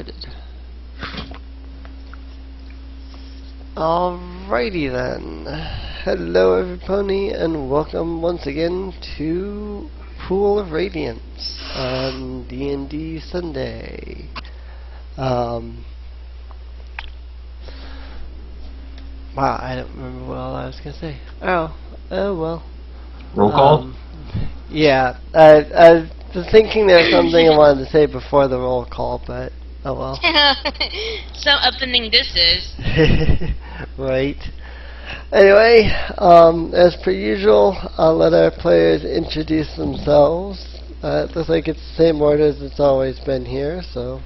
started. Alrighty then. Hello everybody and welcome once again to Pool of Radiance on D&D Sunday. Wow, I don't remember what all I was gonna say. Oh well. Roll call? Yeah, I was thinking there was something I wanted to say before the roll call, but oh well. Some opening this is. Right. Anyway, as per usual, I'll let our players introduce themselves. It looks like it's the same order as it's always been here, so.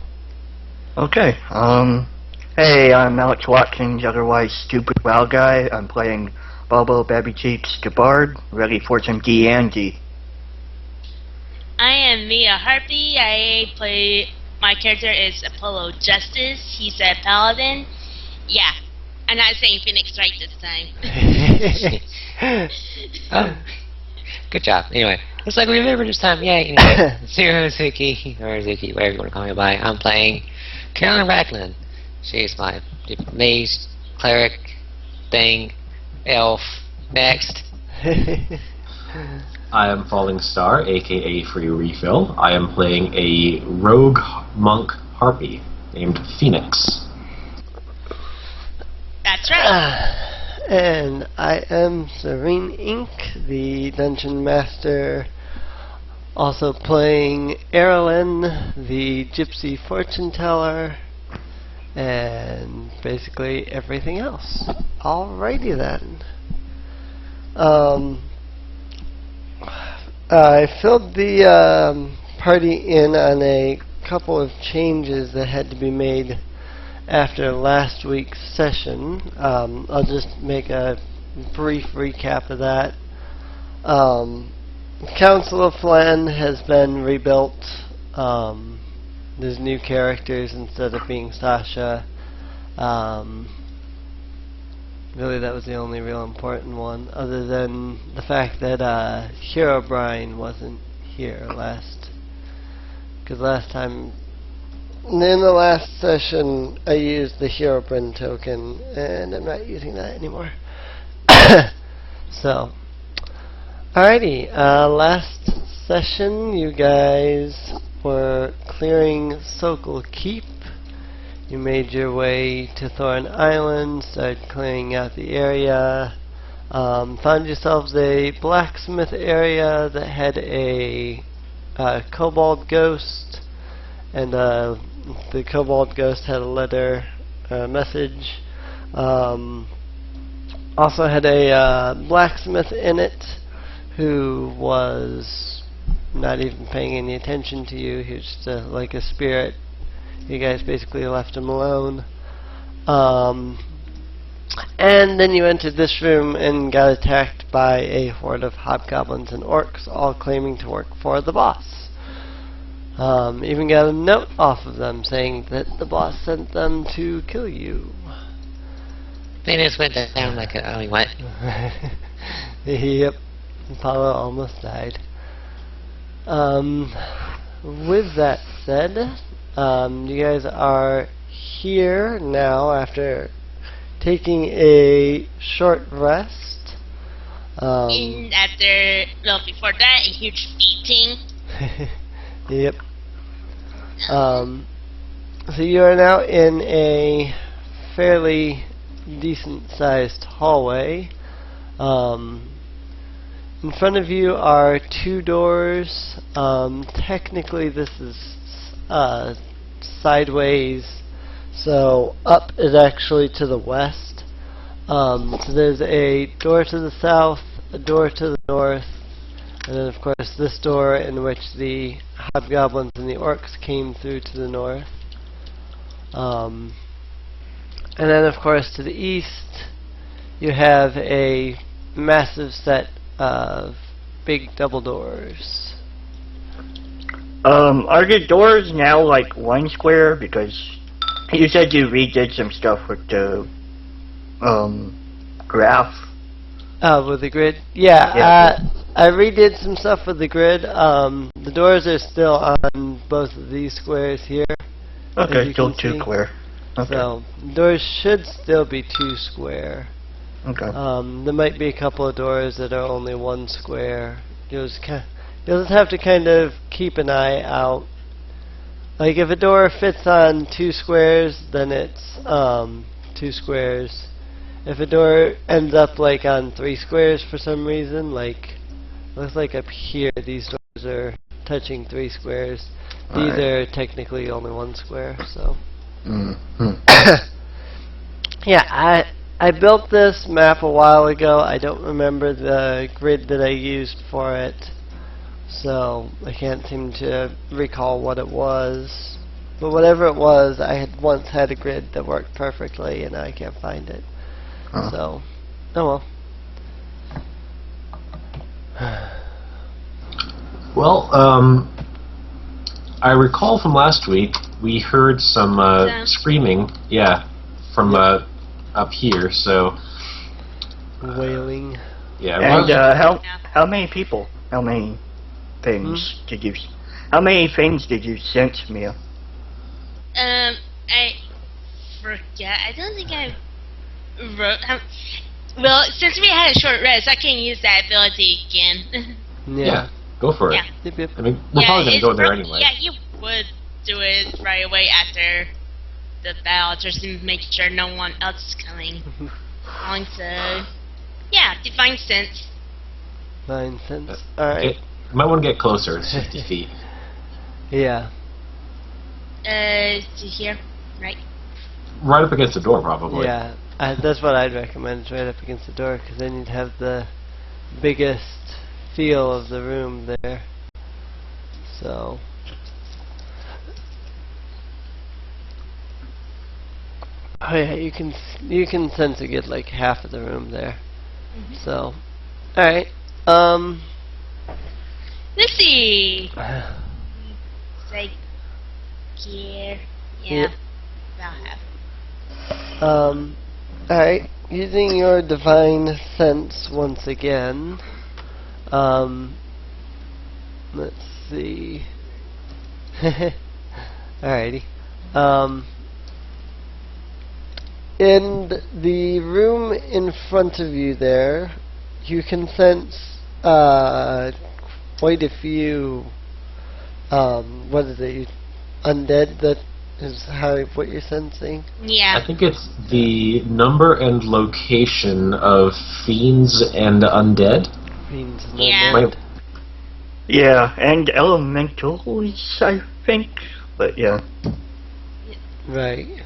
Okay, hey, I'm Alex Watkins, otherwise StupidWoWGuy. I'm playing Bobbo Baby Cheeks the Bard, ready for some D&D. I am Miaharpy. My character is Apollo Justice. He's a paladin. Yeah, I'm not saying Phoenix right this time. Oh, good job. Anyway, looks like we remember this time. Yay. Anyway, Zerouzuki, or Zuki, whatever you want to call me by. I'm playing Carlyn Raglan. She's my mage, cleric, thing, elf. Next. I am Falling Star, aka Freerefill. I am playing a rogue monk harpy named Phoenix. That's right. And I am Sureen Ink, the Dungeon Master, also playing Carlyn, the Gypsy Fortune Teller, and basically everything else. Alrighty then. I filled the party in on a couple of changes that had to be made after last week's session. I'll just make a brief recap of that. Council of Flan has been rebuilt. There's new characters instead of being Sasha. Really, that was the only real important one, other than the fact that Herobrine wasn't here because last time, in the last session, I used the Herobrine token, and I'm not using that anymore. So, alrighty, last session, you guys were clearing Sokal Keep. You made your way to Thorn Island, started clearing out the area, found yourselves a blacksmith area that had a kobold ghost, and the kobold ghost had a letter, message. Also had a blacksmith in it who was not even paying any attention to you. He was just like a spirit. You guys basically left him alone. And then you entered this room and got attacked by a horde of hobgoblins and orcs, all claiming to work for the boss. Even got a note off of them saying that the boss sent them to kill you. Phoenix went down like a... Oh, what? Yep. Apollo almost died. With that said, you guys are here now after taking a short rest. And before that, a huge eating. Yep. So you are now in a fairly decent-sized hallway. In front of you are two doors. Technically, this is sideways, so up is actually to the west. So there's a door to the south, a door to the north, and then of course this door in which the hobgoblins and the orcs came through to the north. And then of course to the east you have a massive set of big double doors. Are the doors now like one square? Because you said you redid some stuff with the, graph. With the grid? Yeah, I redid some stuff with the grid. The doors are still on both of these squares here. Okay, you still can 2 see. square. Okay. So doors should still be 2 square. Okay. There might be a couple of doors that are only 1 square. You'll just have to kind of keep an eye out. Like if a door fits on 2 squares, then it's 2 squares. If a door ends up like on 3 squares for some reason, like looks like up here these doors are touching 3 squares. These Alright. are technically only 1 square, so. Mm-hmm. Yeah, I built this map a while ago. I don't remember the grid that I used for it, so I can't seem to recall what it was. But whatever it was, I had once had a grid that worked perfectly, and I can't find it. Huh. So, oh well. Well, I recall from last week we heard some screaming, from up here. So Wailing. yeah, And how many people? How many things did you? How many things did you sense, Mia? I forget. I don't think I wrote. Well, since we had a short rest, I can use that ability again. yeah, go for it. Yeah. Yep, yep. I mean, we're probably gonna go there anyway. Yeah, you would do it right away after the battle, just to make sure no one else is coming along. So, yeah, Divine Sense. 9 cents. Alright. You might want to get closer. It's 50 feet. Yeah. To here, right? Right up against the door, probably. Yeah. That's what I'd recommend, is right up against the door, because then you'd have the biggest feel of the room there. So. Oh yeah, you can sense you get like half of the room there. So, all right. Let's see. Like here, yeah, about half. Alright, using your divine sense once again. Let's see. Alrighty. In the room in front of you there, you can sense quite a few what is it? Undead, that is what you're sensing? Yeah. I think it's the number and location of fiends and undead. Fiends and Yeah. undead. Yeah, and elementals, I think. But yeah. Right.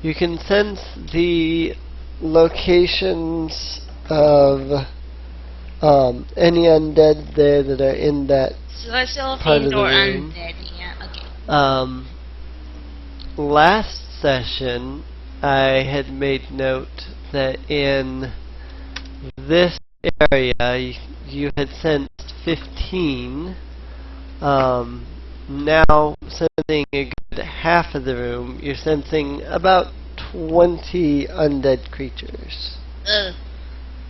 You can sense the locations of any undead there that are in that Celestial part of fiend the or room. undead, yeah, okay. Last session, I had made note that in this area you had sensed 15. Now, sensing a good half of the room, you're sensing about 20 undead creatures.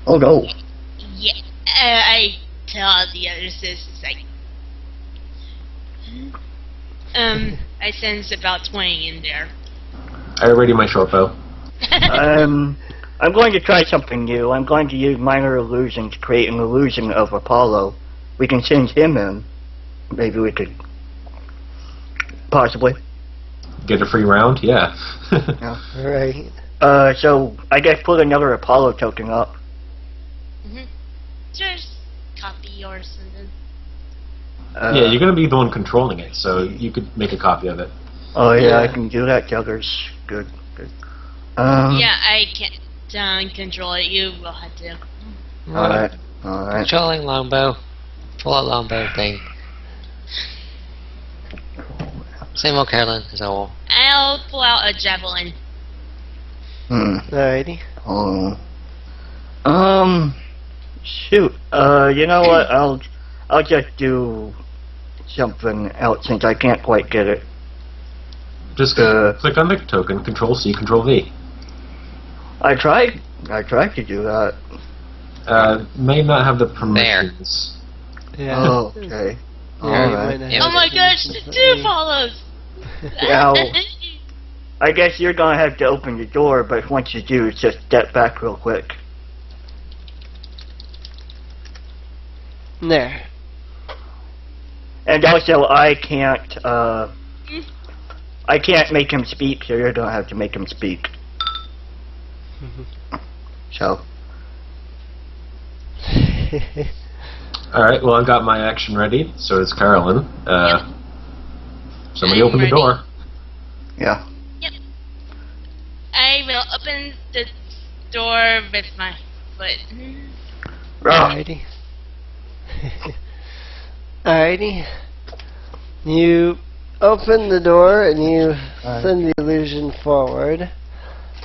Oh no. Yeah. I tell the other sisters, like, I sense about 20 in there. I ready my short bow. I'm going to try something new. I'm going to use minor illusion to create an illusion of Apollo. We can send him in. Maybe we could possibly Get a free round? Yeah. Yeah. Right. So I guess put another Apollo token up. Just copy or something. Yeah, you're gonna be the one controlling it, so you could make a copy of it. Oh yeah, I Yeah. can do that, Juggers. Good. Yeah, I can't control it. You will have to. Alright. Controlling longbow. Pull out longbow thing. Same old Carlyn, as always. I'll pull out a javelin. Alrighty. Oh. Shoot. You know what? I'll just do something else since I can't quite get it. Just click on the token, Control C, Control V. I tried to do that. May not have the permissions. Yeah. Oh, okay. Yeah, you Alright. might not Yeah. Oh have my to gosh, mention 2 something. follows! Yeah, I guess you're gonna have to open the door, but once you do, just step back real quick. There. And also, I can't make him speak, so you're gonna have to make him speak. So. Alright, well, I've got my action ready. So does Carlyn. Somebody I'm open the ready. door. Yeah. I will open the door with my foot. Right. Alrighty. Alrighty. You open the door and you send the illusion forward.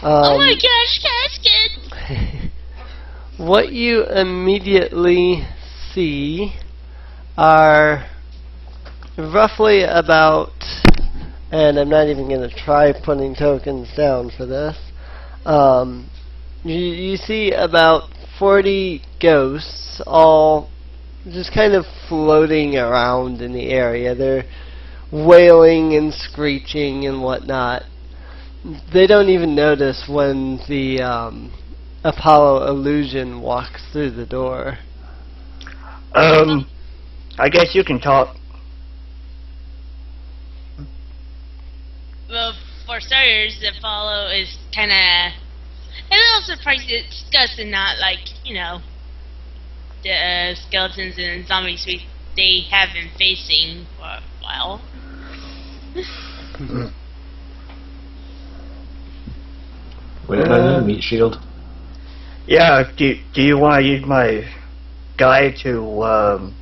Oh my gosh, casket! What you immediately see are roughly about, and I'm not even going to try putting tokens down for this, you see about 40 ghosts all just kind of floating around in the area. They're wailing and screeching and whatnot. They don't even notice when the Apollo illusion walks through the door. I guess you can talk. Well, for starters, the follow is kind of a little surprised it's Gus and not like, you know, the skeletons and zombies they have been facing for a while. Wait, I need a meat shield. Yeah, do you want to use my guy to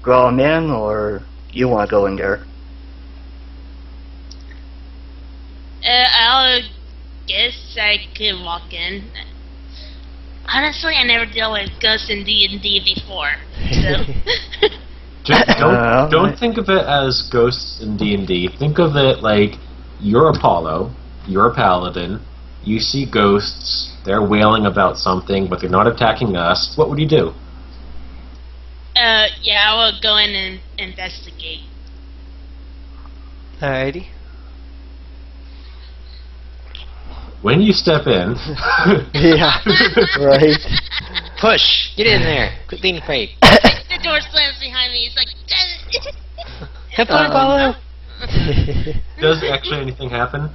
draw him in, or you want to go in there? I'll guess I could walk in. Honestly, I never dealt with ghosts in D&D before, so... Don't think of it as ghosts in D&D. Think of it like you're Apollo, you're a paladin, you see ghosts, they're wailing about something, but they're not attacking us. What would you do? Yeah, I will go in and investigate. Alrighty. When you step in... Yeah, right. Push! Get in there! Quit being afraid. The door slams behind me. It's like... Have fun, Apollo! Does actually anything happen?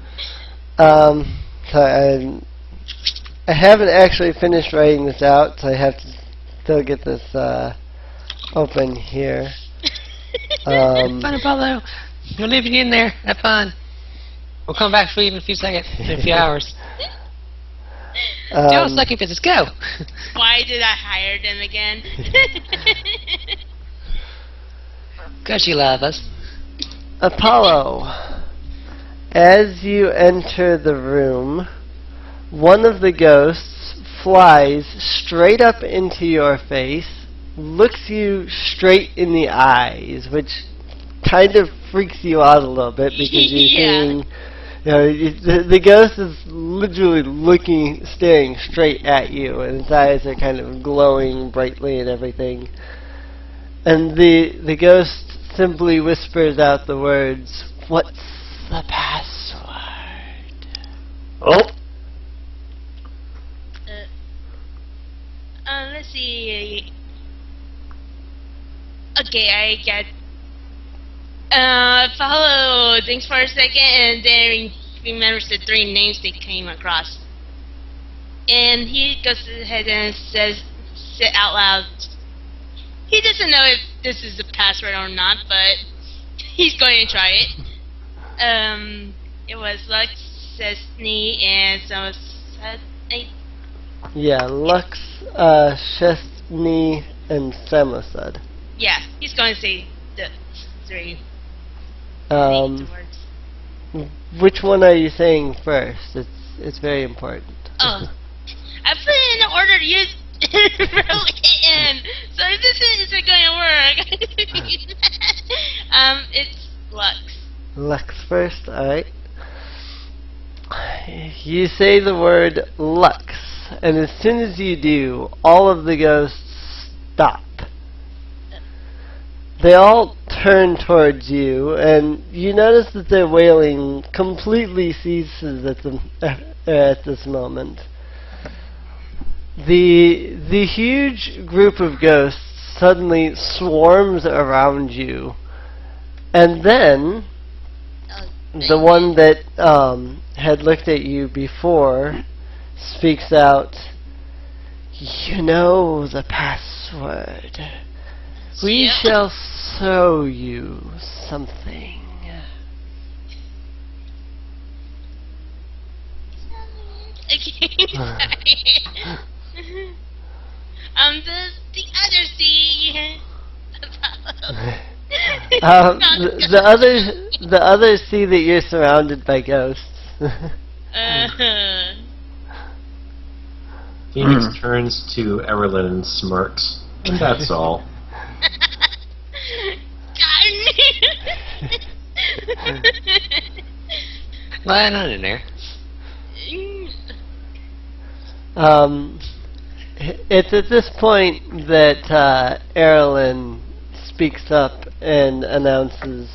So I haven't actually finished writing this out, so I have to still get this open here. Have fun, Apollo! We'll leave you in there. Have fun. We'll come back for you in a few seconds, in a few hours. Joe's lucky for this. Go! Why did I hire them again? Because you love us. Apollo, as you enter the room, one of the ghosts flies straight up into your face, looks you straight in the eyes, which kind of freaks you out a little bit because you're seeing, you know, the ghost is literally staring straight at you, and its eyes are kind of glowing brightly and everything. And the ghost simply whispers out the words, "What's the password?" Oh. Let's see. Okay, I get. Follow things for a second, and then remembers the 3 names they came across. And he goes ahead and says out loud. He doesn't know if this is a password or not, but he's going to try it. It was Lux, Cessny, and someone said... Yeah, Lux, Chesney, and Samoset. Yeah, he's going to say the 3 names or words. Which one are you saying first? It's very important. Oh, I put it in order to use and so this isn't going to work. It's Lux. Lux first, alright. You say the word Lux, and as soon as you do, all of the ghosts stop. they all turn towards you, and you notice that their wailing completely ceases at this moment. The huge group of ghosts suddenly swarms around you, and then the one that had looked at you before speaks out. You know the password. We shall show you something. The other C. The others see that you're surrounded by ghosts. Phoenix turns to Evelyn and smirks. And that's all. Well, not in there. It's at this point that Erilyn speaks up and announces,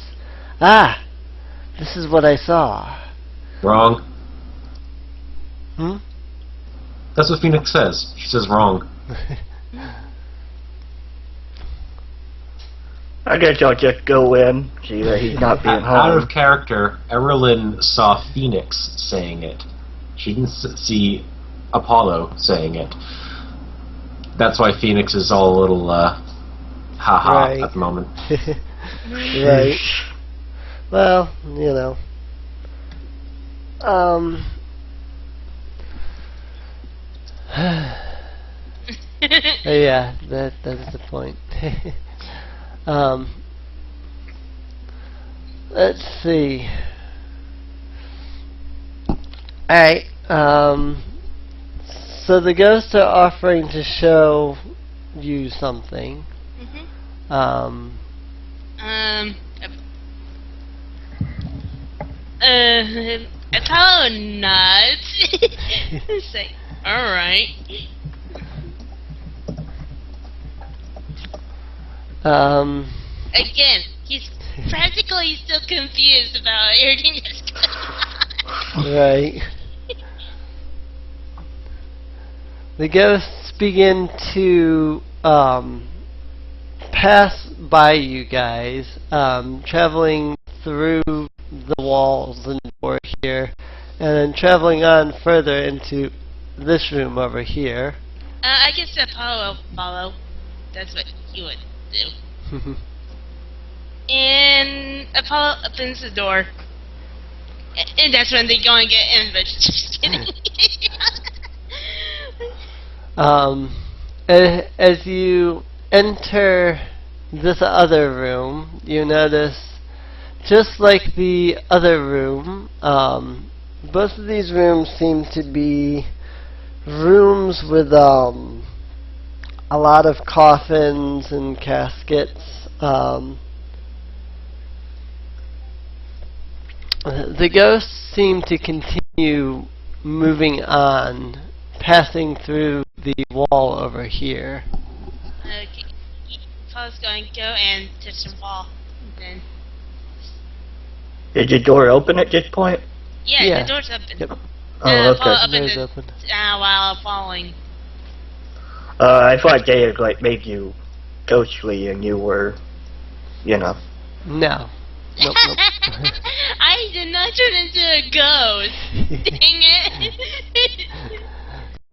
this is what I saw. Wrong. Hmm? That's what Phoenix says. She says wrong. I guess I'll just go in, see that he's not being Out home. of character, Erilyn saw Phoenix saying it. She didn't see Apollo saying it. That's why Phoenix is all a little ha-ha Right. at the moment. Right. Well, you know. Yeah, that's the point. Let's see. Alright, so the ghosts are offering to show you something. Apollo nods. It's like, alright. Again, he's practically still confused about everything that's going on. Right. The ghosts begin to pass by you guys, traveling through the walls and door here, and then traveling on further into this room over here. I guess Apollo follow. That's what he would do. And Apollo opens the door. And that's when they go and get ambushed. Just kidding. As you enter this other room, you notice, just like the other room, both of these rooms seem to be rooms with a lot of coffins and caskets. The ghosts seem to continue moving on, passing through the wall over here. Okay. Apollo's going to go and touch the wall. Then. Is the door open at this point? Yeah, the door's open. Yep. Oh, Apollo okay. opened Door's it open. while falling. I thought they had like made you ghostly and you were, you know. No. Nope. I did not turn into a ghost. Dang it.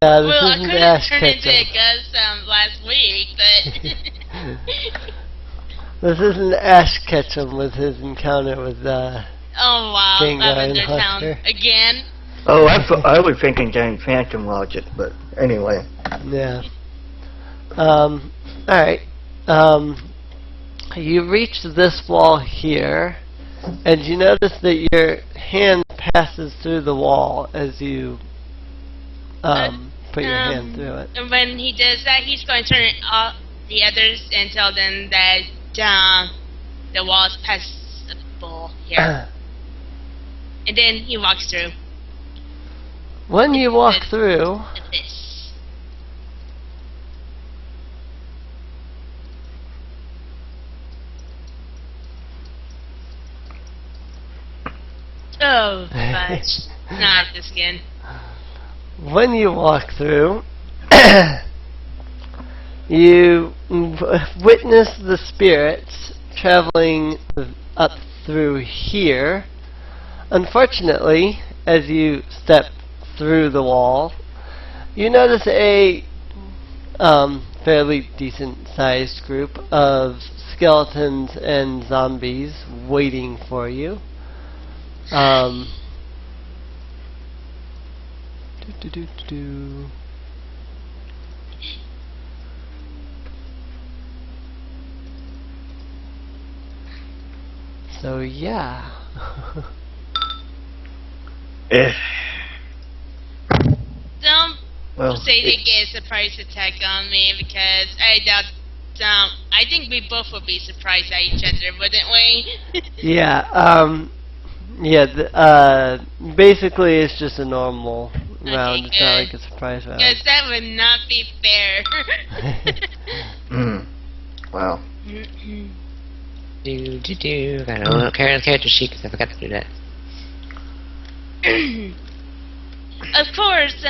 This Well, I isn't could have Ash turned into a Ketchum. ghost last week, but... This isn't Ash Ketchum with his encounter with oh, wow. Gengar and Lavender Town Husker. again. Oh, I was thinking getting Phantom Logic, but anyway. Yeah. Alright. You reach this wall here, and you notice that your hand passes through the wall as you put your hand through it. And when he does that, he's going to turn off the others and tell them that the wall is passable here. And then he walks through. When you walk through, This. Oh, fudge. Not this again. When you walk through, you witness the spirits traveling up through here. Unfortunately, as you step through the wall, you notice a fairly decent-sized group of skeletons and zombies waiting for you. So yeah. Don't say they get a surprise attack on me because I doubt. I think we both would be surprised at each other, wouldn't we? Yeah. Basically, it's just a normal round. It's not like a surprise round. Because that would not be fair. Wow. I don't care on the character sheet because I forgot to do that. Of course,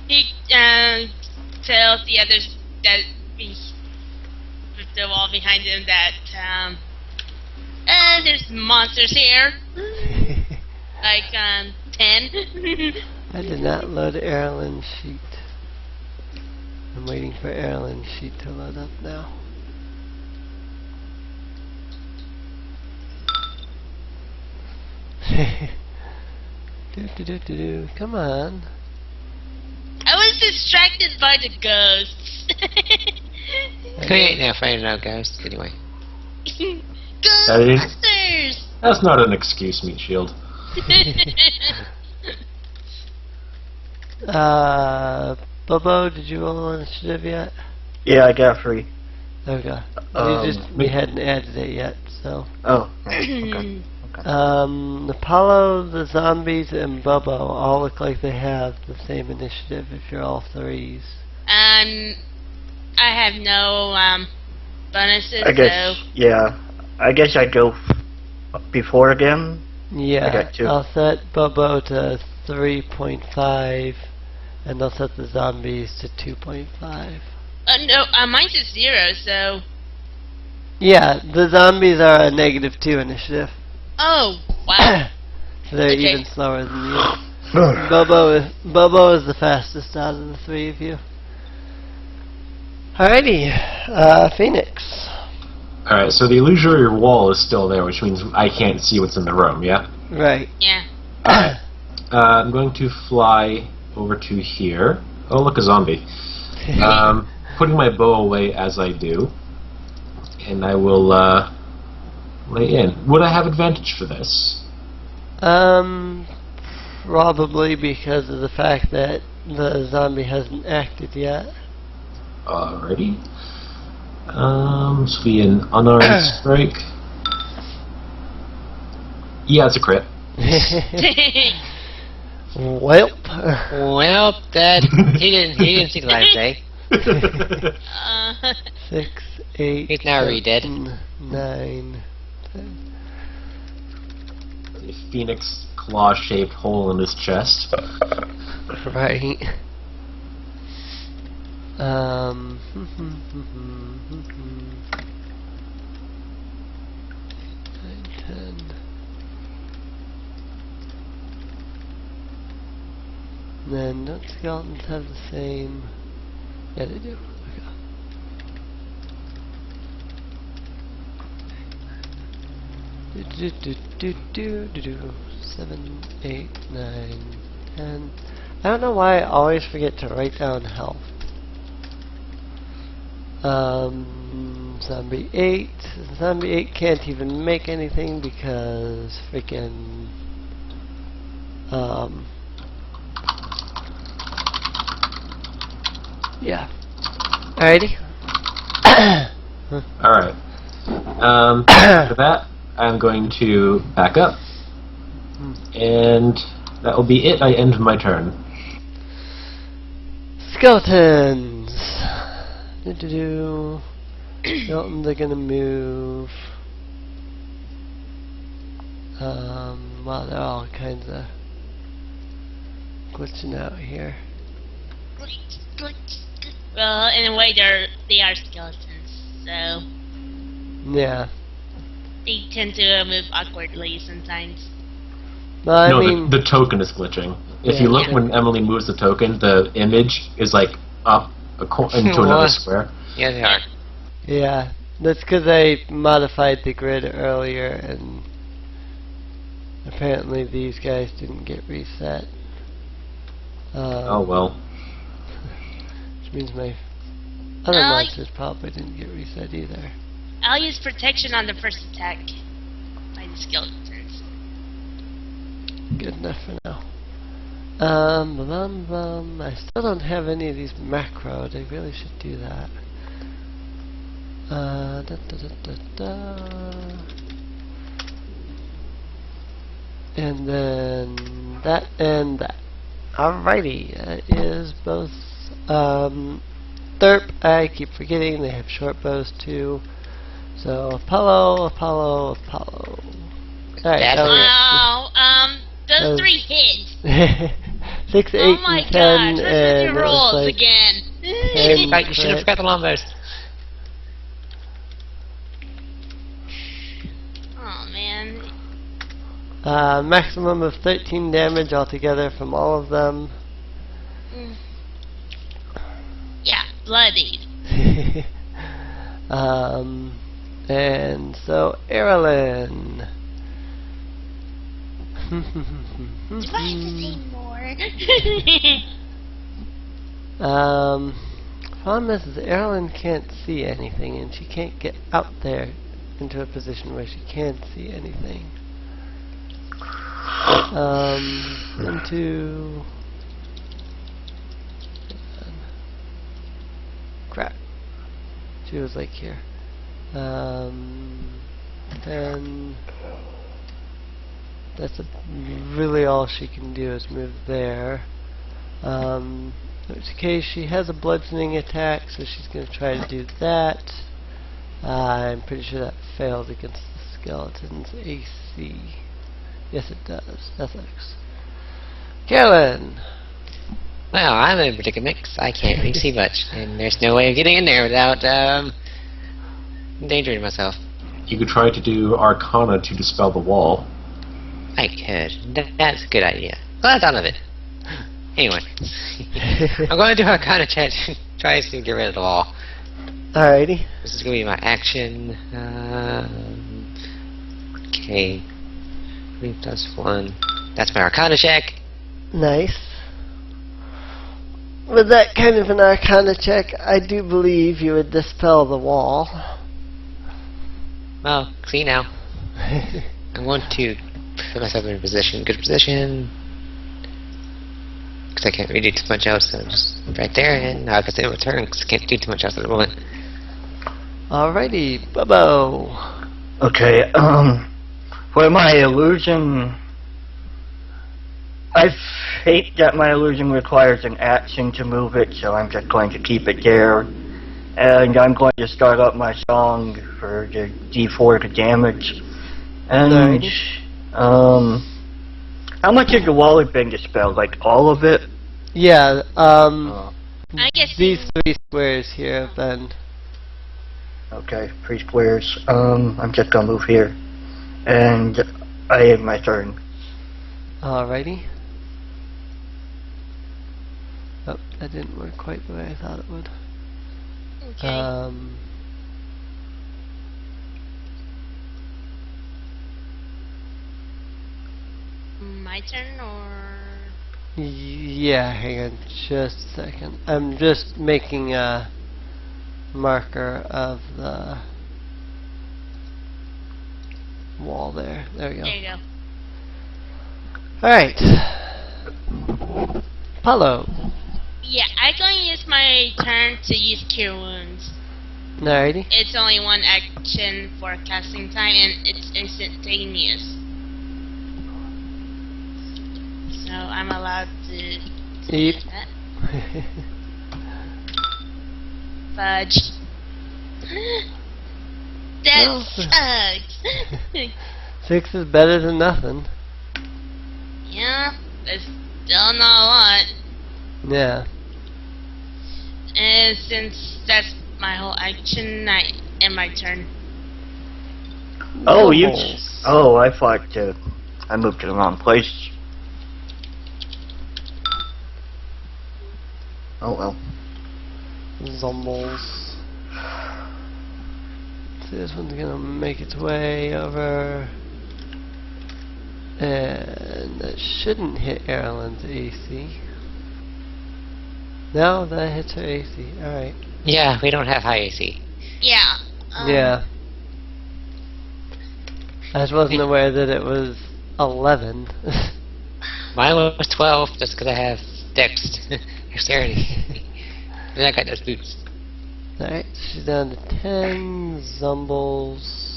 he tells the others that with the wall behind him that there's monsters here. Like 10. I did not load Erlen's sheet. I'm waiting for Erlen's sheet to load up now. Come on. I was distracted by the ghosts. We ain't now afraid of no ghosts anyway. Ghostbusters! That's not an excuse, Meat Shield. Bobbo, did you roll initiative yet? Yeah, I got 3. Okay. We hadn't added it yet, so. Oh, okay. Apollo, the zombies, and Bobbo all look like they have the same initiative if you're all 3s. I have no bonuses, I guess, yeah. I guess I go before again. Yeah, I got 2. I'll set Bobbo to 3.5, and I'll set the zombies to 2.5. No, mine's is 0, so... Yeah, the zombies are a -2 initiative. Oh, wow. So they're even slower than you. Bobbo is the fastest out of the 3 of you. Alrighty, Phoenix. Alright, so the illusory wall is still there, which means I can't see what's in the room, yeah? Right. Yeah. Alright. I'm going to fly over to here. Oh, look, a zombie. Putting my bow away as I do. And I will, lay in. Would I have advantage for this? Probably because of the fact that the zombie hasn't acted yet. Alrighty. This will be an unarmed strike. Yeah, it's a crit. Welp. Well, that he didn't see the light of day. 6, 8. He's now re-dead. 9, 10. A phoenix claw-shaped hole in his chest. Right. 10. Then don't skeletons have the same? Yeah, they do. Okay. 7, 8, 9, 10. I don't know why I always forget to write down health. Zombie 8. Zombie 8 can't even make anything because freaking yeah. Alrighty. Alright. For that, I'm going to back up. And that will be it. I end my turn. Skeletons. Skeletons are gonna move. Wow, they're all kinds of glitching out here. Well, in a way, they are skeletons, so Yeah. they tend to move awkwardly sometimes. Well, I No, mean, the token is glitching. If Yeah, you look yeah. when Emily moves the token, the image is like up into another What? square. Yeah, they are. yeah, that's because I modified the grid earlier, and apparently these guys didn't get reset. Oh well. Which means my other Oh, monsters probably didn't get reset either. I'll use protection on the first attack by the skeletons. Good enough for now. I still don't have any of these macros. I really should do that. And then that and that. Alrighty, that is both Therp. I keep forgetting they have short bows too. So Apollo. Alright, That's that was Wow, those 3 hits. 6, 8, Oh my and 10, gosh, what's with and your it was rolls like again? ten. Right, you should have forgot the longbows. Oh man. Maximum of 13 damage altogether from all of them. Mm. Yeah, bloodied. And so Erilyn. Do I have to say more? Problem is Erilyn can't see anything, and she can't get out there into a position where she can see anything. 1, 2. Crap. She was like here. Then that's really all she can do is move there. In which case she has a bludgeoning attack, so she's going to try to do that. I'm pretty sure that fails against the skeleton's AC. Yes, it does. Ethics. Carlyn! Well, I'm in a predicament 'cause I can't really see much, and there's no way of getting in there without endangering myself. You could try to do Arcana to dispel the wall. I could. That's a good idea. Glad I thought of it. Anyway, I'm going to do Arcana check to try to get rid of the wall. Alrighty. This is going to be my action. Okay. 3 + 1. That's my Arcana check. Nice. With that kind of an Arcana check, I do believe you would dispel the wall. Well, see now. I want to put myself in a position, good position. Because I can't really do too much else, so just right there, and now I can say return because I can't do too much else at the moment. Alrighty, Bobbo. Okay, for my illusion, I hate that my illusion requires an action to move it, so I'm just going to keep it there. And I'm going to start up my song for the D4 to damage. And, how much has the wall been dispelled? Like, all of it? Yeah, I guess these 3 squares here have been... Okay, 3 squares. I'm just gonna move here. And I have my turn. Alrighty. Oh, that didn't work quite the way I thought it would. Okay. My turn, or Yeah, hang on just a second. I'm just making a marker of the wall there. There we go. there you go. Alright. Apollo. Yeah, I'm going to use my turn to use Cure Wounds. Alrighty. It's only 1 action for casting time, and it's instantaneous. So I'm allowed to Yep. do that. Fudge. That Well, sucks. 6 is better than nothing. Yeah, that's still not a lot. Yeah. And since that's my whole action, I end my turn. Oh, you. Nobles. Oh, I thought I moved to the wrong place. Oh well. Zombles. So this one's gonna make its way over. And that shouldn't hit Erlen's AC. No, that hits her AC. Alright. Yeah, we don't have high AC. Yeah. Yeah. I just wasn't aware that it was 11. Mine was 12 just because I have dexterity. Then I got those boots. Alright, she's down to 10. Zumbles.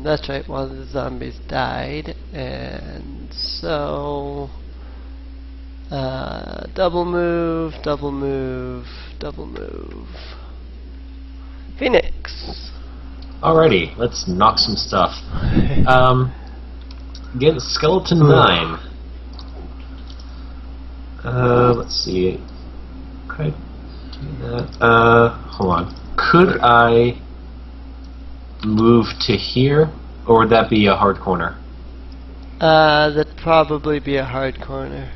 That's right, one of the zombies died, and so double move. Phoenix. Alrighty, let's knock some stuff. Against Skeleton 9. Let's see. Could I do that? Hold on. Could I move to here, or would that be a hard corner? That'd probably be a hard corner.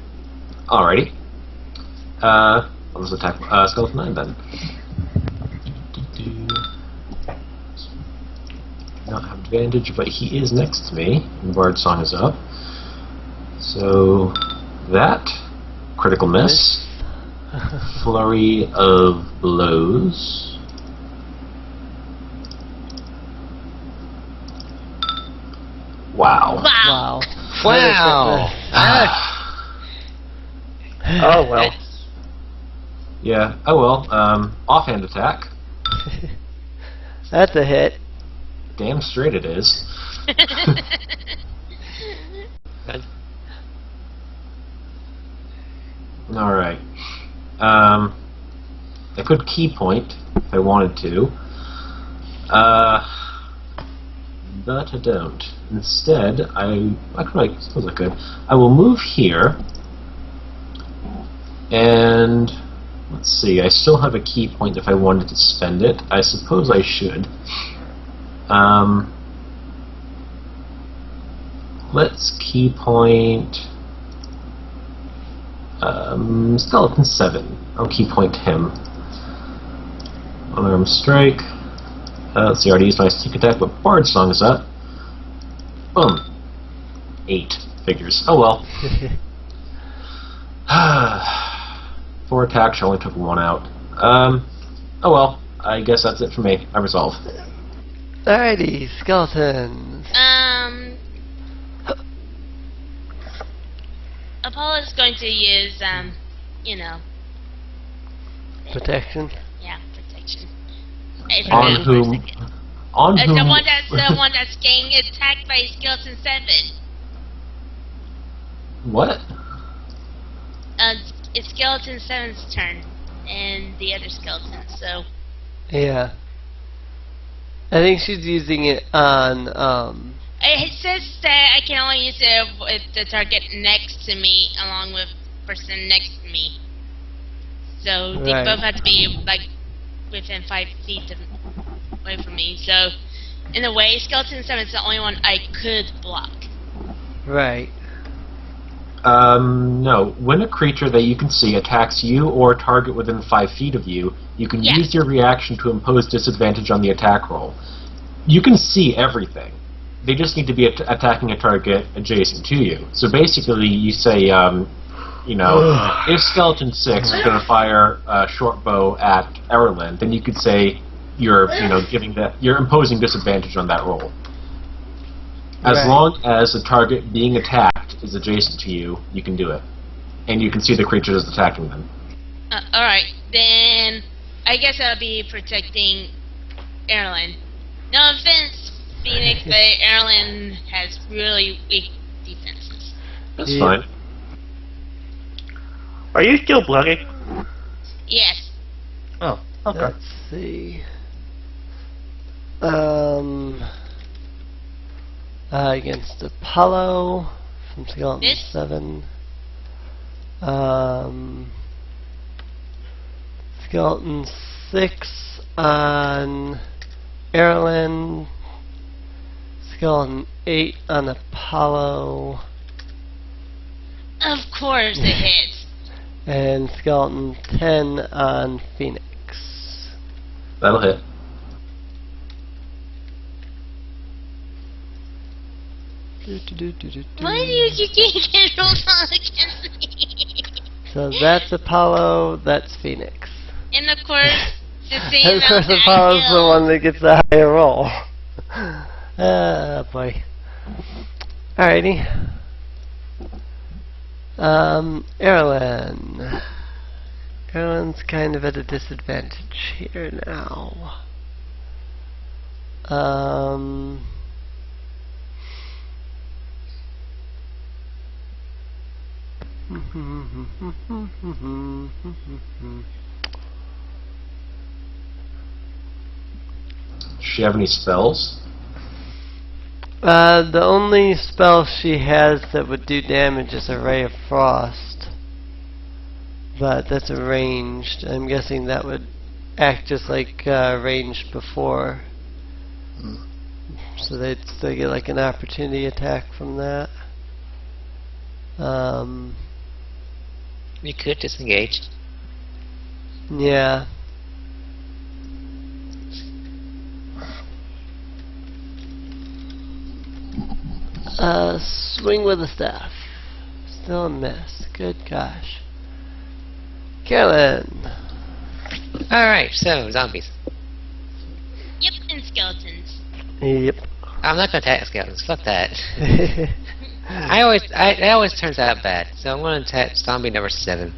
Alrighty. Let's attack Skeleton 9 then. Not have advantage, but he is next to me. And Bard Song is up. So that critical miss. Flurry of blows. Wow. Wow. Wow! Oh well. Yeah. Oh well. Offhand attack. That's a hit. Damn straight it is. Alright. I could key point if I wanted to. But I don't. Instead, I suppose I could. I will move here. And let's see, I still have a key point if I wanted to spend it. I suppose I should. Let's key point Skeleton 7. I'll key point him. Unarmed strike. Let's see, I already used my sneak attack, but Bard Song is up. Boom. 8 figures. Oh well. 4 attacks, I only took 1 out. Oh well. I guess that's it for me. I resolve. Alrighty, skeletons. Apollo's going to use, Protection. yeah, protection. On whom? On whom? The one that's getting attacked by Skeleton 7. What? It's Skeleton 7's turn, and the other skeleton, so... Yeah. I think she's using it on, It says that I can only use it with the target next to me, along with the person next to me. So they Right. both have to be, like, within 5 feet away from me. So, in a way, Skeleton 7 is the only one I could block. right. No. When a creature that you can see attacks you or a target within 5 feet of you, you can Yeah. use your reaction to impose disadvantage on the attack roll. You can see everything. They just need to be attacking a target adjacent to you. So basically, you say, if Skeleton 6 is going to fire a short bow at Erlen, then you could say you're imposing disadvantage on that roll. As Right. long as the target being attacked is adjacent to you, you can do it. And you can see the creatures attacking them. Alright, then I guess I'll be protecting Erlen. No offense, Phoenix, but Erlen has really weak defenses. That's Yeah. fine. Are you still bloody? Yes. Oh, okay. Let's see. Against Apollo from Skeleton Miss? 7. Skeleton 6 on Carlyn. Skeleton 8 on Apollo. Of course it hits. And Skeleton 10 on Phoenix. That'll hit. Why do you keep getting rolled on against me? So that's Apollo, that's Phoenix. And of course, the same And of course amount Apollo's I the one that gets the higher roll. Ah, boy. Alrighty. Carlyn. Carlyn's kind of at a disadvantage here now. Does she have any spells? The only spell she has that would do damage is a Ray of Frost. But that's a ranged. I'm guessing that would act just like ranged before. So they'd still get like an opportunity attack from that. You could disengage. Yeah. Swing with the staff. Still a miss. Good gosh. Carlyn. Alright, so, zombies. Yep, and skeletons. Yep. I'm not gonna attack skeletons, fuck that. It always turns out bad, so I'm gonna attack zombie number 7.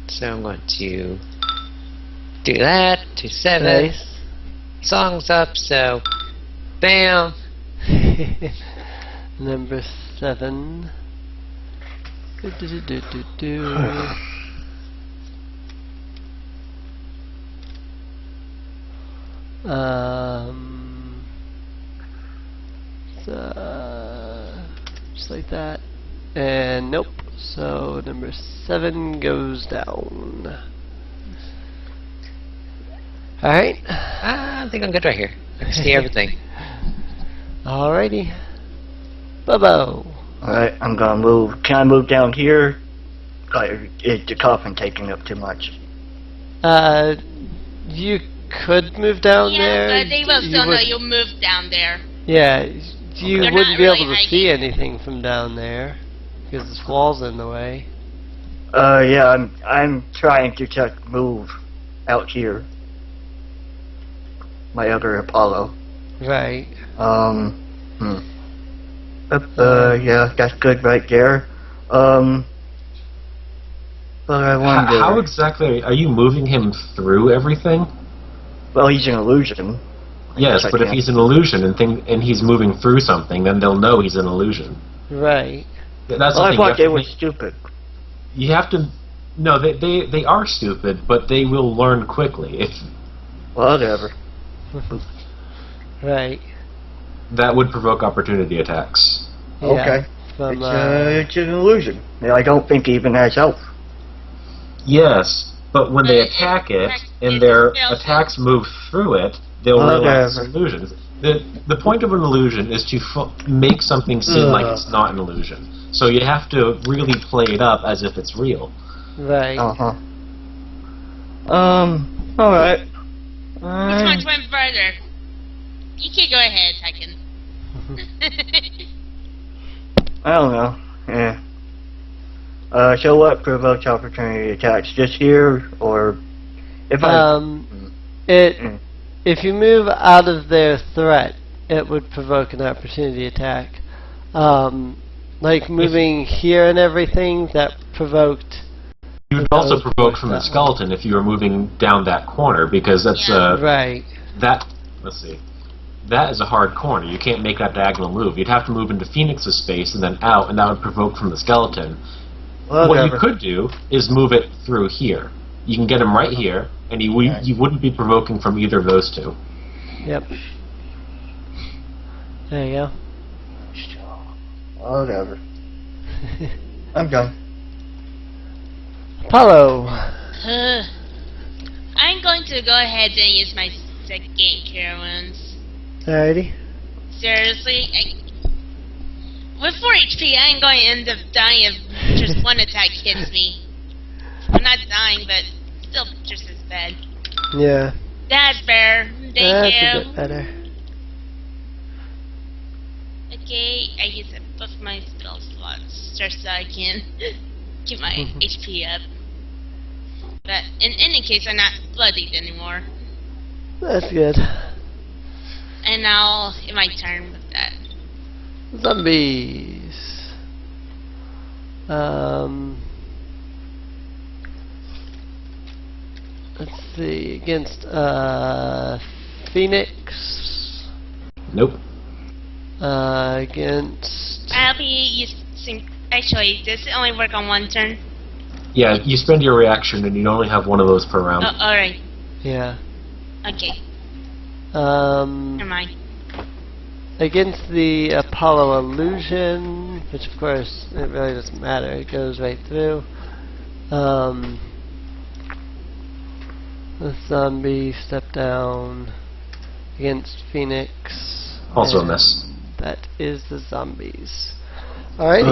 So I'm going to do that, to 7. Nice. Song's up, so bam. Number 7. Do-do-do-do-do. So, just like that. And nope. So number 7 goes down. Alright. I think I'm good right here. I can see everything. Alrighty. Bobbo. Alright, I'm gonna move. Can I move down here? Is the coffin taking up too much? You could move down there. Yeah, but they will You still know would- you'll move down there. Yeah, you They're wouldn't not be really able to hiding. see anything from down there because this wall's in the way. Yeah, I'm trying to just move out here. My other Apollo. Right. Yeah, that's good right there. But I wonder. How exactly are you moving him through everything? Well, he's an illusion. Yes, I but if can't. he's an illusion and he's moving through something, then they'll know he's an illusion. Right. That's Well, the I thing. thought they were stupid. You have to. No, they are stupid, but they will learn quickly. If Whatever. Right. that would provoke opportunity attacks. Yeah, Okay. From, It's an illusion. I don't think he even has health. Yes, but when they But attack it it's and their fails. attacks move through it, they'll realize it's illusions. The point of an illusion is to make something seem like it's not an illusion. So you have to really play it up as if it's real. right. Uh-huh. Alright. Which one went further? You can go ahead, I can. I don't know. Yeah. So what provokes opportunity attacks? Just here, or if If you move out of their threat, it would provoke an opportunity attack. Like moving here and everything, that provoked. You would also provoke from the skeleton if you were moving down that corner, because that's Right. that. Let's see. that is a hard corner. You can't make that diagonal move. You'd have to move into Phoenix's space and then out, and that would provoke from the skeleton. What you could do is move it through here. You can get him right here, and you wouldn't be provoking from either of those two. Yep. There you go. Whatever. I'm done. Apollo. I'm going to go ahead and use my second cure wounds. Alrighty. Seriously, with 4 HP, I ain't going to end up dying if just one attack hits me. I'm not dying, but still just as bad. Yeah. That's fair. Thank you. That's a bit better. Okay, I use both my spell slots just so I can keep my HP up. But in any case, I'm not bloodied anymore. That's good. And now, in my turn with that. Zombies. Let's see. Against Phoenix. Nope. Against. I'll be using. Actually, does it only work on one turn? Yeah, you spend your reaction, and you only have one of those per round. Oh, alright. Yeah. Okay. Never mind. Against the Apollo illusion, which of course it really doesn't matter. It goes right through. The zombie step down against Phoenix. Also a miss. That is the zombies. Alrighty.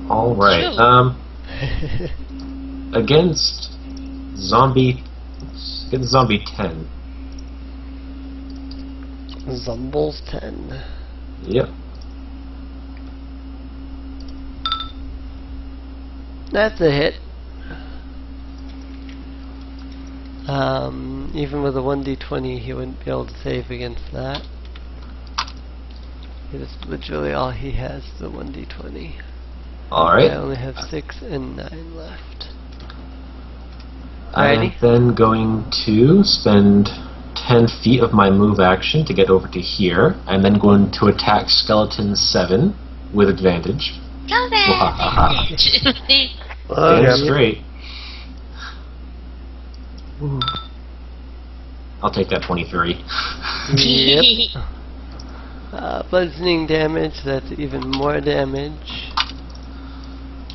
Alright. Against zombie 10. Zumbles 10. Yep. That's a hit. Even with a 1d20, he wouldn't be able to save against that. It's literally all he has, the 1d20. Alright. I only have 6 and 9 left. I'm then going to spend 10 feet of my move action to get over to here. I'm then going to attack Skeleton 7 with advantage. Come back! And straight. Ooh. I'll take that 23. Yep. Bludgeoning damage, that's even more damage.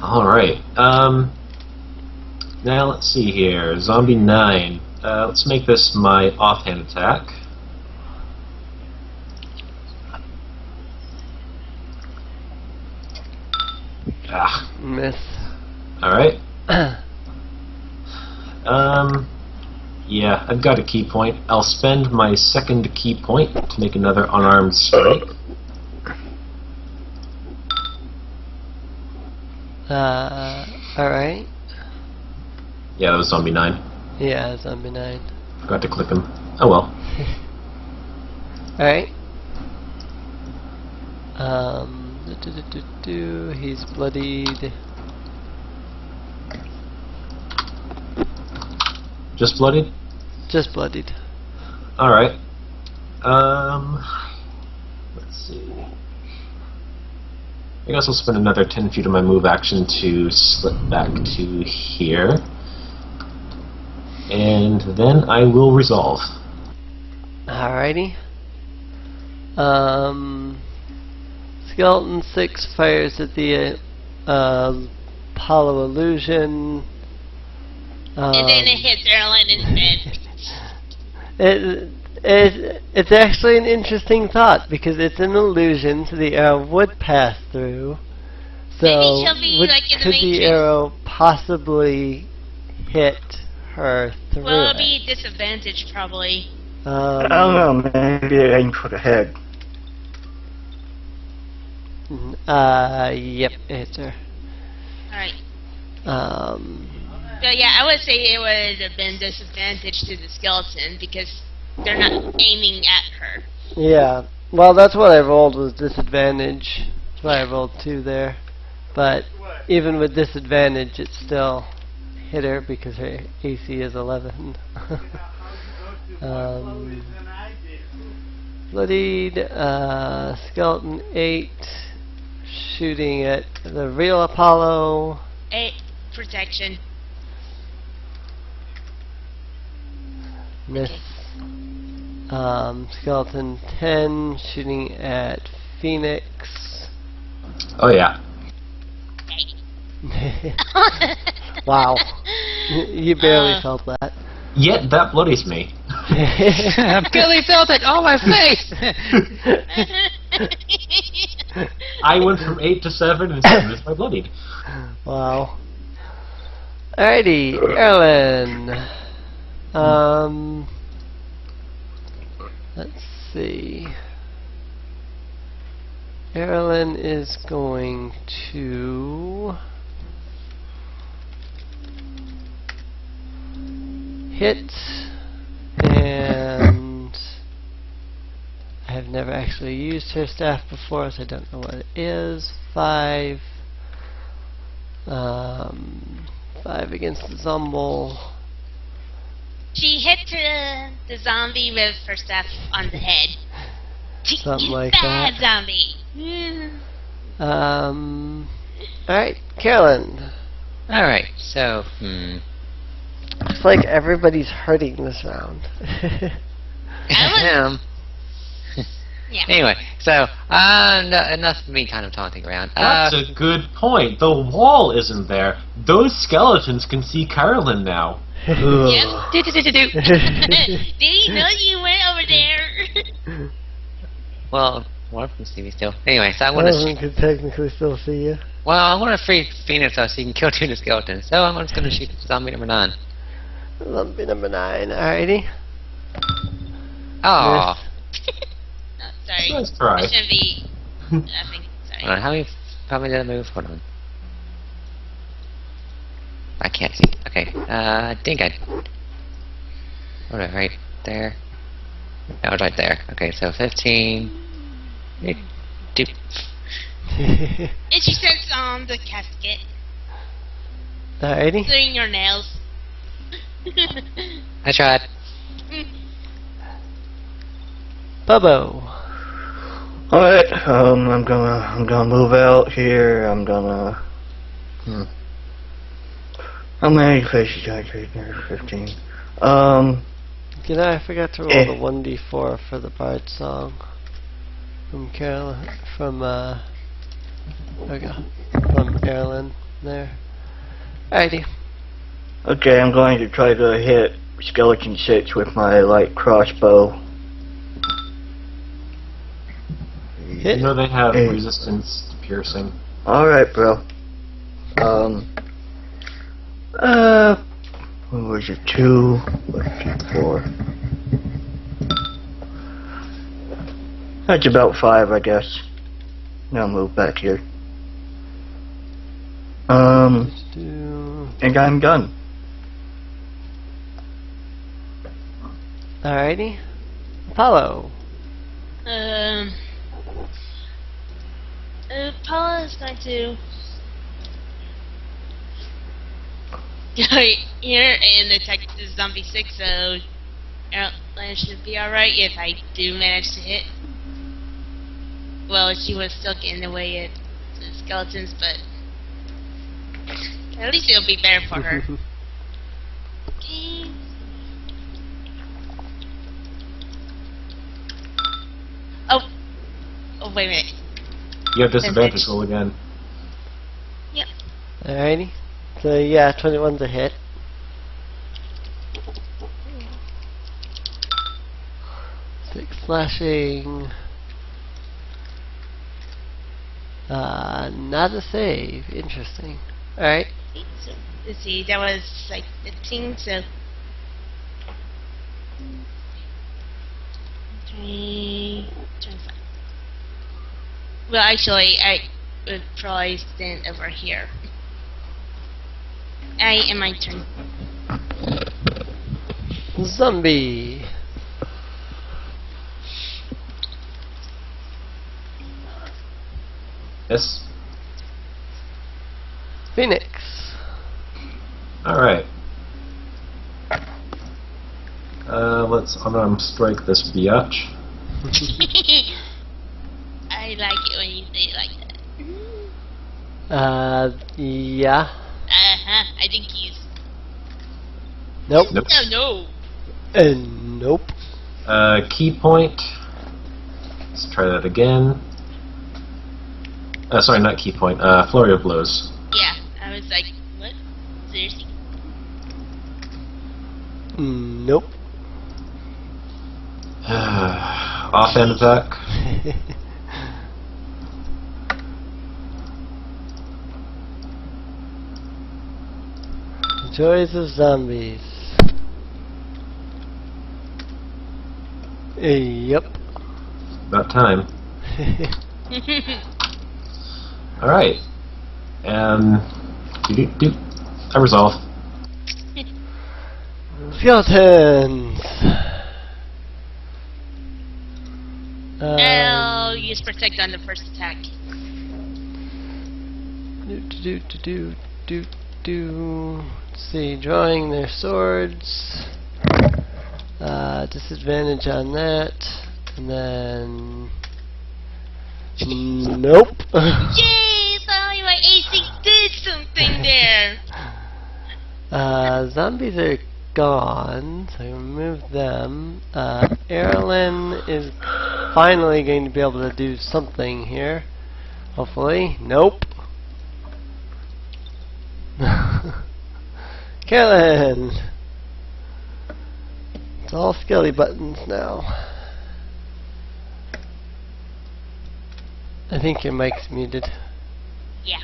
Alright. Now let's see here. Zombie 9. Let's make this my offhand attack. Ah. Miss. Alright. Yeah, I've got a key point. I'll spend my second key point to make another unarmed strike. Alright. Yeah, that was zombie 9. Yeah, zombie 9. Forgot to click him. Oh well. Alright. He's bloodied. Just bloodied? Just bloodied. Alright. Let's see. I guess I'll spend another 10 feet of my move action to slip back to here. And then I will resolve. Alrighty. Skeleton 6 fires at the Apollo illusion. And then it hits Erlen instead. It's actually an interesting thought because it's an illusion, so the arrow would pass through. So Maybe she'll be like in the could the Matrix. arrow possibly hit her through? Well, it'll be a disadvantage probably. I don't know, maybe it aimed for the head. Yep, it hits her. Alright. Um, So yeah, I would say it would have been disadvantage to the skeleton because they're not aiming at her. Yeah, well, that's what I rolled was disadvantage. That's why I rolled 2 there. But even with disadvantage, it still hit her because her AC is 11. bloodied. Skeleton 8 shooting at the real Apollo. 8 protection. Miss. Skeleton 10 shooting at Phoenix. Oh yeah. Wow. You barely felt that. Yet that bloodies me. I barely felt it on my face! I went from 8 to 7 and 7 is my bloodied. Wow. Alrighty, Carlyn. Let's see. Carlyn is going to hit, and I have never actually used her staff before, so I don't know what it is. 5. 5 against the Zomble. She hit the zombie with her staff on the head. Something like bad that. zombie. Alright, Carolyn. Alright, so, Looks like everybody's hurting this round. Yeah. Anyway, so, enough of me kind of taunting around. That's a good point. The wall isn't there. Those skeletons can see Carlyn now. Yep. Did he know you went over there? Well, one of them see me still. Anyway, so I One want of them to. could technically still see you. Well, I want to free Phoenix so he can kill 2 of the skeletons. So I'm just going to shoot zombie number 9. Zombie number 9. Alrighty. Oh. Oh, sorry. Nice try. It should be. I think. Sorry. Hold on, how many did I move? Hold on. I can't see. Okay, I think I. What was it, right there? That was right there. Okay, so 15. And she sits on the casket, Alrighty. doing your nails. I tried. Bobbo. Alright, I'm gonna move out here. I'm gonna. How many faces did I take there? 15. You know, I forgot to roll the 1d4 for the Bard song. From Carolyn. From Carolyn there. Alrighty. Okay, I'm going to try to hit Skeleton 6 with my light crossbow. Hit. You know they have resistance to piercing. Alright, bro. What was it? 2, 4. That's about 5, I guess. Now I'll move back here. And I'm done. Alrighty. Apollo. Paula is going to go here and attack the zombie 6, so it should be alright if I do manage to hit. Well, she was still getting away at the skeletons, but at least it'll be better for her. Okay. Oh, wait a minute. You have disadvantage roll again. Yep. Alrighty. So yeah, 21's a hit. Six slashing. Not a save. Interesting. Alright. So, let's see, that was like 15, so 20, 25. Well, actually, I would probably stand over here. In my turn. Zombie. Yes. Phoenix. Alright. Let's unarmed strike this biatch. I like it when you say it like that. Yeah. I think he's... Nope. Nope. No. Nope. Key point. Let's try that again. Sorry, not key point. Flurry of blows. Yeah, I was like, what? Seriously? Nope. Offhand attack. Joys of zombies. Yep. About time. Alright. And... I resolve. Skeletons! I'll use protect on the first attack. Let's see, drawing their swords. Disadvantage on that. And then... Nope. Yay! Finally my AC did something there! Zombies are gone, so I remove them. Carlyn is finally going to be able to do something here. Hopefully. Nope. Carlyn! It's all skelly buttons now. I think your mic's muted. Yeah.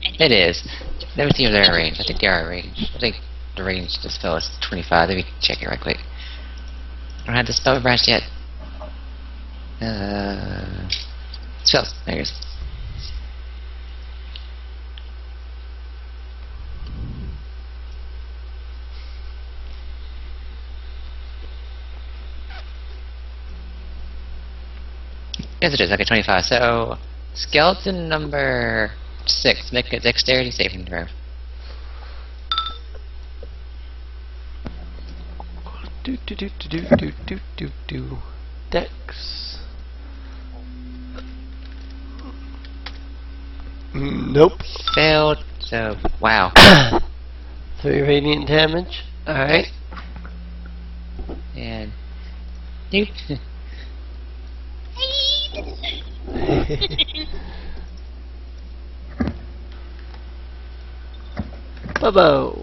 It is. Let me see if they're in range. I think they are in range. I think the range this spell is 25. Let me check it right quick. I don't have the spell branch yet. Spells. There it is. Yes, it is. Okay, 25. So, skeleton number 6. Make a dexterity saving throw. Dex. Nope. Failed. So, wow. 3 radiant damage. Alright. And... Doop. Bobbo.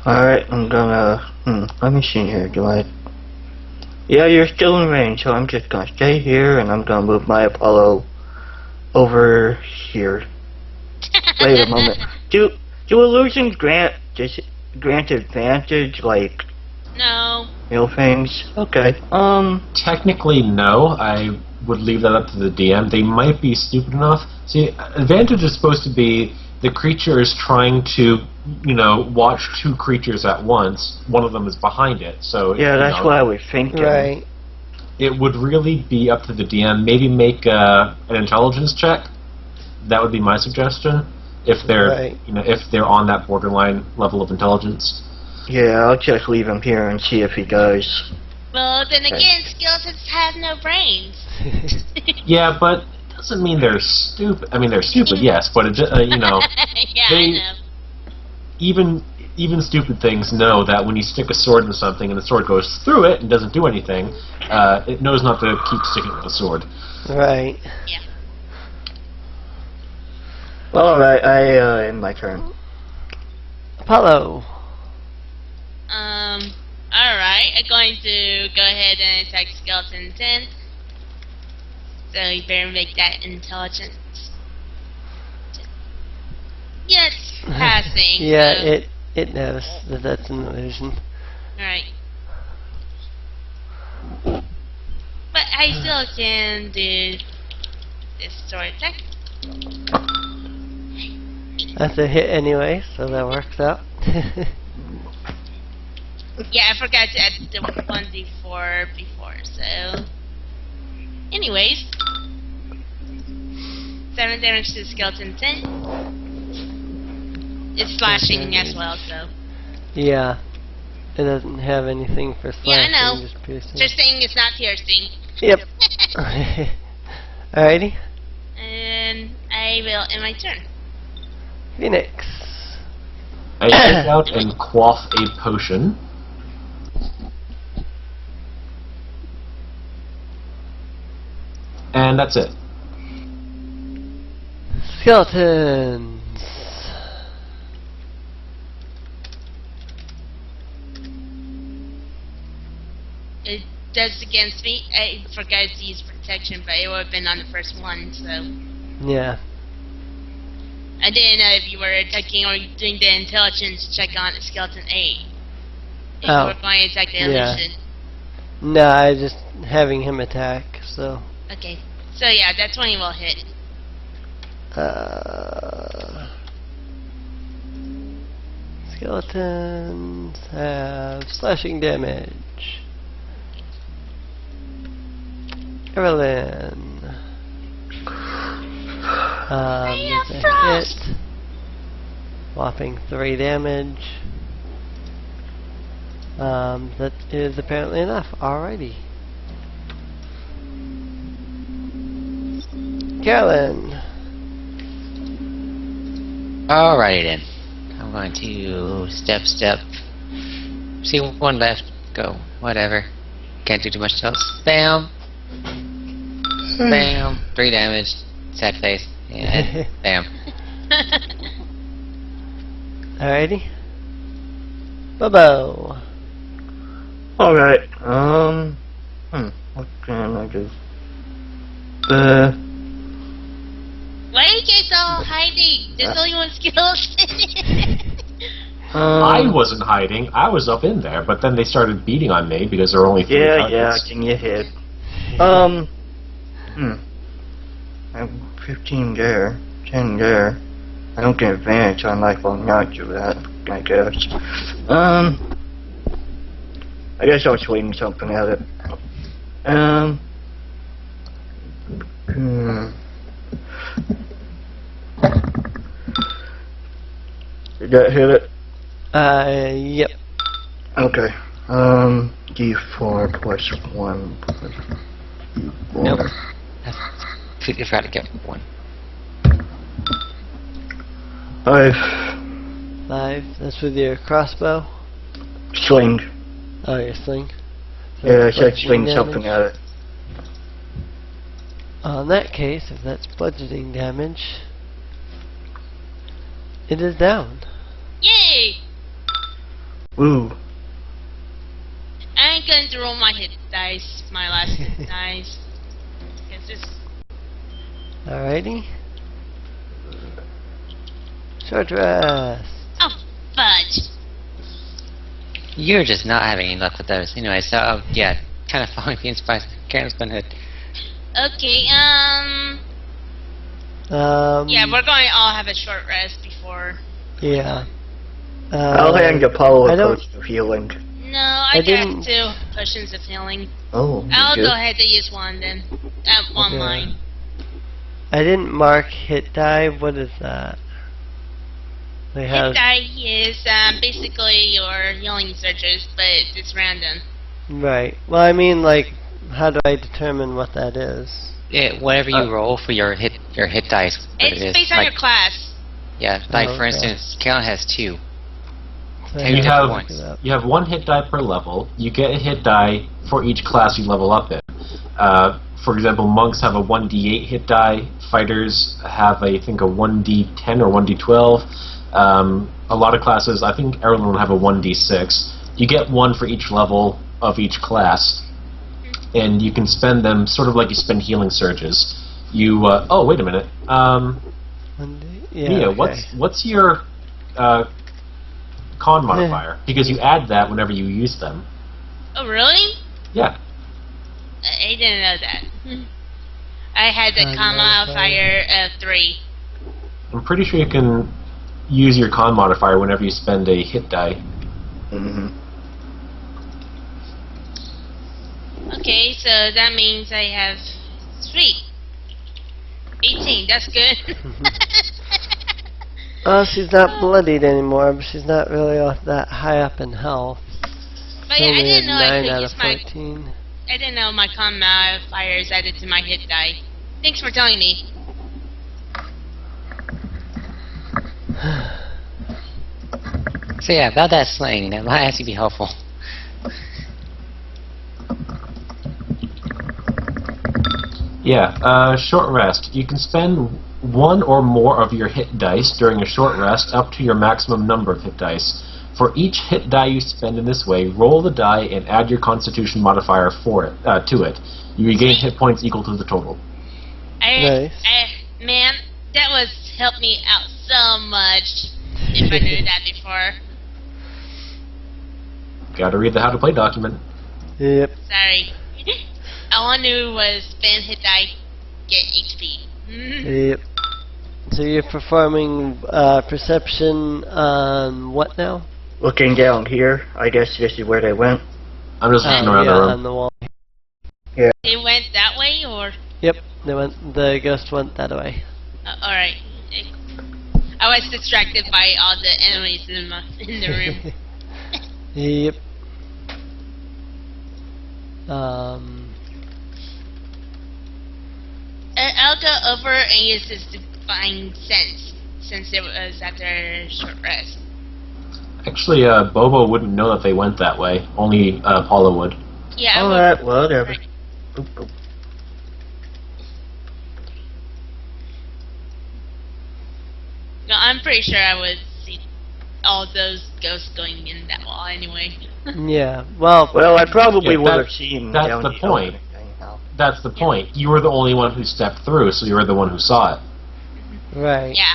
Alright, I'm gonna... let me see here, do I... Yeah, you're still in range, so I'm just gonna stay here, and I'm gonna move my Apollo over here. Wait a moment. Do illusions grant advantage, like... No. Things? Okay, Technically, no. I would leave that up to the DM. They might be stupid enough. See, advantage is supposed to be the creature is trying to, watch 2 creatures at once. One of them is behind it, so... Yeah, that's what I was thinking. Right. It would really be up to the DM. Maybe make an intelligence check. That would be my suggestion. If they're, Right. If they're on that borderline level of intelligence. Yeah, I'll just leave him here and see if he does. Well, then again, skeletons have no brains. Yeah, but it doesn't mean they're stupid. I mean, they're stupid, yes, but it, Yeah, they, I know. even stupid things know that when you stick a sword in something and the sword goes through it and doesn't do anything, it knows not to keep sticking with the sword. Right. Yeah. Alright, I end my turn. Apollo. Alright, I'm going to go ahead and attack Skeleton 10. So you better make that intelligence. Yeah, it's passing. Yeah, so. it knows that that's an illusion. Alright. But I still can do this sword attack. That's a hit anyway, so that works out. Yeah, I forgot to add the 1d4 before, so... Anyways. 7 damage to the skeleton 10. It's slashing as well, so... Yeah. It doesn't have anything for slashing. Yeah, I know. Just piercing. Just saying it's not piercing. Yep. Alrighty. And I will end my turn. Phoenix. I take out and quaff a potion. And that's it. Skeletons. It does against me. I forgot to use protection, but it would have been on the first one, so. Yeah. I didn't know if you were attacking or doing the intelligence check on skeleton 8. If you were going to attack the illusion. No, I just having him attack, so. Okay. So yeah, that 20 will hit. Skeletons have slashing damage. Carlyn. It's a hit. Whopping 3 damage. That is apparently enough. Alrighty. Carlyn. Alrighty then. I'm going to step. See one left. Go. Whatever. Can't do too much else. Bam. Bam. 3 damage. Sad face. And bam. Alrighty. Bobbo. Alright, what can I do? Why are you guys all hiding? There's only one skeleton. I wasn't hiding. I was up in there, but then they started beating on me because there were only 3 Yeah, targets. in your head. I have 15 there, 10 there. I don't get advantage on life, I'll not do that, I guess. I guess I'll swing something at it. Did that hit it? Yep. Okay. D4 plus 1 plus D4. Nope. Completely forgot to get 1. 5. 5. That's with your crossbow. Sling. Oh, your sling. So Yeah, I that's said bludgeoning sling damage. something at it. In that case, if that's bludgeoning damage, it is down. Yay! Ooh. I'm going to roll my hit dice, my last hit dice. Cause this. Alrighty. Short rest. Oh, fudge! You're just not having any luck with those. Anyway, so, yeah, kind of following the inspiration. Karen's going to... Okay, yeah, we're going to all have a short rest before. Yeah. I'll hand Apollo I a don't- potion of healing. No, I got didn't- 2 potions of healing. Oh, I'll good. go ahead and use 1 then. One Okay. line. I didn't mark hit die. What is that? They have Hit die is basically your healing surges, but it's random. right. Well, I mean, like, how do I determine what that is? whatever you roll for your hit dice. what It's it is. based on Like, your class. Yeah, like Oh, for okay. instance, Carlyn has 2. So Take You it have once. you have 1 hit die per level. You get a hit die for each class you level up in. For example, monks have a 1d8 hit die. Fighters have, I think, a 1d10 or 1d12. A lot of classes, I think everyone will have a 1d6. You get 1 for each level of each class, and you can spend them sort of like you spend healing surges. You oh, wait a minute. Yeah. Mia, Okay. what's your con modifier? Because you add that whenever you use them. Oh, really? Yeah. I didn't know that. I had the Con con modifier of 3. I'm pretty sure you can use your con modifier whenever you spend a hit die. Mm-hmm. Okay, so that means I have 3. 18, that's good. Oh, she's not bloodied anymore, but she's not really that high up in health. But yeah, I Only didn't know I 9 could out use of my 14. I didn't know my con modifier is added to my hit die. Thanks for telling me. So yeah, about that sling, that might actually be helpful. Yeah, short rest. You can spend one or more of your hit dice during a short rest up to your maximum number of hit dice. For each hit die you spend in this way, roll the die and add your constitution modifier to it. You regain hit points equal to the total. Nice. Man, that was helped me out so much if I knew that before. Gotta read the how to play document. Yep. Sorry. All I knew was spend hit die, get HP. Yep. So you're performing perception on what now? Looking down here, I guess this is where they went. I'm just looking around the room. on the wall. They went that way, or? Yep. The ghost went that way. Alright. I was distracted by all the enemies in the room. Yep. I'll go over and use this divine sense, since it was after short rest. Actually, Bobbo wouldn't know that they went that way. Only Paula would. Yeah. Alright, whatever. Right. Boop, boop. No, I'm pretty sure I would see all those ghosts going in that wall anyway. Yeah. Well, Well, I probably Yeah, would have that's- seen that's down the point. opening anyhow. That's the point. You were the only one who stepped through, so you were the one who saw it. right. Yeah.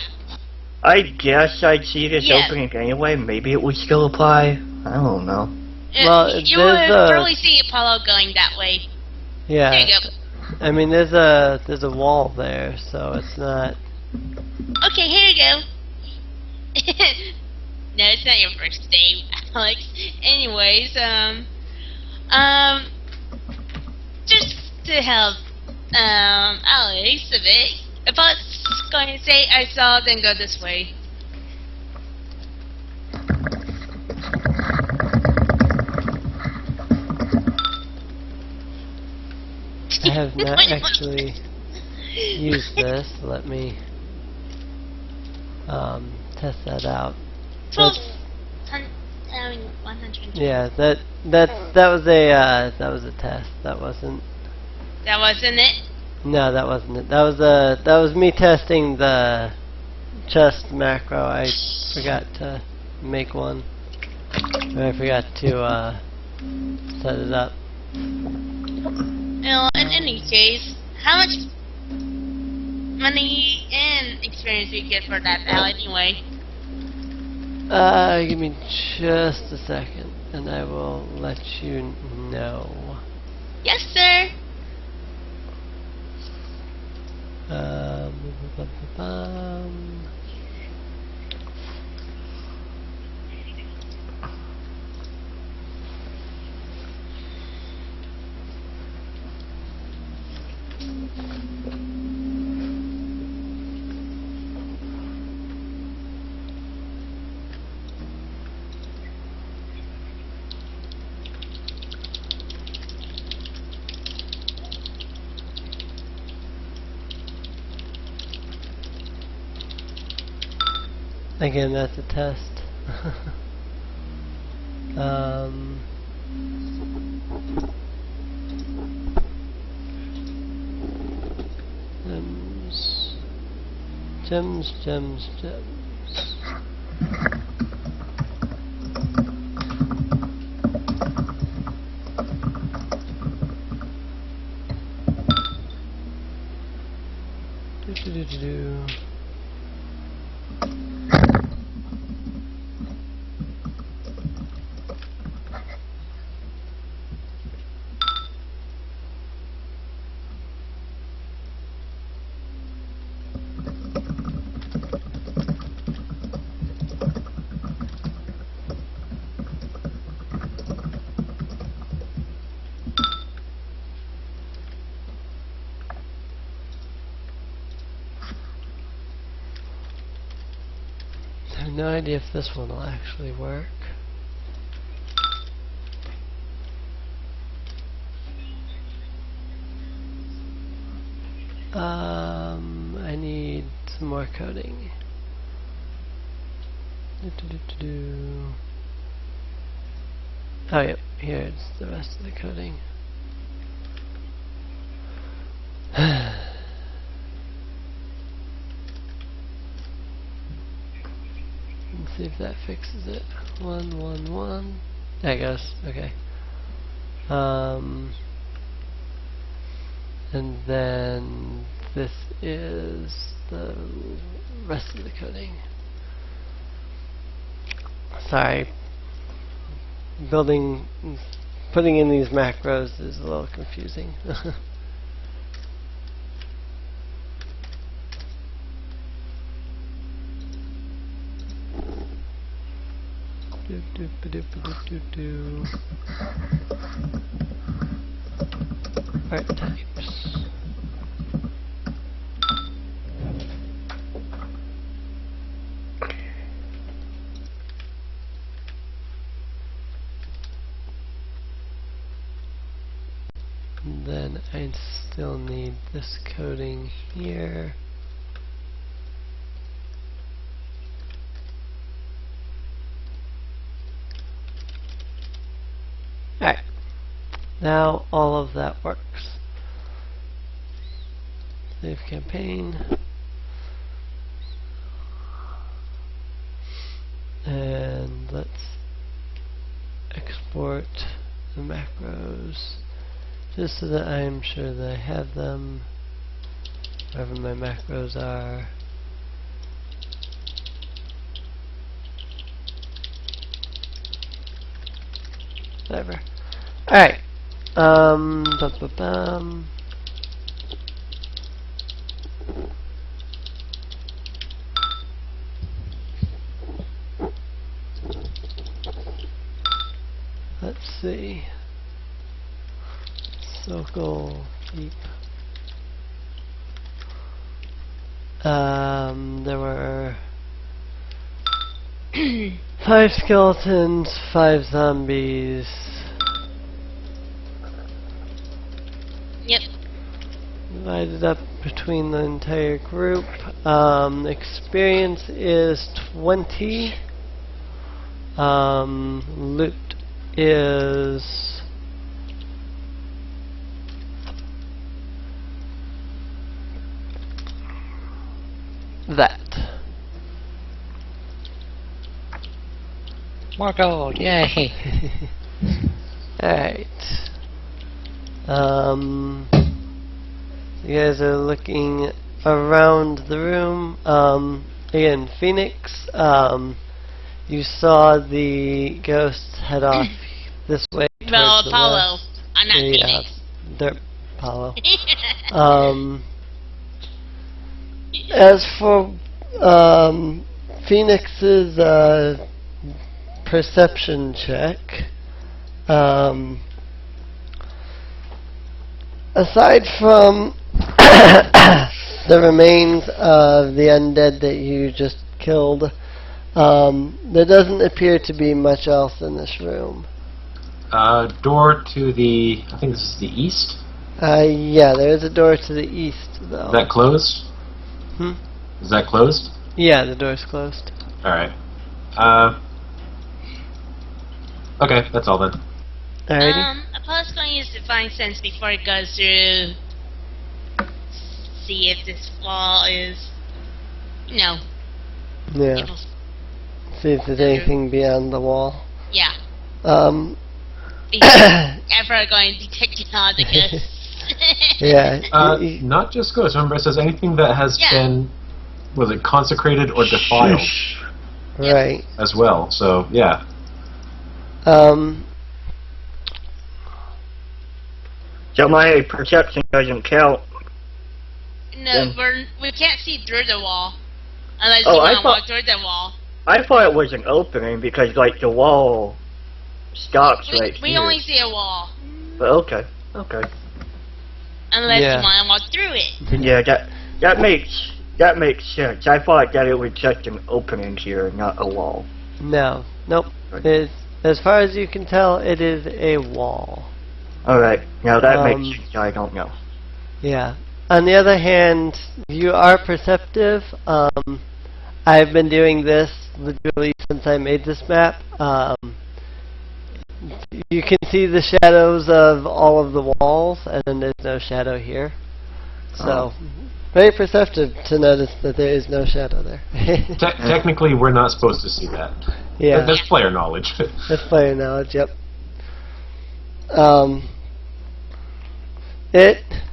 I guess I'd see this Yeah. opening anyway. Maybe it would still apply. I don't know. Well, You there's would a- probably see Apollo going that way. Yeah. There you go. I mean, there's a wall there, so it's not. Okay, here you go. No, it's not your first day, Alex. Anyways, just to help, Alex a bit. If I was going to say I saw, then go this way. I have not actually used this. Let me test that out. 100. Yeah, that was a test. That wasn't. That wasn't it? No, that wasn't it. That was me testing the chest macro. I forgot to make one. Or I forgot to set it up. Well, in any case, how much money and experience do you get for that now anyway? Give me just a second, and I will let you know. Yes, sir. Again, that's a test. Gems. Do. I have no idea if this one will actually work. I need some more coding. Oh, yep, here's the rest of the coding. Let's see if that fixes it. 1, 1, 1. There it goes. Okay. And then this is the rest of the coding. Sorry. Putting in these macros is a little confusing. Art types. And then I still need this coding here. Alright, now all of that works. Save campaign. And let's export the macros just so that I am sure that I have them wherever my macros are. Whatever. Alright. Let's see. Sokal keep. There were 5 skeletons, 5 zombies. Yep. Divided up between the entire group. Experience is 20. Loot is that. More gold, yay! Alright. You guys are looking around the room. Again, Phoenix, you saw the ghosts head off this way. Well, towards the Apollo. west. I'm not Yeah, Phoenix. they're Apollo. As for Phoenix's perception check, aside from the remains of the undead that you just killed, there doesn't appear to be much else in this room. Door to the, I think this is the east? Yeah, there is a door to the east, though. Is that closed? Hmm? Is that closed? Yeah, the door's closed. Alright. Okay, that's all then. Alrighty. Apollo's going to use Divine Sense before it goes through. See if this wall is, you know, Yeah. evil. See if there's anything beyond the wall. Yeah. Yeah. Ever going to detect all the ghosts. Not just ghosts. Remember, it says anything that has been, was it consecrated or defiled? Right. As well, so, yeah. So my perception doesn't count. No, we can't see through the wall. Unless Oh, you I want to thought- walk through the wall. I thought it was an opening because, like, the wall stops right We here. only see a wall. But okay. Unless Yeah. you want to walk through it. Yeah, that makes sense. I thought that it was just an opening here, not a wall. No. Nope. Right. As far as you can tell, it is a wall. Alright, now that Um, makes sense. I don't know. Yeah. on the other hand, you are perceptive. I've been doing this literally since I made this map. You can see the shadows of all of the walls, and then there's no shadow here. So, very perceptive to notice that there is no shadow there. Technically, we're not supposed to see that. Yeah. That's player knowledge. That's player knowledge, yep.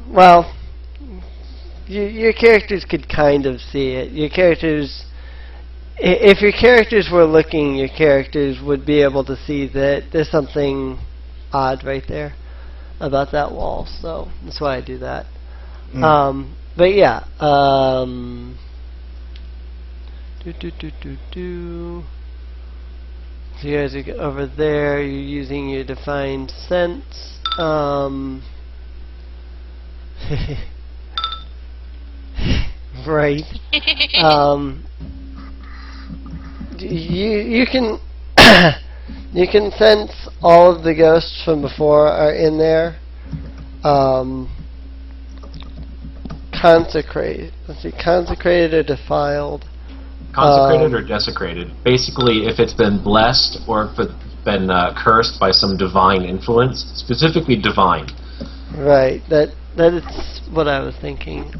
Well, your characters could kind of see it. Your characters, if your characters were looking, your characters would be able to see that there's something odd right there about that wall. So that's why I do that. But yeah. So you guys are over there. You're using your defined sense. Right. You can you can sense all of the ghosts from before are in there. Consecrated. Let's see, consecrated or defiled. Consecrated or desecrated. Basically, if it's been blessed or if it's been cursed by some divine influence, specifically divine. Right. That is what I was thinking.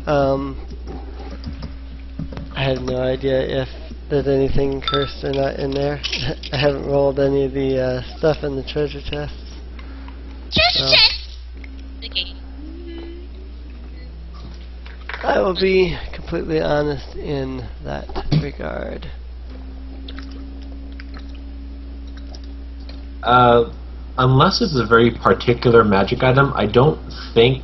I had no idea if there's anything cursed or not in there. I haven't rolled any of the stuff in the treasure chests. Treasure chest! Okay. I will be completely honest in that regard. Unless it's a very particular magic item, I don't think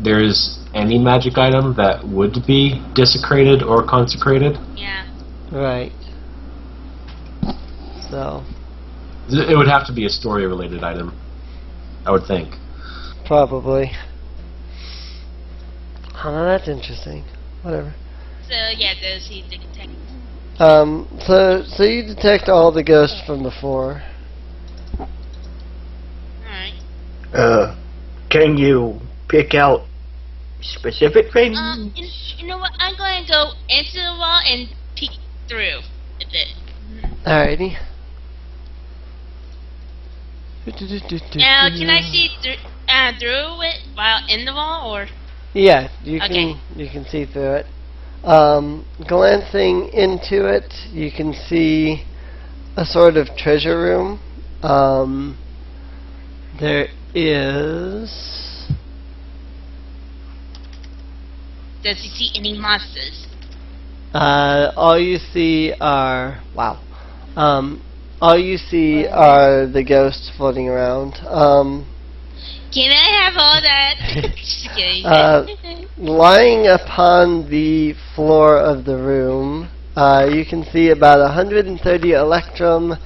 there's any magic item that would be desecrated or consecrated. Yeah. Right. So. It would have to be a story-related item, I would think. Probably. Oh, no, that's interesting. Whatever. So yeah, those he detect. So you detect all the ghosts from before. Alright. Can you pick out specific things? You know what? I'm going to go into the wall and peek through a bit. Alrighty. Now, can I see through it while in the wall, or? Yeah, you Okay. can see through it. Glancing into it, you can see a sort of treasure room. There is. Does he see any monsters? All you see are all you see are the ghosts floating around. Can I have all that? Just kidding. Lying upon the floor of the room, you can see about 130 electrum,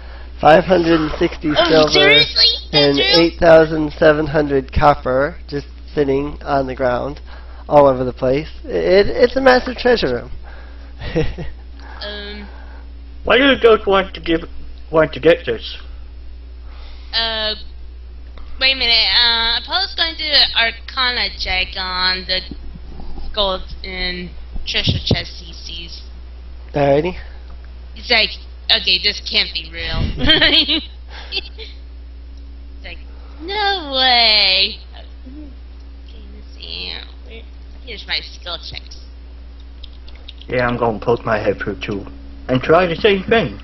560 silver, seriously? and That's real? 8,700 copper just sitting on the ground all over the place. It's a massive treasure room. Why do the ghosts want to get this? Wait a minute. Apollo's going to do an Arcana check on the gold and treasure chest he sees. Alrighty. He's like, okay, this can't be real. He's like, no way. Okay, let's see. Here's my skill checks. Yeah, I'm going to poke my head through too and try the same thing.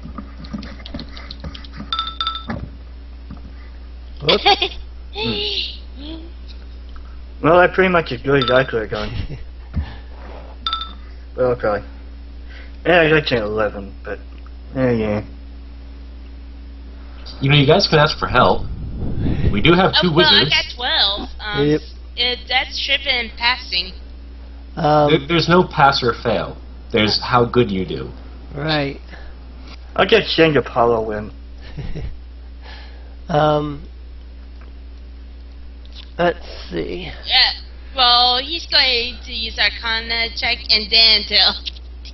Well, that's pretty much as good as I could have done. But I'll try. Yeah, I'd like to say 11, but yeah. You know, you guys can ask for help. We do have two well, wizards. I got 12. That's tripping and passing. There's no pass or fail. There's how good you do. Right. I'll just send Apollo in. Let's see. Yeah. Well, he's going to use Arcana check and then tell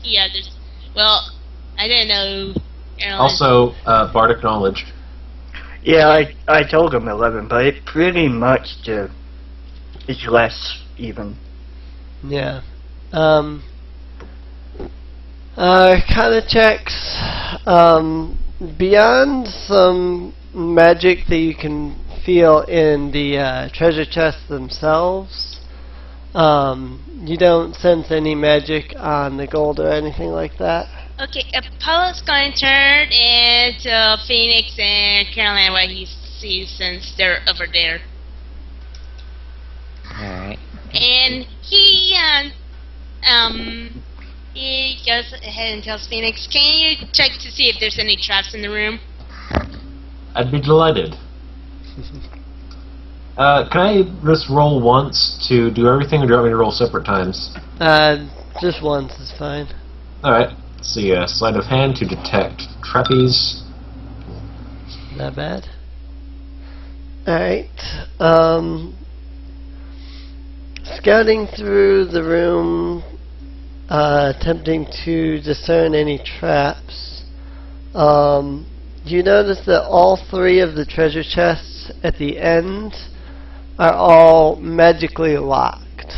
the others. Well, I didn't know. Also, Bardic Knowledge. Yeah, I told him 11, but it pretty much is less even. Yeah. Arcana checks. Beyond some magic that you can feel in the treasure chests themselves, you don't sense any magic on the gold or anything like that. Okay, Apollo's going to turn into Phoenix and Carolyn what he sees since they're over there. Alright. And he goes ahead and tells Phoenix, can you check to see if there's any traps in the room? I'd be delighted. Can I just roll once to do everything, or do you want me to roll separate times? Just once is fine. Alright. Let's see, sleight of hand to detect trapeze. Not bad. Alright. Scouting through the room, attempting to discern any traps, you notice that all three of the treasure chests at the end are all magically locked.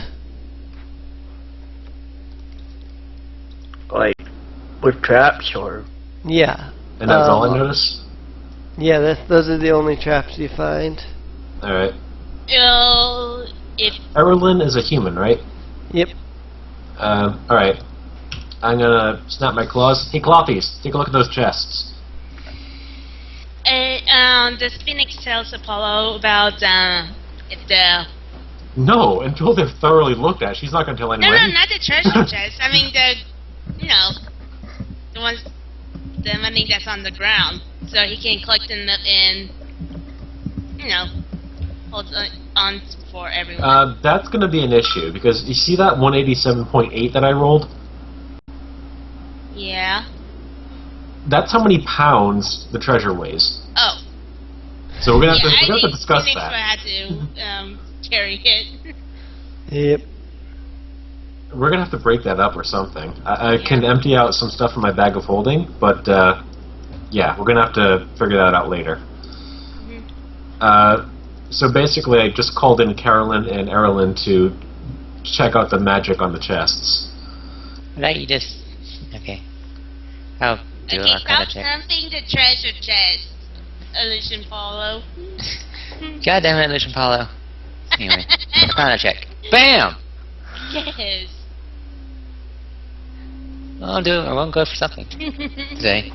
Like, with traps, or? Yeah. And that's all I notice? Yeah, those are the only traps you find. Alright. If Carlyn is a human, right? Yep. Alright. I'm gonna snap my claws. Hey, Clawpies, take a look at those chests. does Phoenix tells Apollo about if the No, until they're thoroughly looked at. She's not gonna tell anyone. no, not the treasure chest. I mean the the ones, the money that's on the ground, so he can collect them up and hold on for everyone. That's gonna be an issue because you see that 187.8 that I rolled. Yeah. That's how many pounds the treasure weighs. Oh. So we're gonna have, Yeah, we're gonna have to discuss Phoenix that. will have to carry it. Yep. We're gonna have to break that up or something. I can empty out some stuff from my bag of holding, but yeah, we're gonna have to figure that out later. So basically, I just called in Carolyn and Erilyn to check out the magic on the chests. Right, you just... Okay. I'll do Okay, a kind stop of check. thumping the treasure chest, Illusion Paulo. God damn it, Illusion Paulo. Anyway, kind of check. BAM! Yes. I won't go for something today.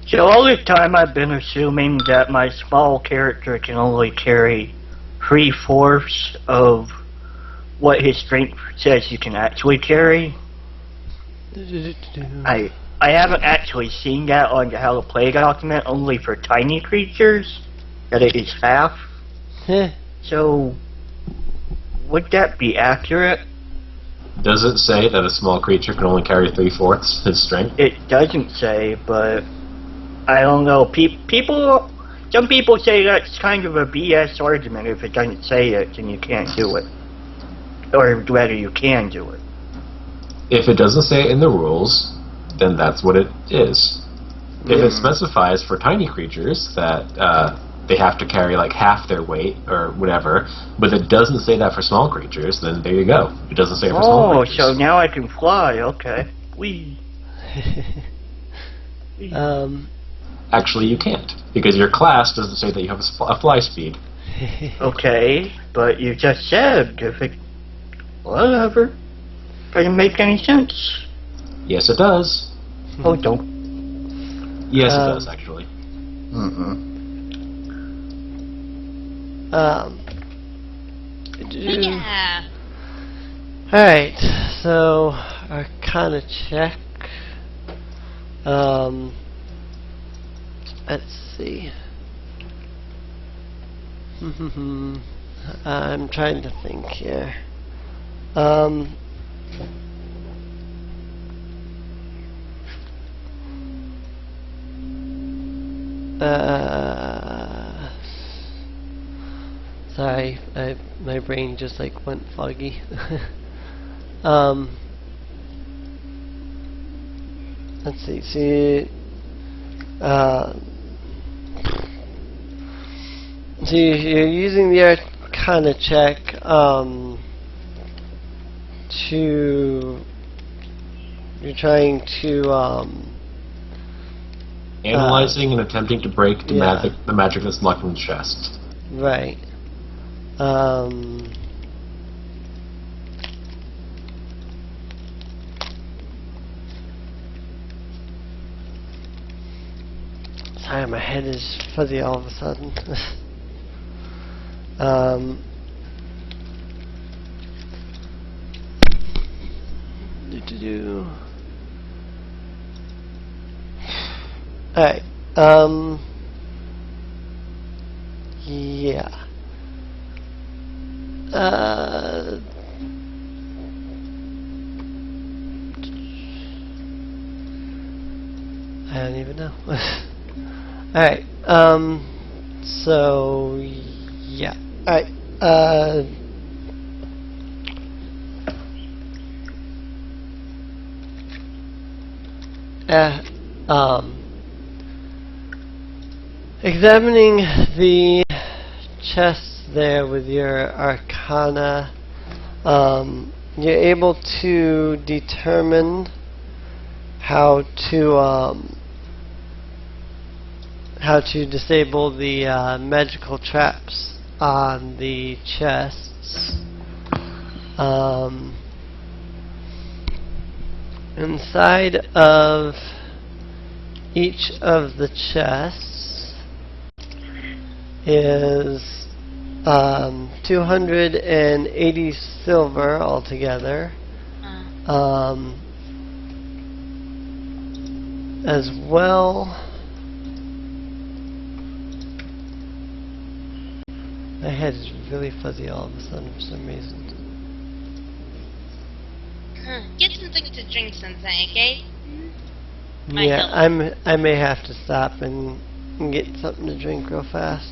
So all this time I've been assuming that my small character can only carry 3/4 of what his strength says you can actually carry. I haven't actually seen that on the How to Play document, only for tiny creatures, that it is half. So, would that be accurate? Does it say that a small creature can only carry 3/4 his strength? It doesn't say, but I don't know. Some people say that's kind of a BS argument. If it doesn't say it, then you can't do it. Or whether you can do it. If it doesn't say it in the rules, then that's what it is. If it specifies for tiny creatures that they have to carry like half their weight or whatever, but it doesn't say that for small creatures, then there you go. It doesn't say it for small creatures. Oh, so now I can fly. Okay. Whee. Actually, you can't, because your class doesn't say that you have a fly speed. Okay, but you just said if it... Whatever. Doesn't make any sense. Yes, it does. Oh, don't. Yes, it does, actually. Yeah. Alright, so Arcana check. Let's see. I'm trying to think here. Sorry, my brain just like went foggy. Let's see. So you're using the Arcana check you're trying to analyzing and attempting to break the magic that's locked in the chest. Right. Sorry, my head is fuzzy all of a sudden. Alright, yeah. I don't even know. Alright, so, yeah. Alright, examining the chest there with your Arcana, you're able to determine how to disable the magical traps on the chests. Inside of each of the chests is 280 silver altogether. As well, my head is really fuzzy all of a sudden for some reason. Get something to drink, Sensei, okay? Yeah, I may have to stop and get something to drink real fast.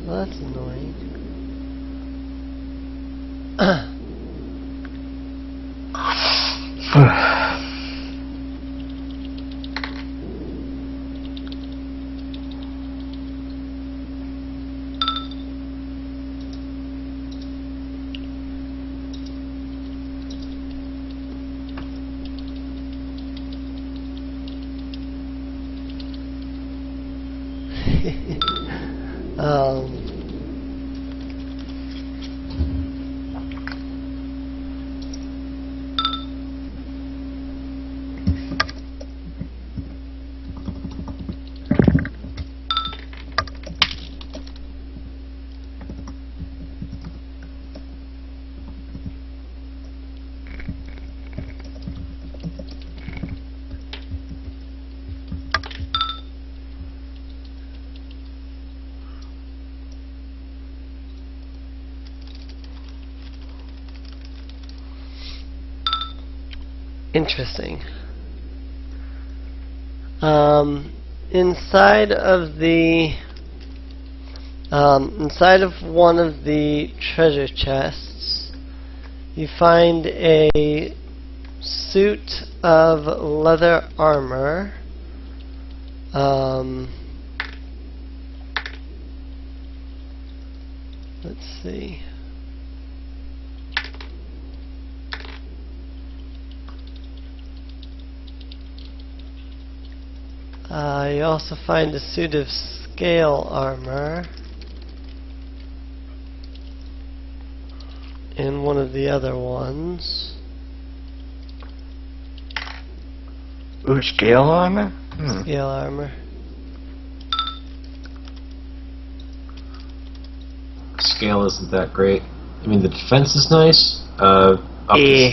Well, that's annoying. Interesting. Inside of one of the treasure chests, you find a suit of leather armor. Let's see. You also find a suit of scale armor in one of the other ones. Ooh, scale armor? Scale armor. Scale isn't that great. I mean, the defense is nice, up to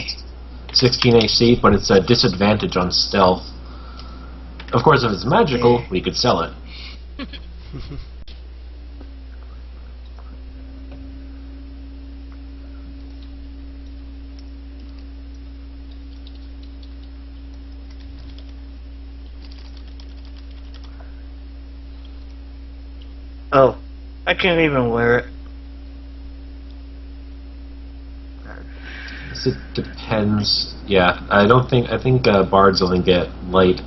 16 AC, but it's a disadvantage on stealth. Of course, if it's magical, we could sell it. Oh, I can't even wear it. It depends. Yeah, I think bards only get light.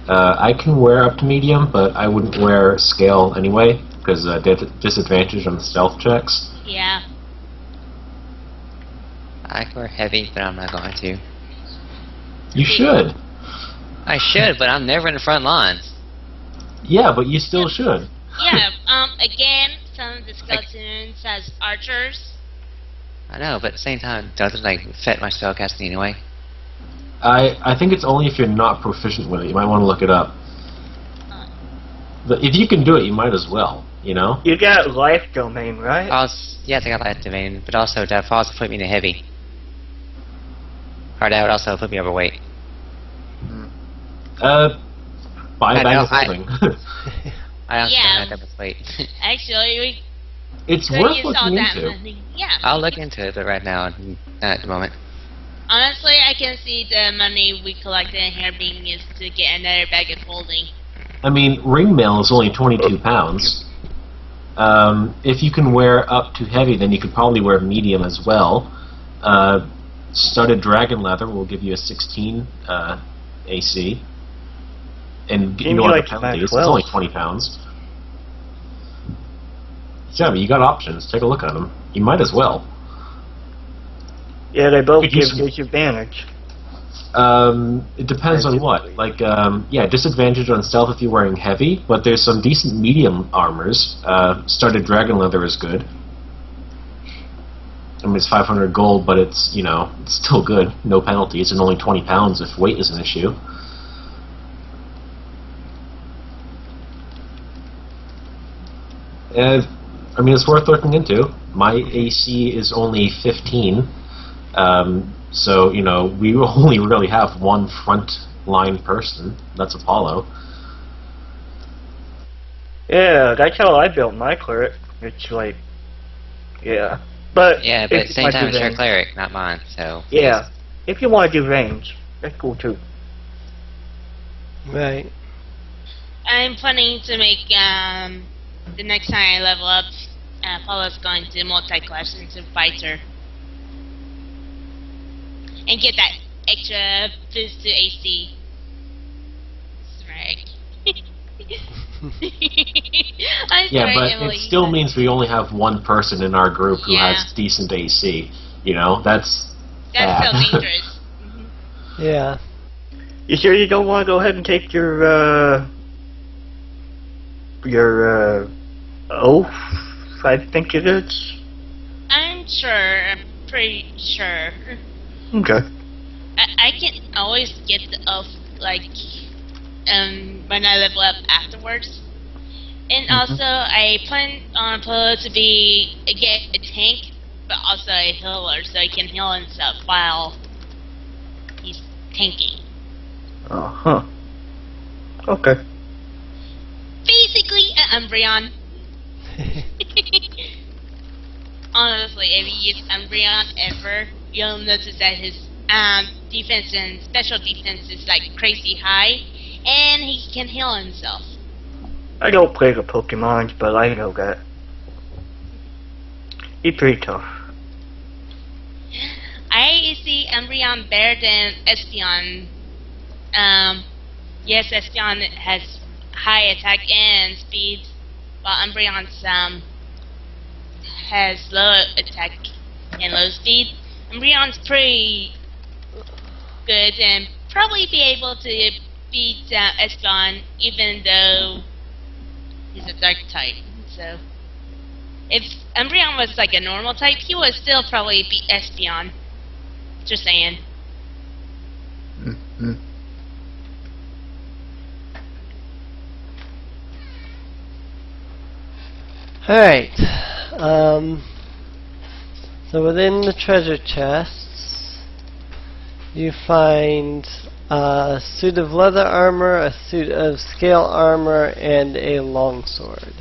I can wear up to medium, but I wouldn't wear scale anyway, because disadvantage on stealth checks. Yeah. I can wear heavy, but I'm not going to. You should. I should, but I'm never in the front lines. Yeah, but you still should. Yeah, again, some of the skeletons has archers. I know, but at the same time, doesn't like affect my spellcasting anyway. I think it's only if you're not proficient with it. You might want to look it up. But if you can do it, you might as well, you know? You got life domain, right? Yes, I got life domain, but also that would also put me in a heavy. Or that would also put me overweight. Buy a bag of holding. I don't Yeah. that much weight. Actually, we It's could worth use all looking that into. money. Yeah. I'll look into it, but right now, not at the moment. Honestly, I can see the money we collected in here being used to get another bag of holding. I mean, ring mail is only 22 pounds. If you can wear up to heavy, then you could probably wear medium as well. Studded dragon leather will give you a 16 AC. And you know what the penalty is? It's only 20 pounds. Yeah, but you got options. Take a look at them. You might as well. Yeah, they both Could give use- disadvantage. It depends on what. Like, yeah, disadvantage on stealth if you're wearing heavy, but there's some decent medium armors. Studded dragon leather is good. I mean, it's 500 gold, but it's, you know, it's still good. No penalties, and only 20 pounds if weight is an issue. I mean, it's worth looking into. My AC is only 15. So, you know, we only really have one front line person. That's Apollo. Yeah, that's how I built my cleric. It's like, yeah. But Yeah, but at if the you same wanna time, do it's your range- cleric, not mine, so... Yeah, if you want to do range, that's cool too. Right. I'm planning to make the next time I level up, Paula's going to multi-class into fighter and get that extra boost to AC. Right. I'm Yeah, sorry, but Emily. it still means we only have one person in our group who Yeah. has decent AC. You know, that's That's bad. so dangerous. Yeah. You sure you don't want to go ahead and take your oath? I think it is. I'm sure. I'm pretty sure. Okay. I can always get the oath like when I level up afterwards. And also, I plan on Apollo to be a tank, but also a healer, so he can heal himself while he's tanking. Uh-huh. Okay. Basically, an Umbreon. Honestly, if you use Umbreon ever, you'll notice that his defense and special defense is like crazy high, and he can heal himself. I don't play the Pokemons, but I know that. He's pretty tough. I see Umbreon better than Espeon. Yes, Espeon has high attack and speed, while Umbreon's has low attack and low speed. Umbreon's pretty good and probably be able to beat Espeon even though he's a dark type. So if Umbreon was like a normal type, he would still probably beat Espeon. Just saying. Mm-hmm. Alright. So within the treasure chests, you find a suit of leather armor, a suit of scale armor, and a longsword.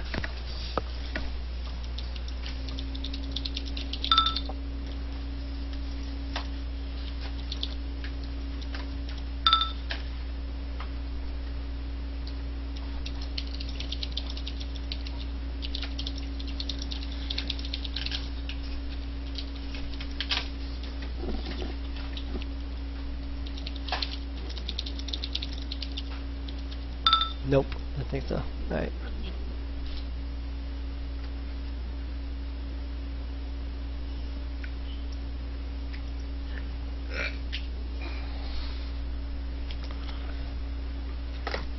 Nope, I think so. Alright.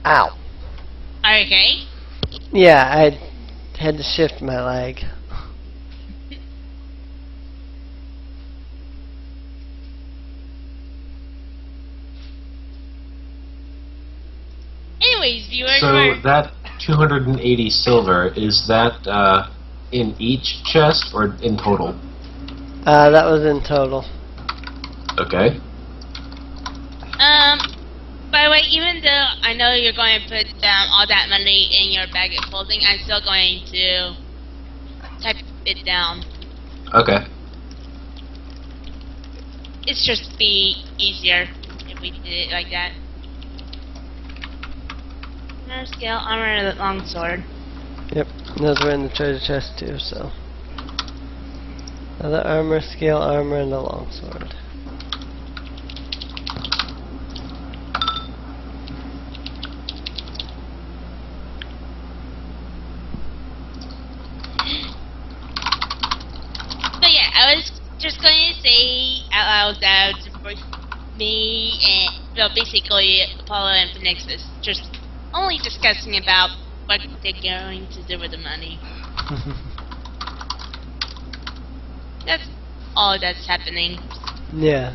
Ow. Are you okay? Yeah, I had to shift my leg. Anyways, viewers, So that 280 silver, is that in each chest or in total? That was in total. Okay. By the way, even though I know you're going to put all that money in your bag of holding, I'm still going to type it down. Okay. It's just be easier if we did it like that. Armor, scale, armor, and longsword. Yep, those were in the treasure chest too, so. Leather armor, scale armor, and a longsword. But yeah, I was just going to say out loud that for me and, well, basically Apollo and Phoenixus, just only discussing about what they're going to do with the money. That's all that's happening. Yeah.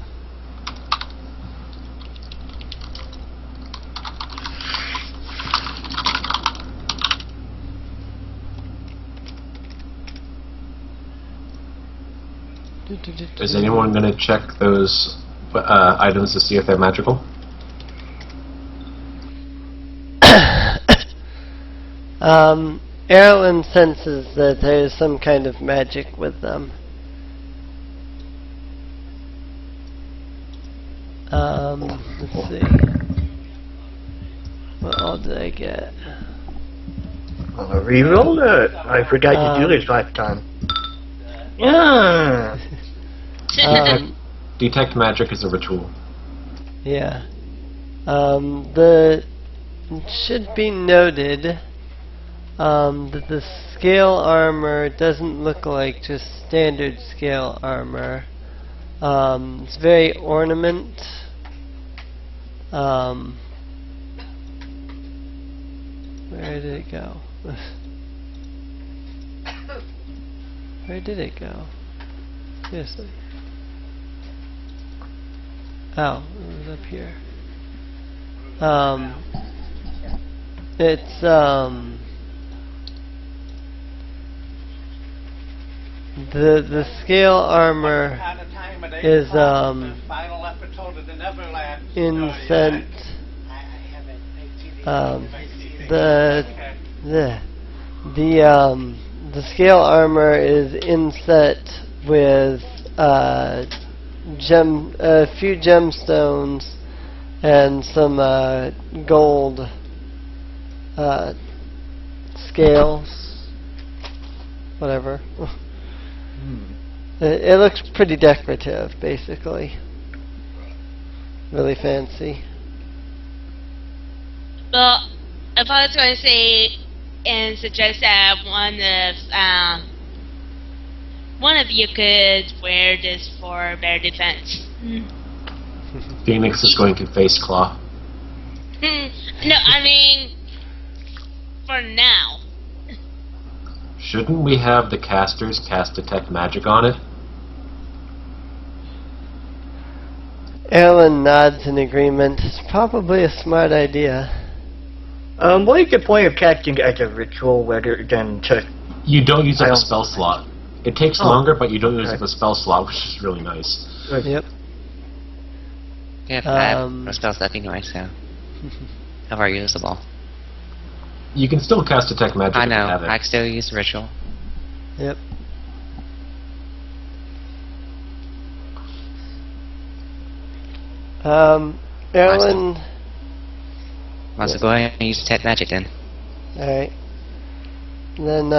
Is anyone going to check those items to see if they're magical? Erlen senses that there is some kind of magic with them. Let's see. What all did I get? I'll re-roll it. I forgot to do this last time. Yeah. Detect magic is a ritual. Yeah. It should be noted that the scale armor doesn't look like just standard scale armor. It's very ornament. Where did it go? Where did it go? Seriously. Oh, it was up here. It's the scale armor is inset. The scale armor is inset with a few gemstones and some gold scales, whatever. It looks pretty decorative, basically. Really fancy. Well, if I was going to say and suggest that one of one of you could wear this for better defense. Phoenix is going to face Claw. No, I mean, for now. Shouldn't we have the casters cast Detect Magic on it? Ellen nods in agreement. It's probably a smart idea. What is the point of casting as a ritual rather than to... You don't use up a spell slot. It takes longer, but you don't use Okay. up a spell slot, which is really nice. Yep. Yeah, I have no spells left anyway, so. How are usable? You can still cast Detect Magic I if you know, have it. I can still use the ritual. Yep. Erlen. Might as well go ahead and use Detect Magic then. Alright. Then,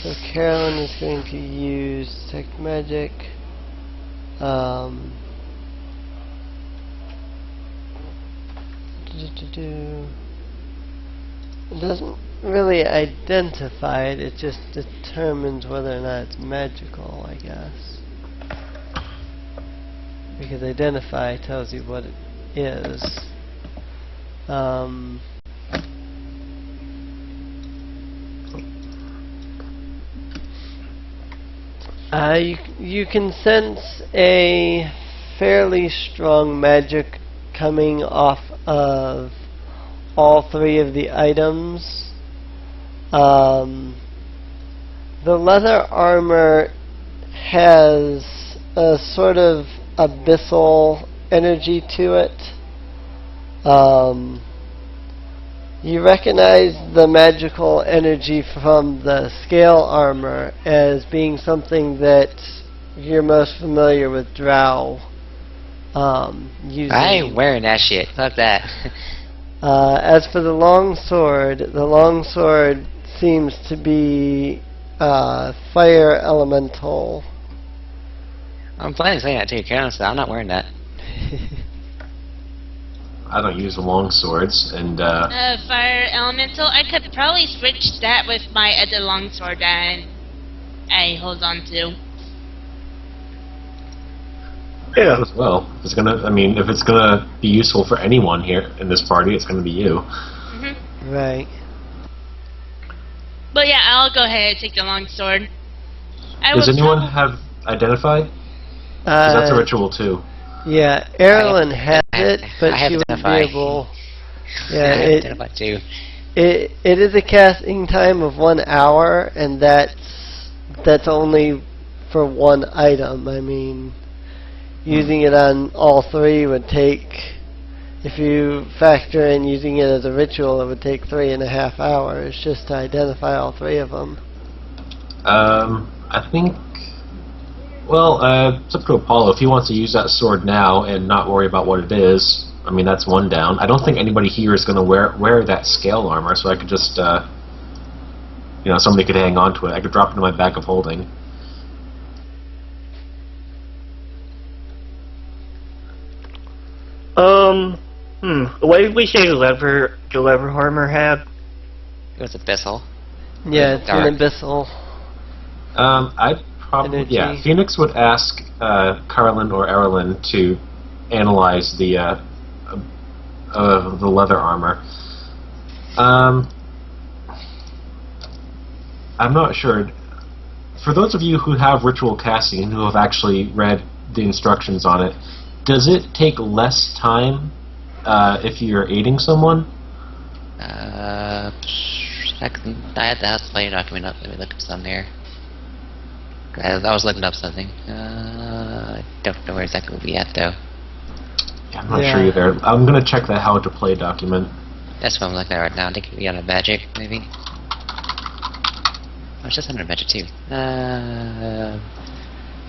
so Carolyn is going to use Detect Magic. It doesn't really identify it, it just determines whether or not it's magical, I guess. Because identify tells you what it is. You can sense a fairly strong magic coming off of all three of the items. The leather armor has a sort of abyssal energy to it. You recognize the magical energy from the scale armor as being something that you're most familiar with Drow using. I ain't wearing that shit. Fuck that. As for the longsword seems to be fire elemental. I'm planning to say that too, honestly. I'm not wearing that. I don't use the long swords, and Fire elemental. I could probably switch that with my other longsword that I hold on to. Yeah. as well. If it's gonna, I mean, if it's gonna be useful for anyone here in this party, it's gonna be you. Right. But yeah, I'll go ahead and take the longsword. Does anyone have identify? Because that's a ritual too. Yeah, Erlen has it, but I have she wouldn't identify. be able. I Yeah, have identify too. it is a casting time of 1 hour, and that's only for one item. I mean, using it on all three would take, if you factor in using it as a ritual, it would take 3.5 hours just to identify all three of them. I think. Well, it's up to Apollo. If he wants to use that sword now and not worry about what it is, I mean, that's one down. I don't think anybody here is going to wear that scale armor, so I could just, somebody could hang on to it. I could drop it in my bag of holding. What did we say the lever armor had? It was abyssal. Yeah, it's Dark. an abyssal. I'd probably, Energy. yeah. Phoenix would ask Carlyn or Erlen to analyze the leather armor. I'm not sure. For those of you who have ritual casting and who have actually read the instructions on it, does it take less time if you're aiding someone? I had the play document up. Let me look up something here. I was looking up something. I don't know where exactly we'll be at though. Yeah, I'm not sure either. I'm gonna check the how to play document. That's what I'm looking at right now. I think we got a magic, maybe. Oh, it's just under magic too.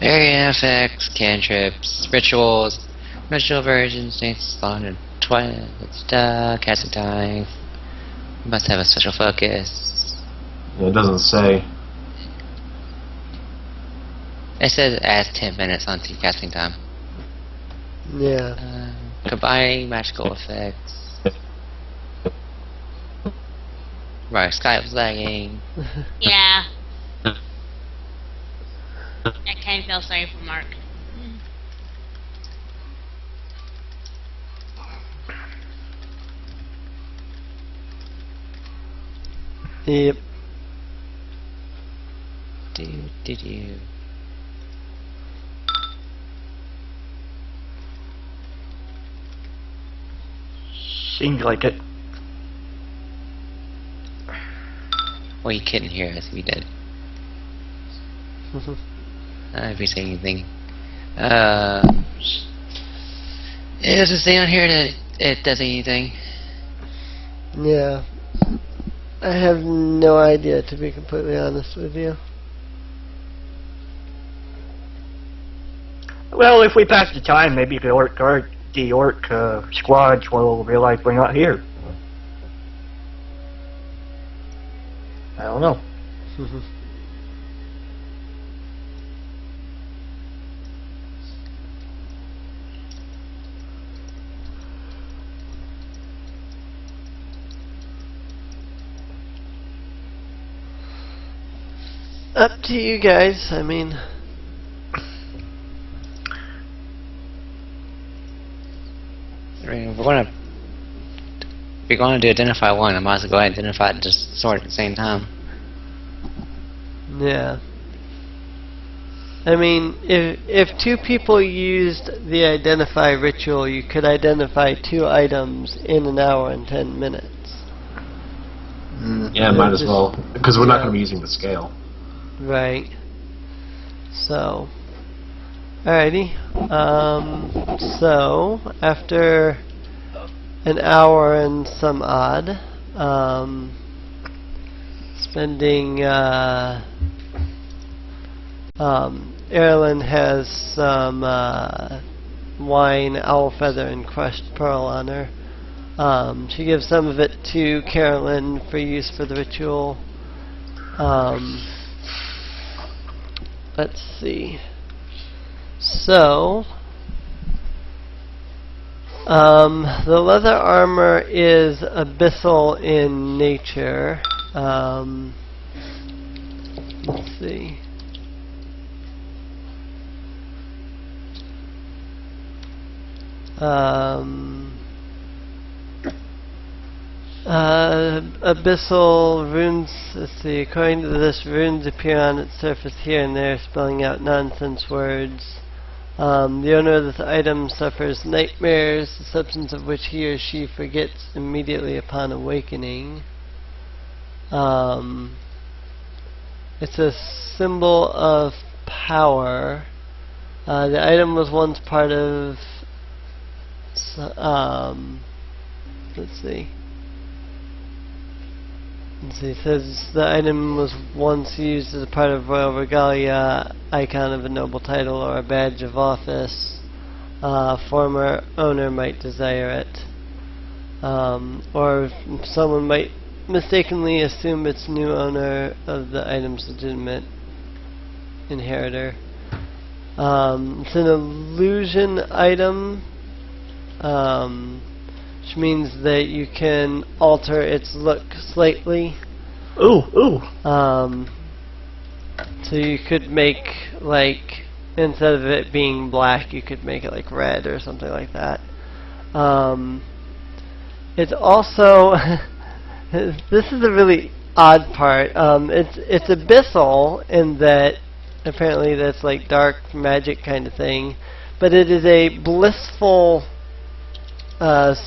Area effects, cantrips, rituals, ritual versions, states spawned in casting time. You must have a special focus. Yeah, it doesn't say. It says it adds 10 minutes onto casting time. Yeah. Combining magical effects. Right, Skype was lagging. Yeah. I kind of feel sorry for Mark. Yep. Do. Seems like it. Well, you couldn't hear us if you did. If you say anything. It doesn't say on here that it does anything. Yeah. I have no idea, to be completely honest with you. Well, if we pass the time, maybe the orc squads will realize we're not here. I don't know. Up to you guys, I mean. If we're going to identify one, I might as well go ahead and identify the sword at the same time. Yeah. I mean, if two people used the identify ritual, you could identify 2 items in an hour and 10 minutes. Yeah, might as well, because we're not going to be using the scale. Right. So, alrighty. So after an hour and some odd, spending, Erilyn has some wine, owl feather, and crushed pearl on her. She gives some of it to Carlyn for use for the ritual. Let's see. So, the leather armor is abyssal in nature. Let's see. Abyssal runes, let's see, according to this, runes appear on its surface here and there, spelling out nonsense words. The owner of this item suffers nightmares, the substance of which he or she forgets immediately upon awakening. It's a symbol of power. The item was once part of, let's see. It says the item was once used as a part of royal regalia, icon of a noble title, or a badge of office. Former owner might desire it. Or someone might mistakenly assume it's new owner of the item's legitimate inheritor. It's an illusion item, which means that you can alter its look slightly. Ooh. So you could make, like, instead of it being black, you could make it like red or something like that. It's also this is a really odd part. It's abyssal in that apparently that's like dark magic kind of thing, but it is a blissful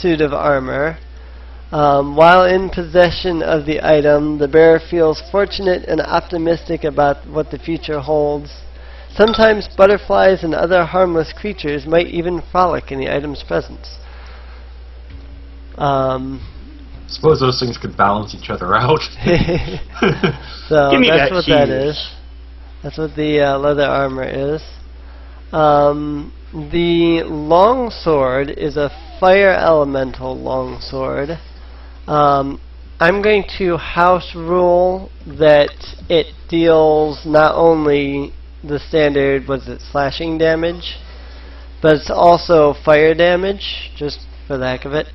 suit of armor. While in possession of the item, the bearer feels fortunate and optimistic about what the future holds. Sometimes butterflies and other harmless creatures might even frolic in the item's presence. Suppose those things could balance each other out. So Give me that's that what that is. That's what the leather armor is. The longsword is a fire elemental longsword. I'm going to house rule that it deals not only the standard, slashing damage, but it's also fire damage, just for the heck of it.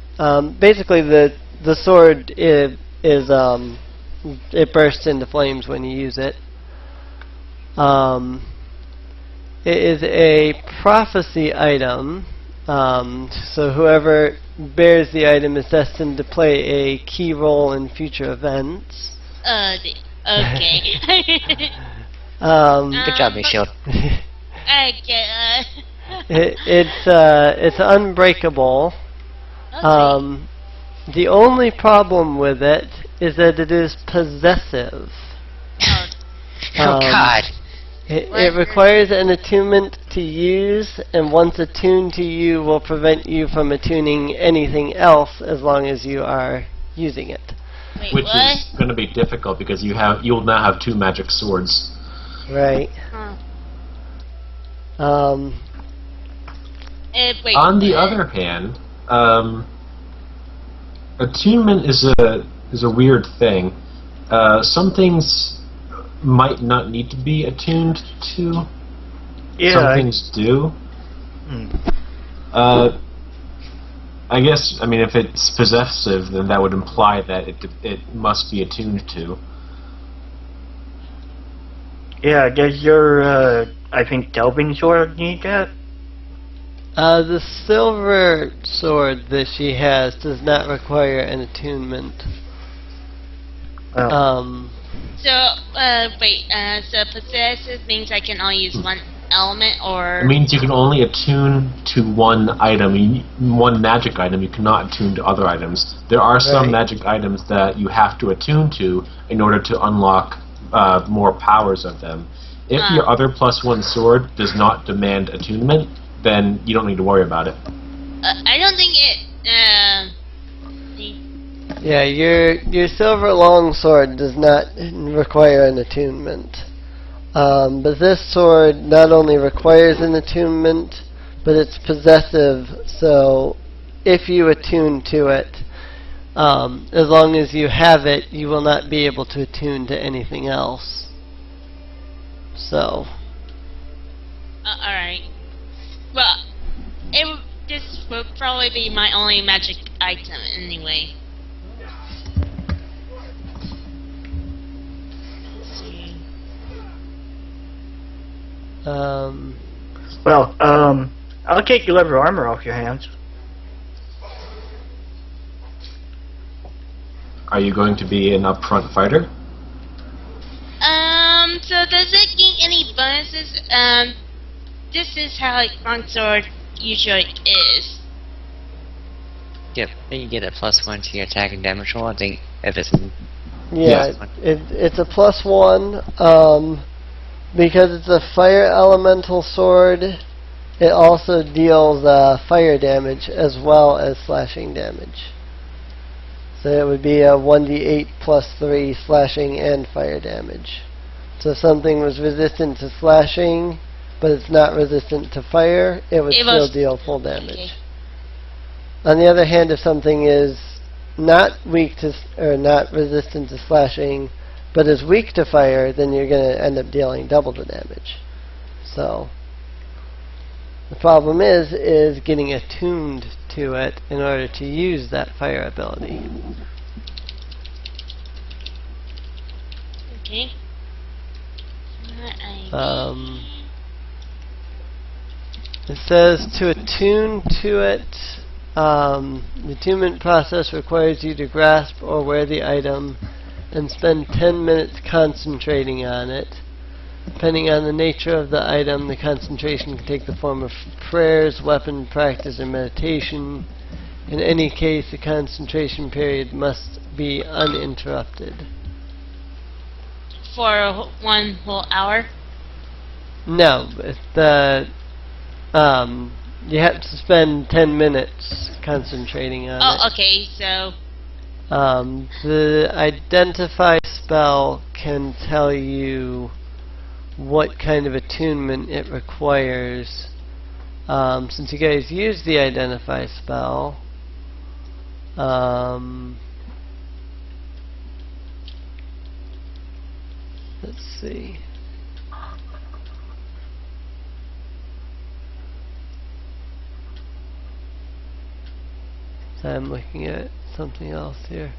Basically, the sword is it bursts into flames when you use it. It is a prophecy item. So whoever bears the item is destined to play a key role in future events. Okay. Good job, Miss Shield. Okay. It's unbreakable. Okay. The only problem with it is that it is possessive. Oh God. It requires an attunement to use, and once attuned to you will prevent you from attuning anything else as long as you are using it. Wait, Which what? is going to be difficult because you'll now have 2 magic swords. Right. Wait, On the other hand, attunement is a weird thing. Some things might not need to be attuned to. Yeah. Some things do. I guess, I mean, if it's possessive, then that would imply that it must be attuned to. Yeah, does your, I think, delving sword need that? The silver sword that she has does not require an attunement. Oh. So possessive means I can only use one element, or... It means you can only attune to one item, one magic item. You cannot attune to other items. There are some magic items that you have to attune to in order to unlock more powers of them. If your other +1 sword does not demand attunement, then you don't need to worry about it. I don't think it... Yeah, your silver longsword does not require an attunement. But this sword not only requires an attunement, but it's possessive, so if you attune to it, as long as you have it, you will not be able to attune to anything else. So. Alright. Well, this will probably be my only magic item anyway. Well, I'll take your leather armor off your hands. Are you going to be an upfront fighter? So does it gain any bonuses? This is how longsword usually is. Yep, then you get a +1 to your attack and damage roll. I think if it's it's a +1. Because it's a fire elemental sword, it also deals fire damage as well as slashing damage. So it would be a 1d8 +3 slashing and fire damage. So if something was resistant to slashing, but it's not resistant to fire, it would still deal full damage. Okay. On the other hand, if something is not weak to or not resistant to slashing, but is weak to fire, then you're going to end up dealing double the damage. So the problem is getting attuned to it in order to use that fire ability. Okay. It says to attune to it. The attunement process requires you to grasp or wear the item and spend 10 minutes concentrating on it. Depending on the nature of the item, the concentration can take the form of prayers, weapon practice, or meditation. In any case, the concentration period must be uninterrupted. For 1 whole hour? No, you have to spend 10 minutes concentrating on it. Oh, okay, so... The identify spell can tell you what kind of attunement it requires. Since you guys use the identify spell, let's see. So I'm looking at something else here.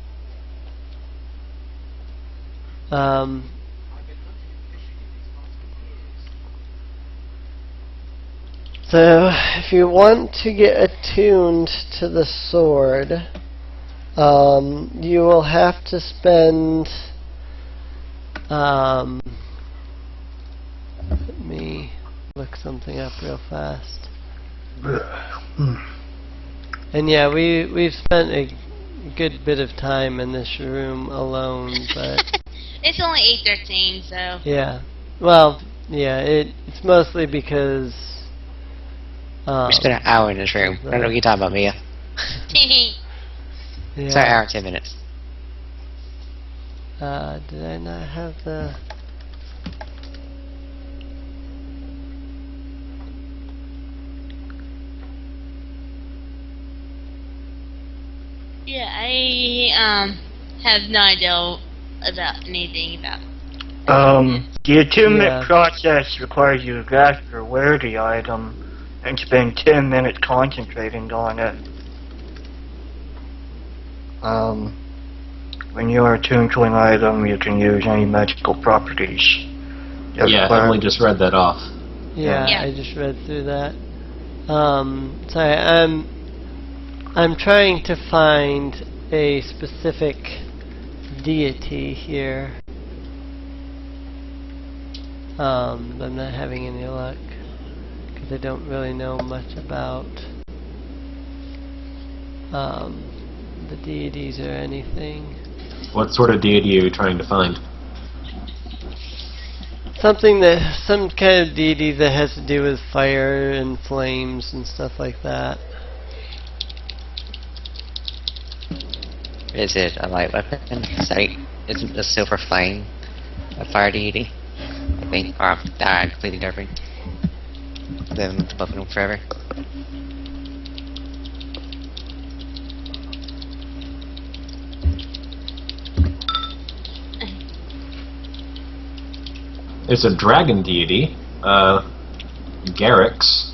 So, if you want to get attuned to the sword, you will have to spend, let me look something up real fast. And yeah, we've spent a good bit of time in this room alone, but It's only 8:13, so. yeah. Well, yeah, it's mostly because We spent an hour in this room. I don't know what you're talking about, Mia. yeah. Sorry, hour and 10 minutes. Did I not have the... Yeah, I have no idea about anything about. The attunement Yeah. process requires you to grasp or wear the item and spend 10 minutes concentrating on it. When you are attuned to an item, you can use any magical properties. Yeah, Emily just read that off. Yeah, Yeah. I just read through that. Sorry, I'm trying to find a specific deity here. But I'm not having any luck because I don't really know much about the deities or anything. What sort of deity are you trying to find? Some kind of deity that has to do with fire and flames and stuff like that. Is it a light weapon? Sorry, isn't the silver flame a fire deity? I think, or completely different than the weapon forever. It's a dragon deity, Garrix,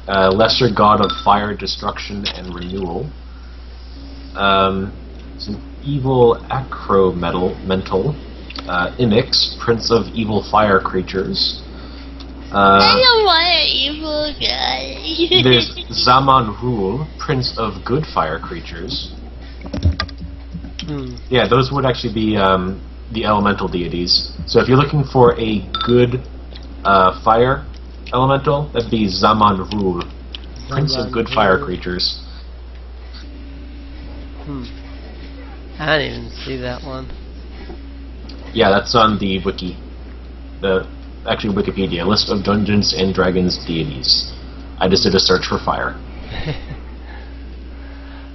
lesser god of fire, destruction, and renewal. It's an evil acromental, Inix, prince of evil fire creatures. I don't want an evil guy. There's Zaman Rul, prince of good fire creatures. Yeah, those would actually be the elemental deities. So if you're looking for a good fire elemental, that'd be Zaman Rul, prince of good fire creatures. I didn't even see that one. Yeah, that's on the wiki. Actually, Wikipedia, list of Dungeons and Dragons deities. I just did a search for fire.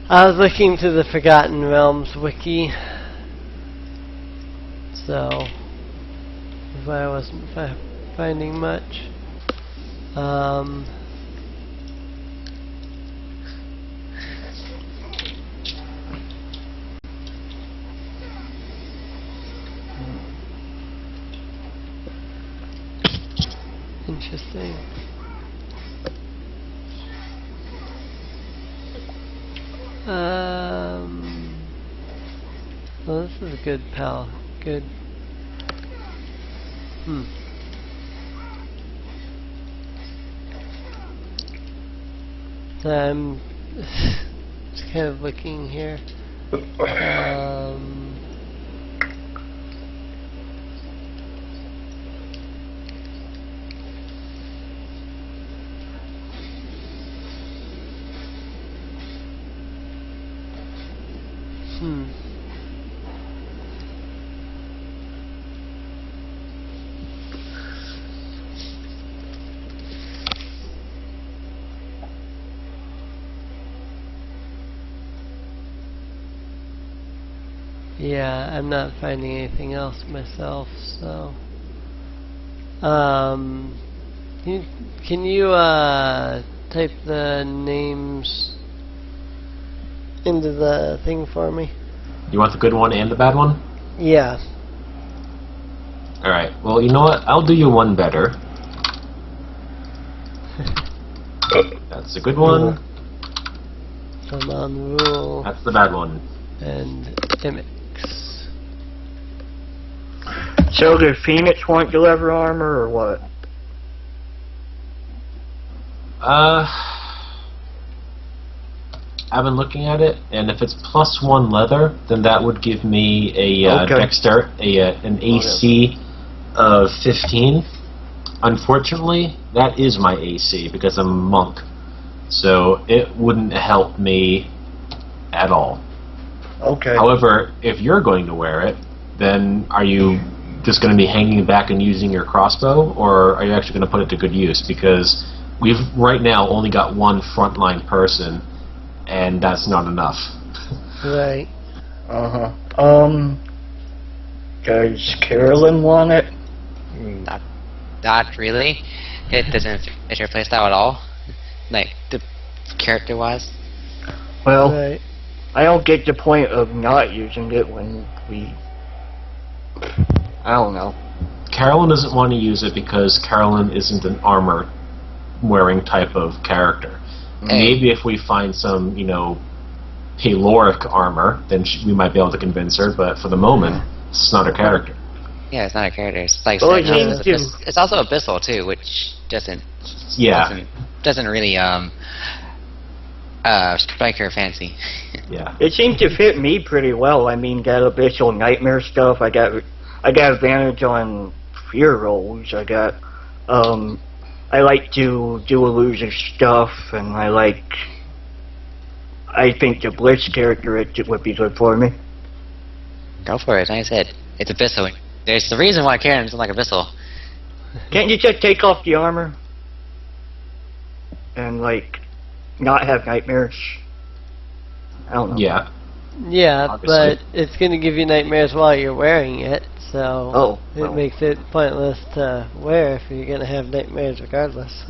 I was looking to the Forgotten Realms wiki, so that's why I wasn't finding much. Interesting. Well, this is a good pal. Good. So I'm just kind of looking here. Yeah, I'm not finding anything else myself, so can you type the names into the thing for me? You want the good one and the bad one? Yeah. Alright, well, you know what? I'll do you one better. That's the good one. Zaman Rule That's the bad one. and Imix. So does Phoenix want to lever armor or what? I've been looking at it, and if it's +1 leather, then that would give me a an AC of 15. Unfortunately, that is my AC because I'm a monk, so it wouldn't help me at all. Okay. However, if you're going to wear it, then are you just going to be hanging back and using your crossbow, or are you actually going to put it to good use? Because we've right now only got one frontline person, and that's not enough. Right. Does Carlyn want it? Not really. It doesn't fit your playstyle at all. Like, the character-wise. Well, Right. I don't get the point of not using it when we... I don't know. Carolyn doesn't want to use it because Carolyn isn't an armor-wearing type of character. Maybe if we find some, Paloric armor, then we might be able to convince her, but for the moment, it's not her character. Yeah, it's not a character. It's like Well, it's also abyssal too, which doesn't really strike her fancy. Yeah. It seems to fit me pretty well. I mean, got abyssal nightmare stuff. I got advantage on fear rolls. I like to do illusion stuff, and I think the Blitz character would be good for me. Go for it. Like I said, it's abyssal. There's the reason why Karen's like abyssal. Can't you just take off the armor and not have nightmares? I don't know. Yeah. Yeah, Obviously. but it's going to give you nightmares while you're wearing it, so it makes it pointless to wear if you're going to have nightmares regardless.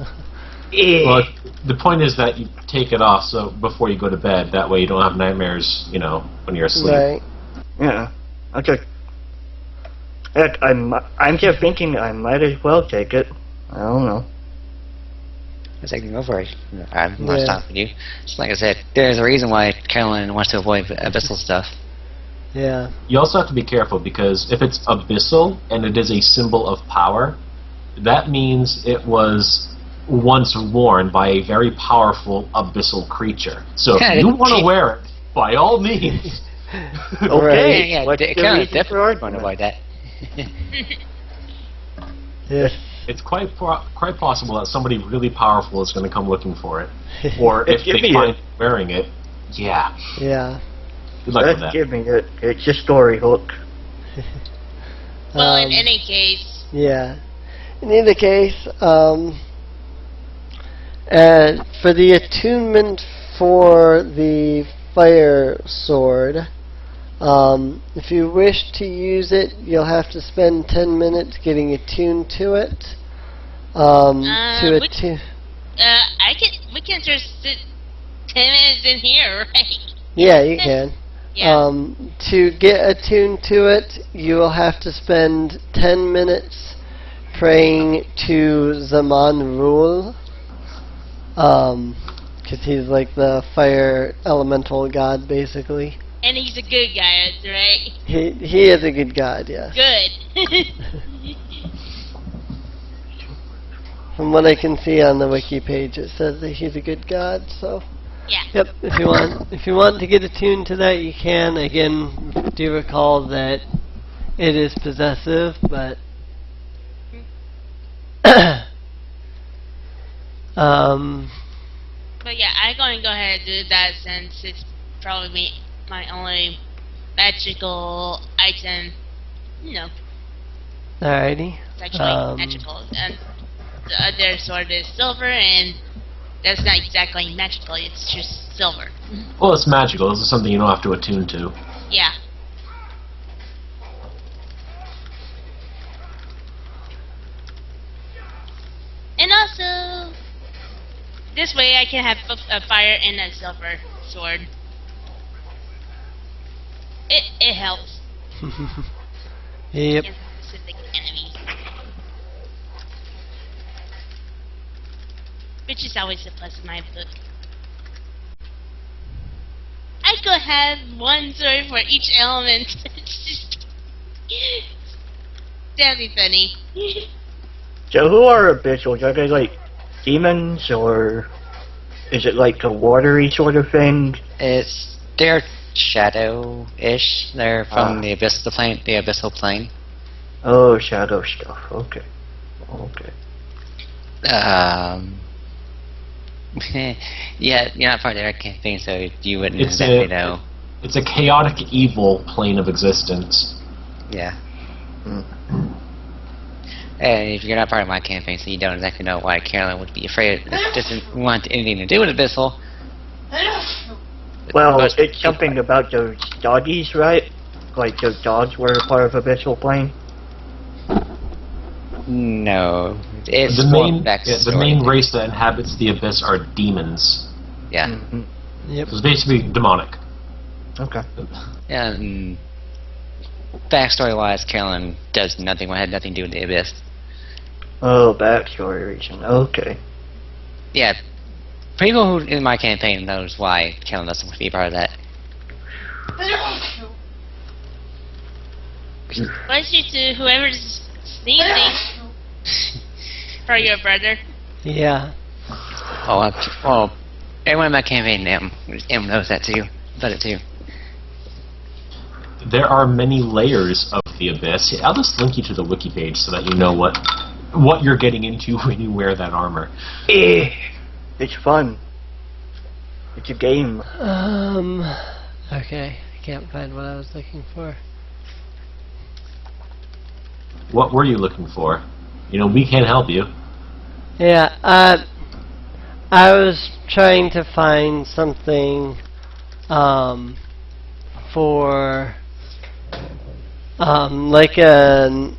Well, the point is that you take it off so before you go to bed. That way you don't have nightmares, when you're asleep. Right. Yeah. I'm just thinking I might as well take it. I don't know. It's like, go for it. I'm not stopping you. Just like I said, there's a reason why Carolyn wants to avoid abyssal stuff. Yeah. You also have to be careful because if it's abyssal and it is a symbol of power, that means it was once worn by a very powerful abyssal creature. So if you want to wear it, by all means. Okay. Yeah, Carolyn definitely want to avoid that. Yes. It's quite possible that somebody really powerful is going to come looking for it. Or if they find wearing it, yeah. Yeah. Good luck with that. Give me it. It's a story hook. Well, in any case. Yeah. In either case, for the attunement for the fire sword, if you wish to use it, you'll have to spend 10 minutes getting attuned to it. We can just sit 10 minutes in here, right? Yeah, you can. Yeah. To get attuned to it, you will have to spend 10 minutes praying to Zaman Rule, because he's like the fire elemental god, basically. And he's a good guy, right? He is a good god, yeah. Good. From what I can see on the wiki page, it says that he's a good god, so... Yeah. Yep, if you want to get attuned to that, you can. Again, do recall that it is possessive, but... But yeah, I'm going to go ahead and do that since it's probably my only magical item, Alrighty. It's actually magical. And the other sword is silver, and that's not exactly magical, it's just silver. Well, it's magical. This is something you don't have to attune to. Yeah. And also, this way I can have both a fire and a silver sword. It helps. Yep. Against specific enemies. Which is always a plus in my book. I could have one sword for each element. It's just... That'd be funny. So who are abyssals? Are they like demons, or is it like a watery sort of thing? They're shadow-ish. They're from the abyssal plane. Oh, shadow stuff. Okay. Okay. Yeah, you're not part of their campaign, so you wouldn't exactly know. It's a chaotic evil plane of existence. Yeah. And if you're not part of my campaign, so you don't exactly know why Carlyn would be afraid, doesn't want anything to do with Abyssal. Well, it's something about those doggies, right? Like those dogs were a part of Abyssal Plane? No. It's the main race that inhabits the Abyss are demons. Yeah. Mm-hmm. Yep. So it's basically demonic. Okay. Yeah, backstory-wise, Carlyn had nothing to do with the Abyss. Oh, backstory reason. Okay. Yeah. People who in my campaign knows why Carlyn doesn't want to be a part of that. Why don't you do whoever's sneezing for your brother? Yeah. Well, everyone in my campaign knows that too. Does it too. There are many layers of the Abyss. I'll just link you to the wiki page so that you know what you're getting into when you wear that armor. It's fun. It's a game. Okay. I can't find what I was looking for. What were you looking for? You know, we can't help you. Yeah, I was trying to find something, for, like an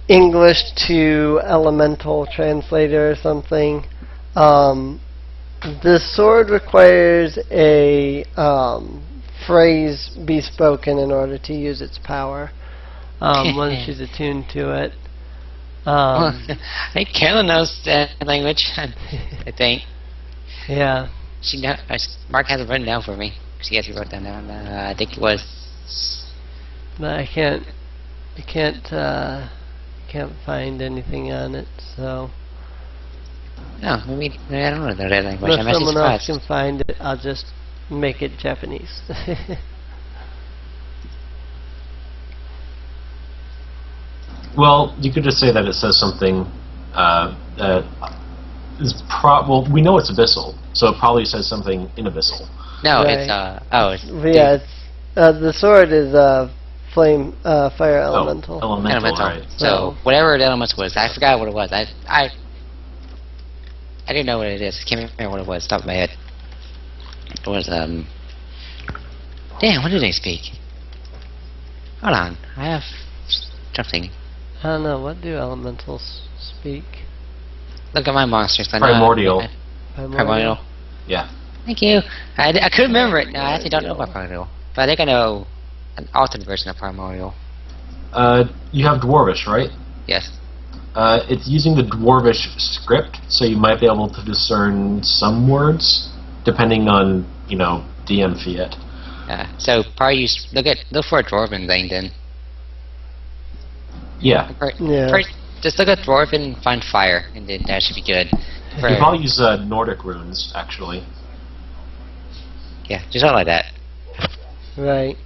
English to Elemental translator or something. The sword requires a phrase be spoken in order to use its power. Once she's attuned to it. I think Carlyn knows that language. I think. Yeah. Mark has it written down for me. She actually wrote that down. I think it was. But I can't find anything on it. So. No, maybe I don't know that language. If I'm actually someone else surprised. can find it, I'll just make it Japanese. Well, you could just say that it says something that is well, we know it's abyssal, so it probably says something in abyssal. No, Right. it's the sword is flame, fire elemental. Elemental, right. So whatever the elements was, I forgot what it was. I didn't know what it is. I can't remember what it was. Top of my head. It was Damn, what did they speak? Hold on, I have something. I don't know, what do elementals speak? Look at my monsters. Primordial. Primordial. Yeah. Thank you. I couldn't remember it. No, I actually don't know about Primordial. But I think I know an alternate version of Primordial. You have Dwarvish, right? Yes. It's using the Dwarvish script, so you might be able to discern some words, depending on, DM fiat. So probably look for a Dwarven thing then. Yeah. First, just look at Dwarven, find fire, and then that should be good. You probably use Nordic runes, actually. Yeah, just something like that. Right.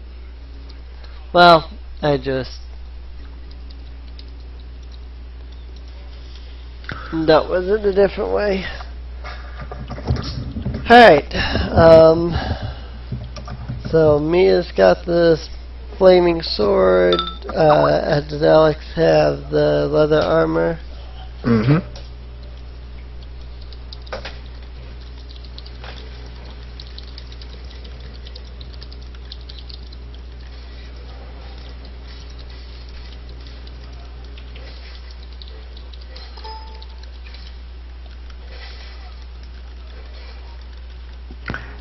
Well, I just... That was it a different way. Alright, so Mia's got this flaming sword, does Alex have the leather armor? Mm-hmm.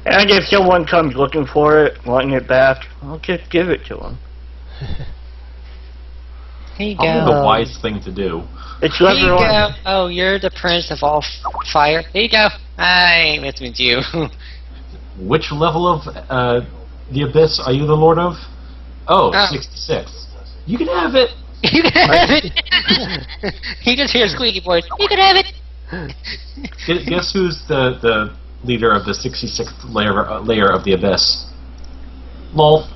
And if someone comes looking for it, wanting it back, I'll just give it to them. Here you Probably go. the wise thing to do. It's Here you leather go. armor. Oh, you're the prince of all fire. Here you go. I messed with you. Which level of the Abyss are you the Lord of? Oh, 66. You can have it. You can have it. You just hear a squeaky voice. You can have it. Guess who's the leader of the 66th layer of the Abyss? Lol.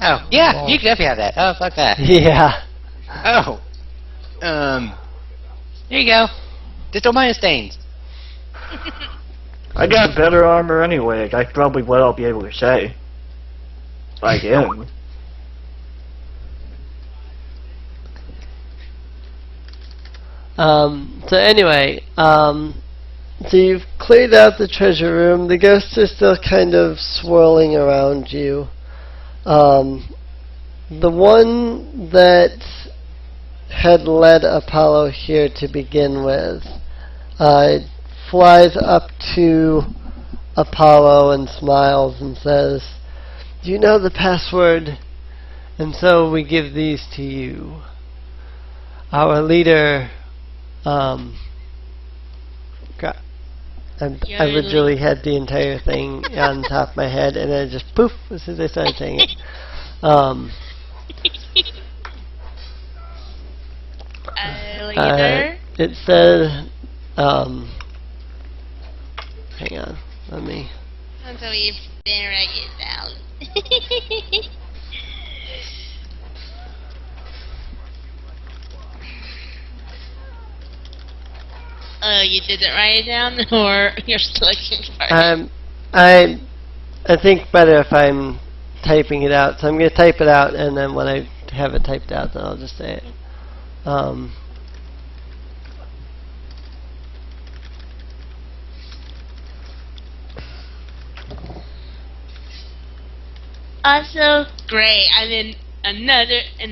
Oh, yeah, you can definitely have that. Oh, fuck that. Yeah. Oh. Here you go. Just don't mind the stains. I got better armor anyway. That's probably what I'll be able to say. Like him. So anyway, so you've cleared out the treasure room. The ghosts are still kind of swirling around you. The one that had led Apollo here to begin with flies up to Apollo and smiles and says, "Do you know the password? And so we give these to you. Our leader, I literally had the entire thing on top of my head, and then just poof as soon as I started saying it. It said, hang on, let me. Until you write it down. Oh, you didn't write it down, or you're still looking for it? I think better if I'm typing it out. So I'm going to type it out, and then when I have it typed out, then I'll just say it. Also, great. I'm in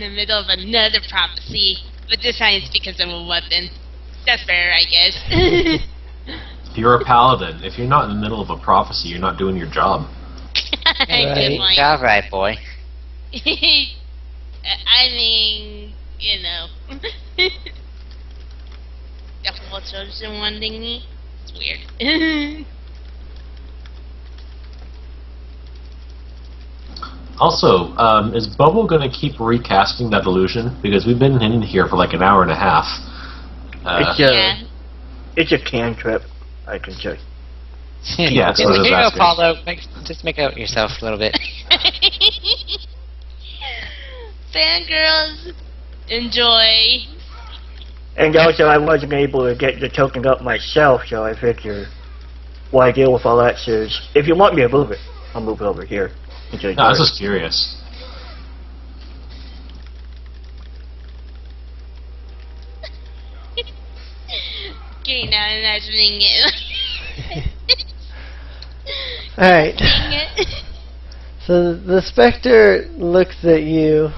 the middle of another prophecy, but this time it's because of a weapon. That's fair, I guess. You're a paladin. If you're not in the middle of a prophecy, you're not doing your job. Good point. Job right, boy. I mean, you know. The whole chosen one thingy. It's weird. Also, is Bobbo going to keep recasting that illusion? Because we've been in here for like an hour and a half. It's a cantrip. I can check. Yeah, so here you go, asking. Paulo. Just make out yourself a little bit. Fangirls, enjoy. And also, I wasn't able to get the token up myself, so I figure, why deal with all that shit? If you want me to move it, I'll move it over here. No, I was just curious. Okay, now I'm imagining it. Alright. So the Spectre looks at you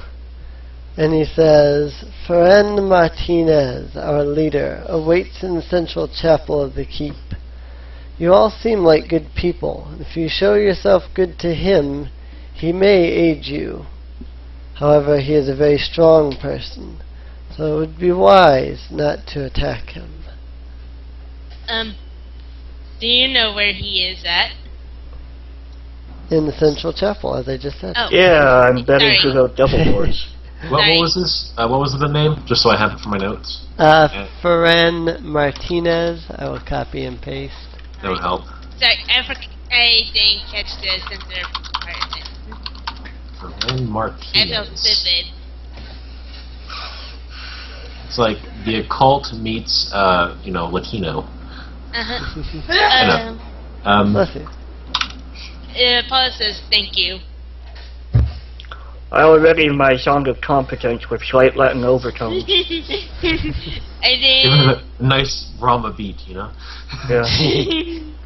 and he says, "Friend Martinez, our leader, awaits in the central chapel of the keep. You all seem like good people. If you show yourself good to him, he may aid you. However, he is a very strong person, so it would be wise not to attack him." Do you know where he is at? In the central chapel, as I just said. Oh. Yeah, I'm betting through those double doors. What was this? What was the name? Just so I have it for my notes. Ferran Martinez. I will copy and paste. That would help. Sorry, I didn't catch the center part of it. Ferran Martinez. I felt vivid. It's like the occult meets, Latino. Bless you. Paul says thank you. I already in my song of competence with slight Latin overtones. I Give did. it a nice Rama beat, you know? Yeah.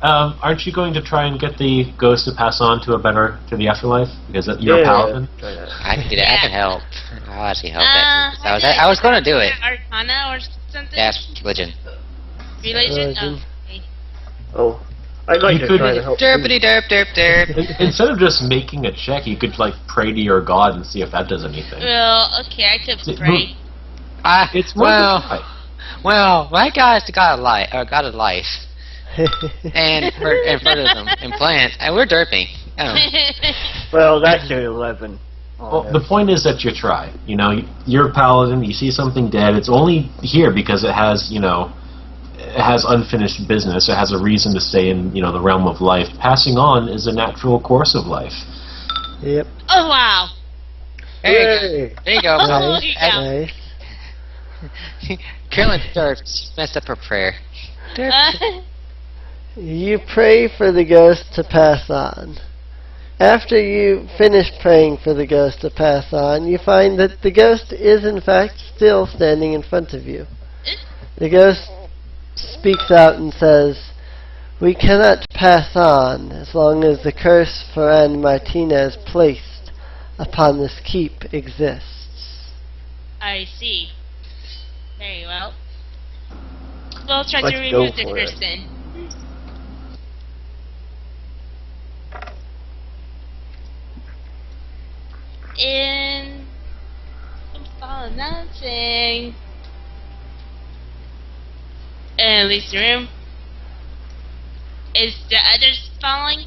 Aren't you going to try and get the ghost to pass on to the afterlife? Because you're a paladin? I can do that. I can help. I'll actually help that. I was going to do it. Arcana or something? That's religion. Religion? Religion. Oh, okay. Oh, I'd like You to try could- to help. Derpity derp derp derp. Instead of just making a check, you could, pray to your god and see if that does anything. Well, okay, I could pray. It's worth a try. Well, my God is the God of life, and fertilism and plants, and we're derping. Oh. Well, that's an 11. Well, the point is that you try. You're a paladin, you see something dead, it's only here because it has, has unfinished business. It has a reason to stay in, the realm of life. Passing on is a natural course of life. Yep. Oh, wow. There you go. There you go. Oh, you go. Nice. Carlyn starts messed up her prayer. You pray for the ghost to pass on. After you finish praying for the ghost to pass on, you find that the ghost is in fact still standing in front of you. The ghost speaks out and says, "We cannot pass on as long as the curse Ferran Martinez placed upon this keep exists." I see. Very well. We'll try Let's to go remove the for curse it. then. And I'm following nothing. And leaves the room. Is the others following?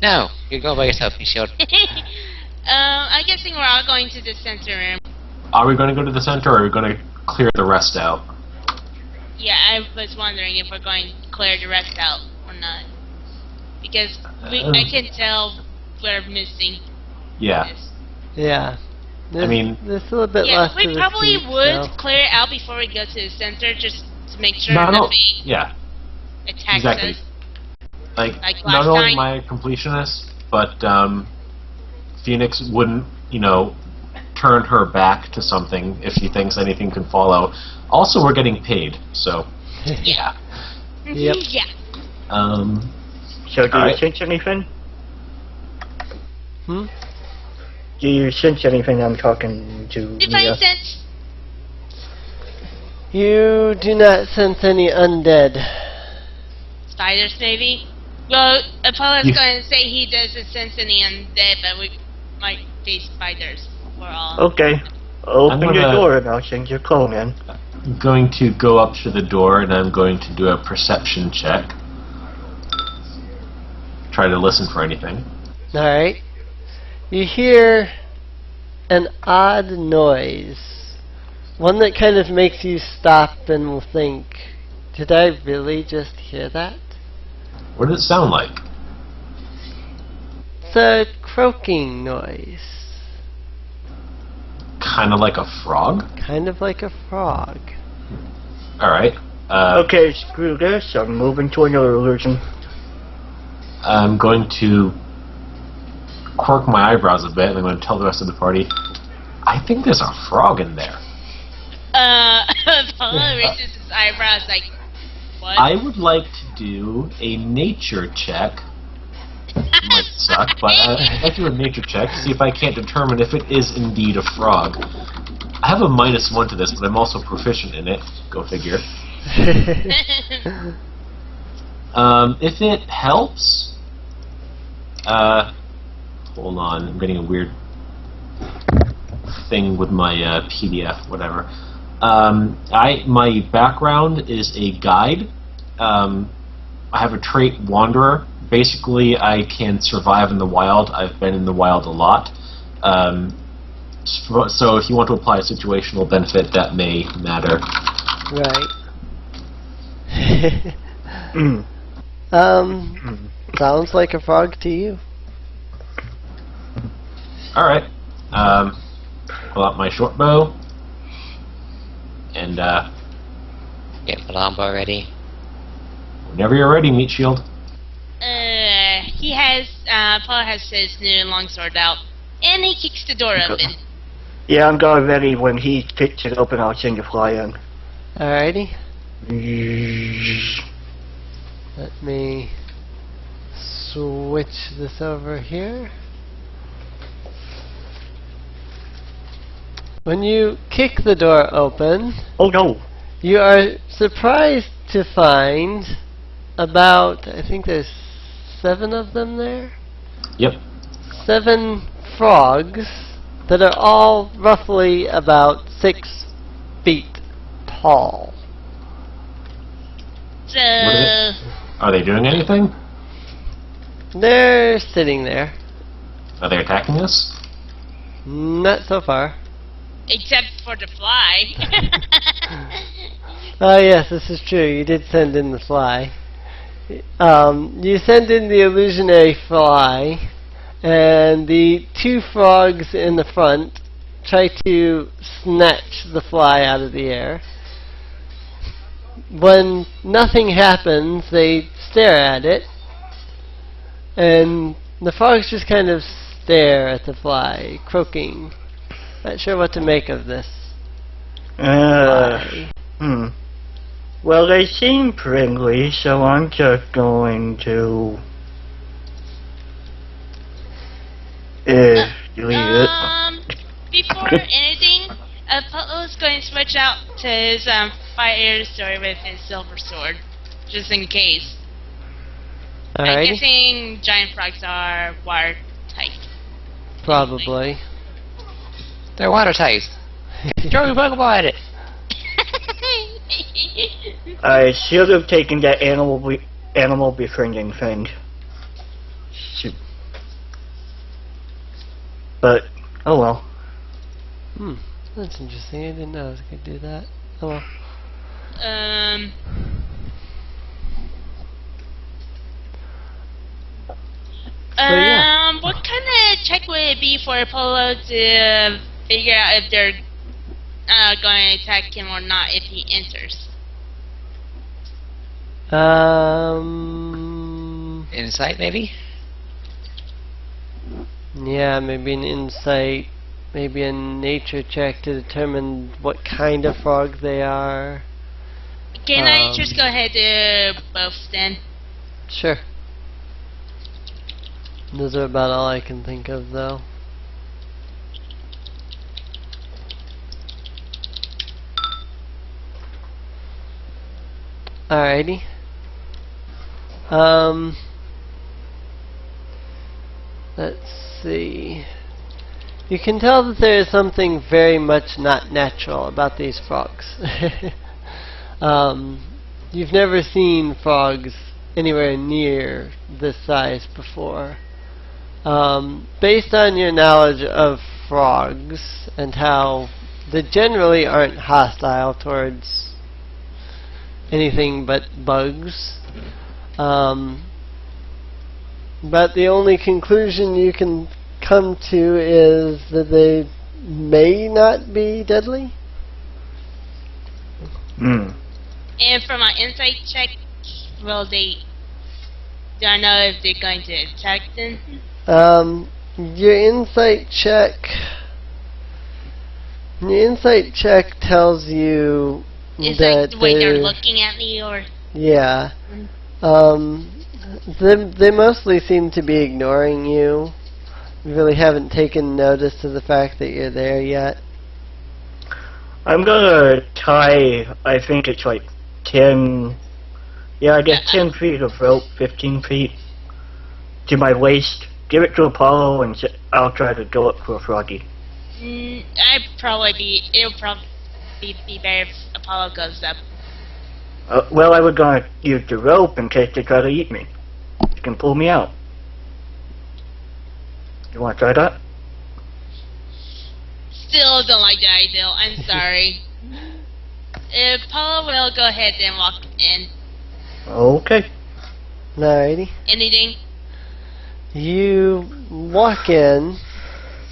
No, you go by yourself, you shield. I'm guessing we're all going to the center room. Are we going to go to the center, or are we going to clear the rest out? Yeah, I was wondering if we're going to clear the rest out or not. Because I can tell we're missing Yeah. this. Yeah. There's still a bit Yeah, left we to the probably keep, would so. clear it out before we go to the center, just to make sure No, nothing yeah, attacks exactly. us. Like Like not last only time. am I a completionist, but Phoenix wouldn't, turn her back to something if she thinks anything can follow. Also, we're getting paid, so yeah. Yep. Yeah. So do you Alright. sense anything? Hmm? Do you sense anything I'm talking to? Divine Mia? sense. You do not sense any undead. Spiders, maybe? Well, Apollo's You- going to say he doesn't sense any undead, but we might face spiders. We're all... Okay. Open your gonna- door and I'll send your clone in. I'm going to go up to the door and I'm going to do a perception check. Try to listen for anything. Alright. You hear an odd noise. One that kind of makes you stop and will think, did I really just hear that? What does it sound like? It's a croaking noise. Kind of like a frog? Kind of like a frog. Alright. Okay, screw this. I'm moving to another illusion. I'm going to quirk my eyebrows a bit and I'm going to tell the rest of the party, I think there's a frog in there. Apollo raises his eyebrows like, what? I would like to do a nature check. Might suck, but I'd like to do a nature check to see if I can't determine if it is indeed a frog. I have a -1 to this, but I'm also proficient in it. Go figure. If it helps, hold on, I'm getting a weird thing with my PDF, whatever. My background is a guide. I have a trait Wanderer. Basically, I can survive in the wild. I've been in the wild a lot. So if you want to apply a situational benefit, that may matter. Right. Mm. Sounds like a frog to you. Alright. Pull out my short bow. And Get the longbow ready. whenever you're ready, Meat Shield. Apollo has his new longsword out, and he kicks the door open. Yeah, I'm going ready. When he kicks it open, I'll send you fly in. Alrighty. Let me switch this over here. When you kick the door open, Oh no! you are surprised to find about, I think there's 7 of them there? Yep. 7 frogs that are all roughly about 6 feet tall. So, Are they doing anything? They're sitting there. Are they attacking us? Not so far. except for the fly. Oh yes, this is true. You did send in the fly. You sent in the illusionary fly, and the two frogs in the front try to snatch the fly out of the air. When nothing happens, they stare at it, and the frogs just kind of stare at the fly, croaking. Not sure what to make of this. Fly. Well, they seem friendly, so I'm just going to delete it. Before anything, Apollo's going to switch out to his fire sword with his silver sword, just in case. Alrighty. I'm guessing giant frogs are water type. Probably. They're watertight. Throw your Pokeball at it. I should have taken that animal befriending thing. Shoot. But, oh well. That's interesting. I didn't know I could do that. Oh well. Yeah. What kind of check would it be for Apollo to figure out if they're going to attack him or not if he enters? Insight, maybe? Yeah, maybe an insight, maybe a nature check to determine what kind of frog they are. Can I just go ahead and do both then? Sure. Those are about all I can think of, though. Alrighty. Let's see. You can tell that there is something very much not natural about these frogs. You've never seen frogs anywhere near this size before. Based on your knowledge of frogs and how they generally aren't hostile towards anything but bugs, but the only conclusion you can come to is that they may not be deadly. And for my insight check, do I know if they're going to attack them? Your insight check tells you Is that like the way they're looking at me, or? Yeah. They mostly seem to be ignoring you. You really haven't taken notice of the fact that you're there yet. I'm gonna tie, I think it's like 10, yeah, I guess 10 feet of rope, 15 feet, to my waist. Give it to Apollo, and I'll try to go up for Froggy. It'll probably be better if Apollo goes up. Well, I was gonna use the rope in case they try to eat me. You can pull me out. You wanna try that? Still don't like the idea. I'm sorry. Apollo will go ahead and walk in. Okay. Alrighty. Anything? You walk in,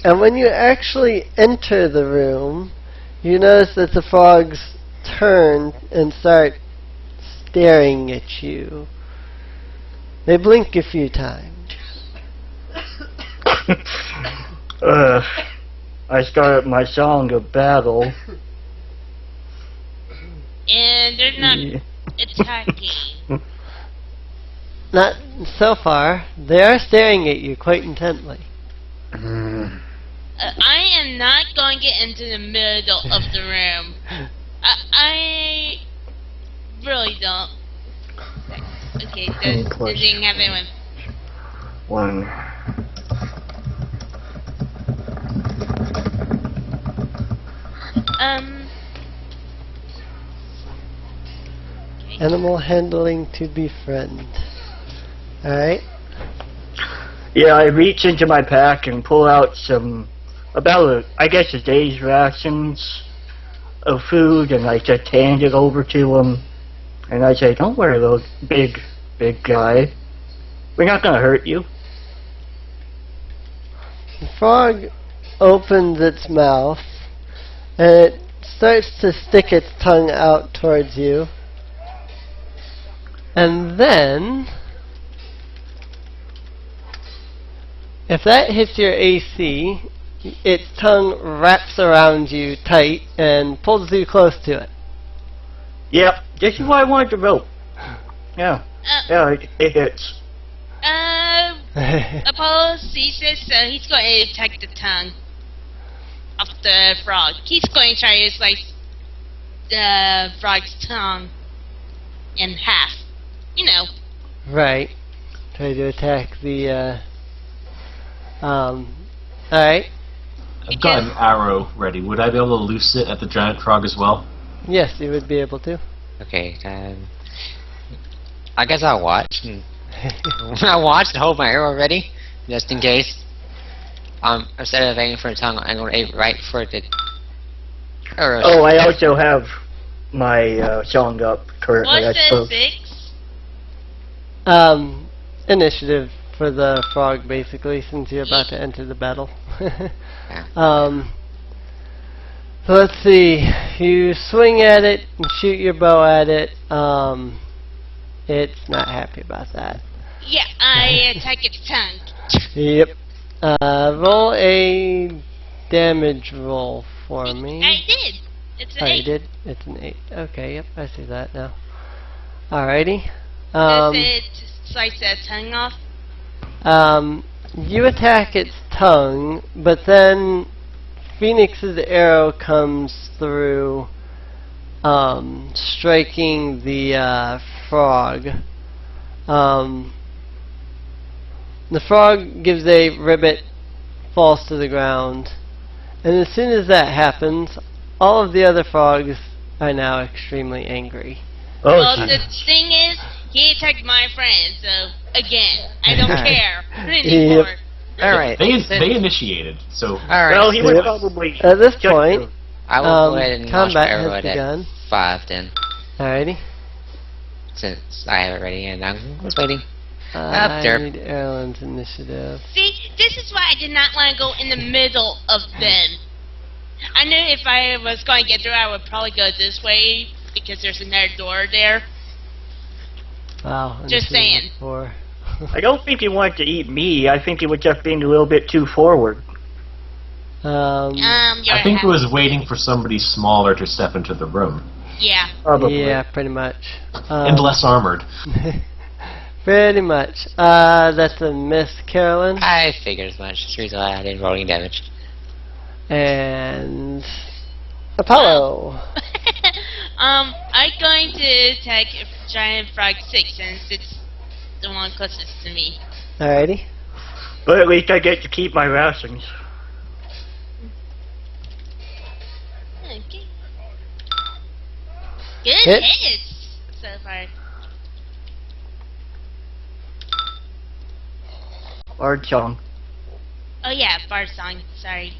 and when you actually enter the room, you notice that the frogs turn and start staring at you. They blink a few times. I started my song of battle. And they're not attacking. Not so far. They are staring at you quite intently. I am not going to get into the middle of the room. I really don't. Okay, does it have anyone? One. Animal handling to befriend. Alright. Yeah, I reach into my pack and pull out some, I guess a day's rations of food, and I just hand it over to him. And I say, "Don't worry, little big guy. We're not gonna hurt you." The frog opens its mouth, and it starts to stick its tongue out towards you. And then, if that hits your AC, its tongue wraps around you tight and pulls you close to it. Yep, this is why I wanted the rope. Yeah, it hits. Apollo sees it, so he's going to attack the tongue of the frog. He's going to try to slice the frog's tongue in half. You know. Right. Try to attack the, alright. I've got an arrow ready. Would I be able to loose it at the giant frog as well? Yes, you would be able to. Okay, I guess I'll watch. I'll watch and hold my arrow ready, just in case. Instead of aiming for the tongue, I'm going to aim right for the arrow. Oh, I also have my song up currently, I What's the suppose. 6? Initiative for the frog, basically, since you're about to enter the battle. So let's see. You swing at it and shoot your bow at it. It's not happy about that. Yeah, I attack its tongue. Yep. Roll a damage roll for me. I did. It's an Oh, 8. you did? It's an 8. Okay, yep, I see that now. Alrighty. Does it slice the tongue off? You attack its tongue, but then Phoenix's arrow comes through, striking the frog. The frog gives a ribbit, falls to the ground, and as soon as that happens, all of the other frogs are now extremely angry. Oh, Well, geez. the thing is, he attacked my friend, so, again, I don't care anymore. Alright. They initiated, so... Alright. Well, he would Yep. probably... At this just point, I will go ahead and launch my combat arrow has at begun. 5 then, Alrighty. since I have it ready and I'm just waiting. I there. need Erlen's initiative. See, this is why I did not want to go in the middle of them. I knew if I was going to get through, I would probably go this way, because there's another door there. Wow. Just saying. Four. I don't think he wanted to eat me. I think he was just being a little bit too forward. You're I think it was waiting for somebody smaller to step into the room. Yeah. Probably. Yeah, pretty much. And less armored. Pretty much. That's a miss, Carlyn. I figured as much. That's the reason why I didn't roll any damage. And Apollo. I'm going to attack Giant Frog 6, since it's the one closest to me. Alrighty. But at least I get to keep my rations. Okay. Good Hit. hits so far. Bard song. Oh yeah, Bard song. Sorry.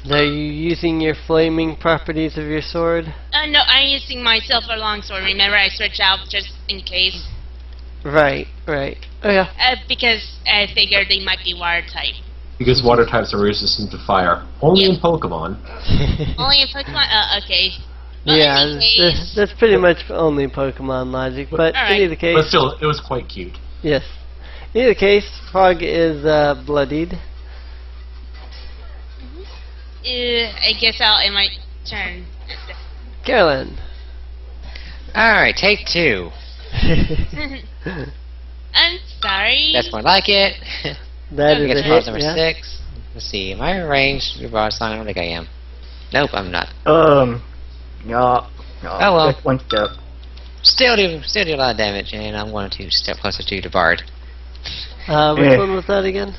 Are you using your flaming properties of your sword? No, I'm using my silver longsword. Remember, I switched out just in case. Right, right. Oh yeah. Because I figured they might be water type. Because water types are resistant to fire. Only in Pokemon. Only in Pokemon? Okay. Well, Yeah, in any case, that's pretty much only Pokemon logic, but Alright. in either case, But still, it was quite cute. yes. In either case, Frog is bloodied. I guess I'll end my turn. Carolyn. Alright, take 2. I'm sorry. That's more like it. That I is guess a Frog's hit, number yeah. 6. Let's see, am I arranged to broad song? I don't think I am. Nope, I'm not. No. Oh, well. Just one step. Still do a lot of damage, and I'm going to step closer to the Bard. Which Yeah. one was that again?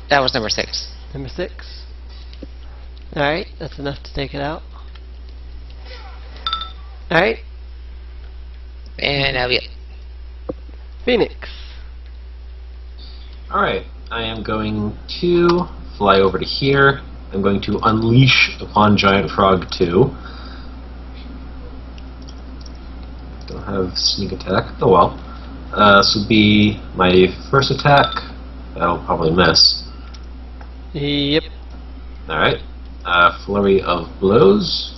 That was number 6. Number 6. Alright, that's enough to take it out. Alright, And that'll be it. Phoenix. Alright, I am going to fly over to here. I'm going to unleash upon Giant Frog 2. Don't have sneak attack. Oh well. This will be my first attack. That'll probably miss. Yep. Alright. Flurry of blows.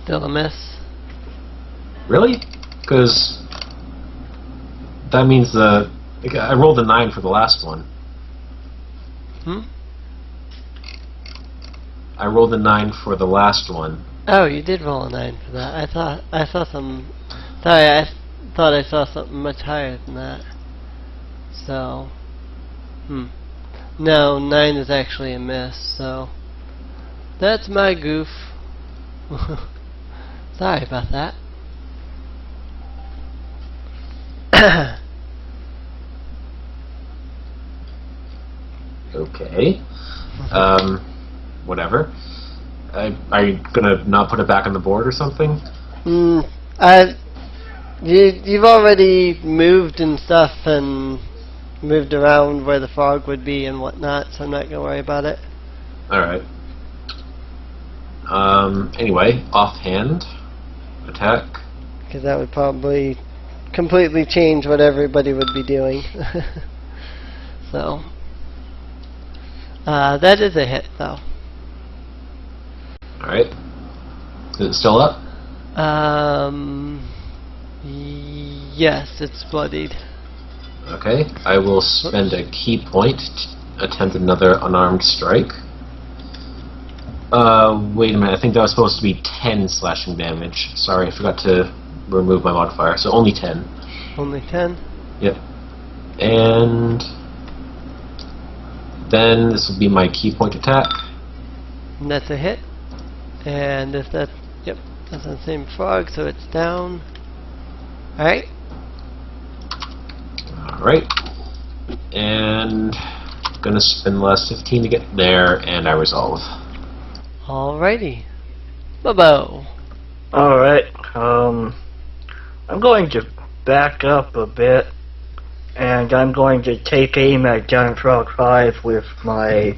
Still a miss. Really? Because that means I rolled a 9 for the last one. I rolled a 9 for the last one. Oh, you did roll a 9 for that. I thought I saw some. Sorry, I thought I saw something much higher than that. So, no, 9 is actually a miss. So that's my goof. Sorry about that. Okay. Whatever. Are you gonna not put it back on the board or something? You've already moved and stuff and moved around where the frog would be and whatnot, so I'm not gonna worry about it. Alright. Anyway, offhand attack. Because that would probably completely change what everybody would be doing. So, that is a hit, though. Alright. Is it still up? Yes, it's bloodied. Okay. I will spend a key point to attempt another unarmed strike. Wait a minute. I think that was supposed to be 10 slashing damage. Sorry, I forgot to remove my modifier. So only 10. Only 10? Yep. And then this will be my key point attack. And that's a hit. And if that, yep, that's on the same frog, so it's down. Alright. Alright. And gonna spend the last 15 to get there, and I resolve. Alrighty. Bobbo. Alright, I'm going to back up a bit, and I'm going to take aim at Giant Frog 5 with my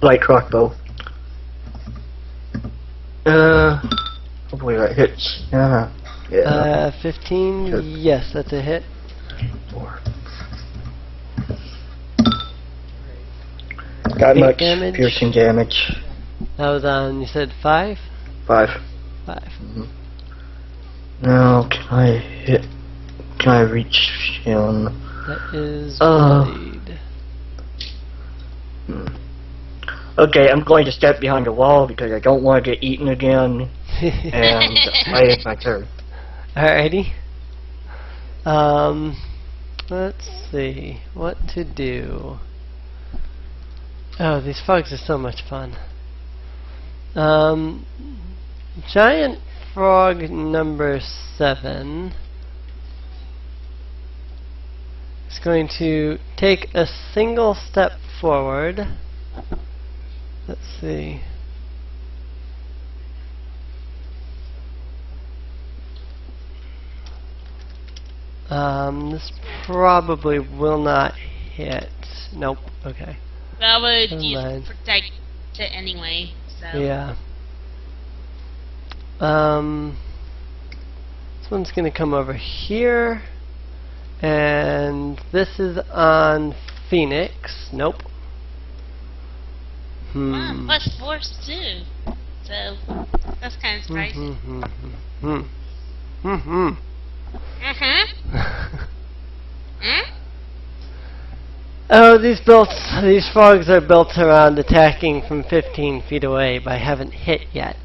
light crossbow. Hopefully that hits. Yeah. 15, Good. yes, that's a hit. 4. Got 8 much damage. piercing damage. That was on, you said 5? 5. 5. Now, can I reach him? That is bloodied. Okay, I'm going to step behind the wall because I don't want to get eaten again. And I hit my turn. Alrighty. Let's see what to do. Oh, these frogs are so much fun. Giant frog number 7 is going to take a single step forward. Let's see. This probably will not hit. Nope. Okay. That would Never use mind. protect it anyway. So. Yeah. This one's gonna come over here, and this is on Phoenix. Nope. Wow, plus 4 too. So that's kind of surprising. Oh, these frogs are built around attacking from 15 feet away, but I haven't hit yet.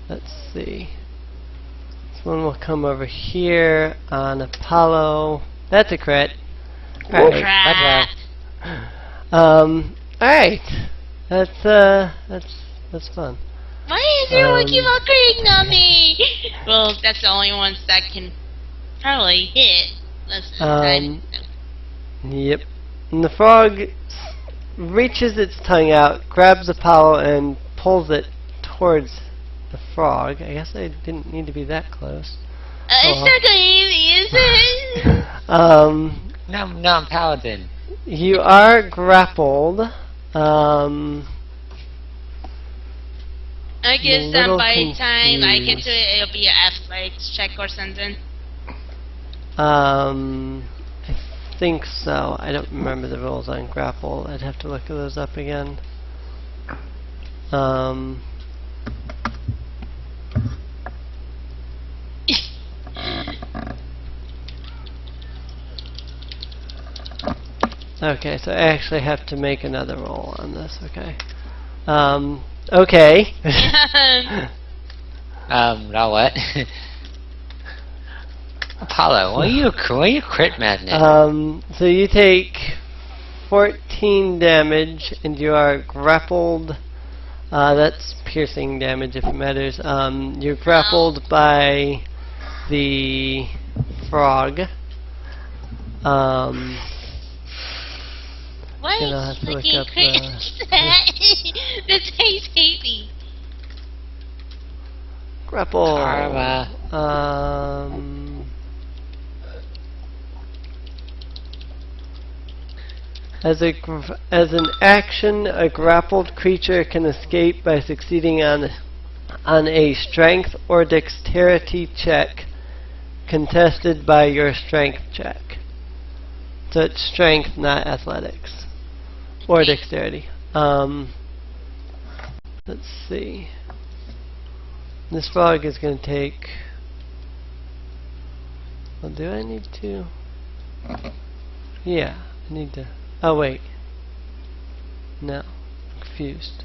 Let's see. This one will come over here on Apollo. That's a crit. Alright. Crap. Alright. That's fun. Why is everyone keep on critting on me? Well, that's the only ones that can probably hit. Most of the time. Yep. And the frog reaches its tongue out, grabs Apollo, and pulls it towards the frog. I guess I didn't need to be that close. It's not going easy, is it? No, I'm paladin. You are grappled. I guess little by the time I get confused. to it, it'll be an athletics check or something. I think so. I don't remember the rules on grapple. I'd have to look those up again. Okay, so I actually have to make another roll on this. Okay. Okay. Now what? Apollo, why are you crit madness? So you take 14 damage and you are grappled. That's piercing damage if it matters. You're grappled by the frog. Why Gonna have is to look looking up crit? This tastes hazy. Grapple. Karma. As an action, a grappled creature can escape by succeeding on a strength or dexterity check contested by your strength check. So it's strength, not athletics. Or dexterity. Let's see. This frog is going to take... Well, do I need to... Yeah, I need to... Oh, wait. No. Confused.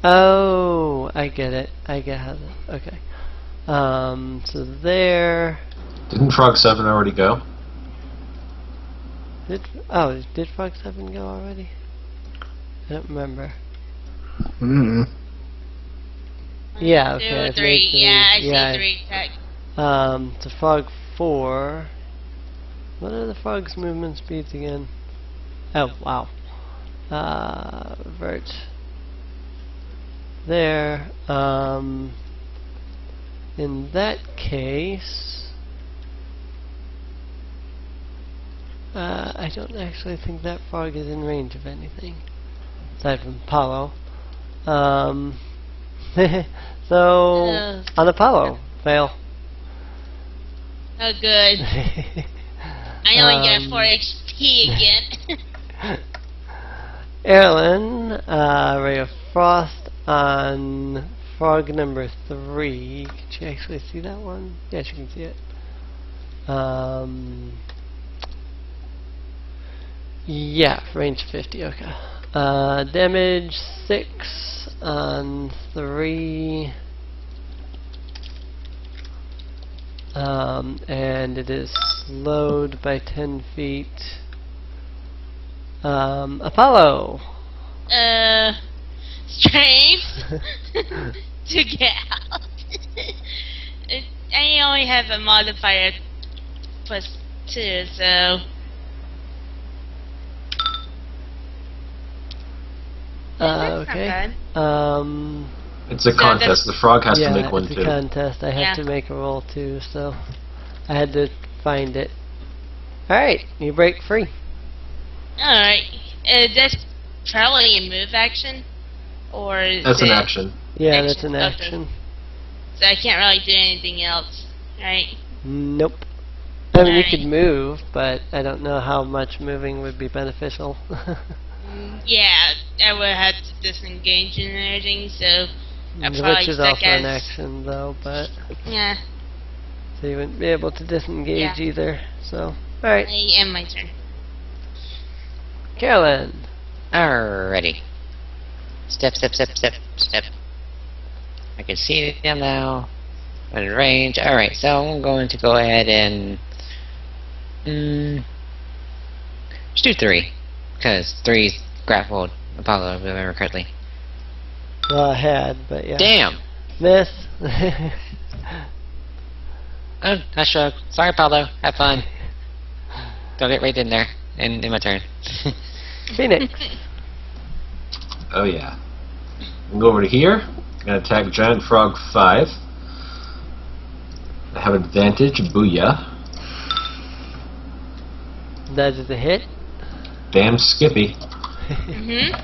Oh, I get it. I get how the... Okay. So there... Didn't Frog 7 already go? Did Frog 7 go already? I don't remember. Yeah, okay. 1, 2, I've 3. made Yeah, I yeah. see 3 attack. So Frog 4. What are the frog's movement speeds again? Oh, wow. Vert. There. In that case... I don't actually think that frog is in range of anything. Aside from Apollo. So, on Apollo. Fail. Oh, good. I only get 4 HP again. Erlen, Ray of Frost on frog number 3. Can you actually see that one? Yes, you can see it. Yeah, range 50, okay. Damage 6 on 3. And it is slowed by 10 feet. Apollo! Strength to get out. I only have a modifier +2, so... That's Okay. not bad. It's a contest. The frog has to Yeah, make one it's too. a contest. I have Yeah. to make a roll too, so I had to find it. Alright, you break free. Alright. That's probably a move action? Or is That's it an action. Yeah, Action, that's an okay. action. So I can't really do anything else, right? Nope. I mean, you Alright. could move, but I don't know how much moving would be beneficial. Yeah, I would have to disengage and everything, so I'd Which probably is stuck also an as... action, though, but... Yeah, So you wouldn't be able to disengage Yeah. either, so... Alright, I end my turn. Carlyn. Alrighty. Step, step, step, step, step. I can see them now. In range. Alright, so I'm going to go ahead and... let's do 3. Because 3's grappled Apollo, if I remember correctly. Well, I had, but yeah. Damn! Miss. Oh, I shrug. Sorry, Apollo. Have fun. Don't get right in there. In my turn. Phoenix. Oh yeah. We'll go over to here. Gonna attack Giant Frog 5. I have advantage, booyah. That is a hit. Damn Skippy. Mm-hmm.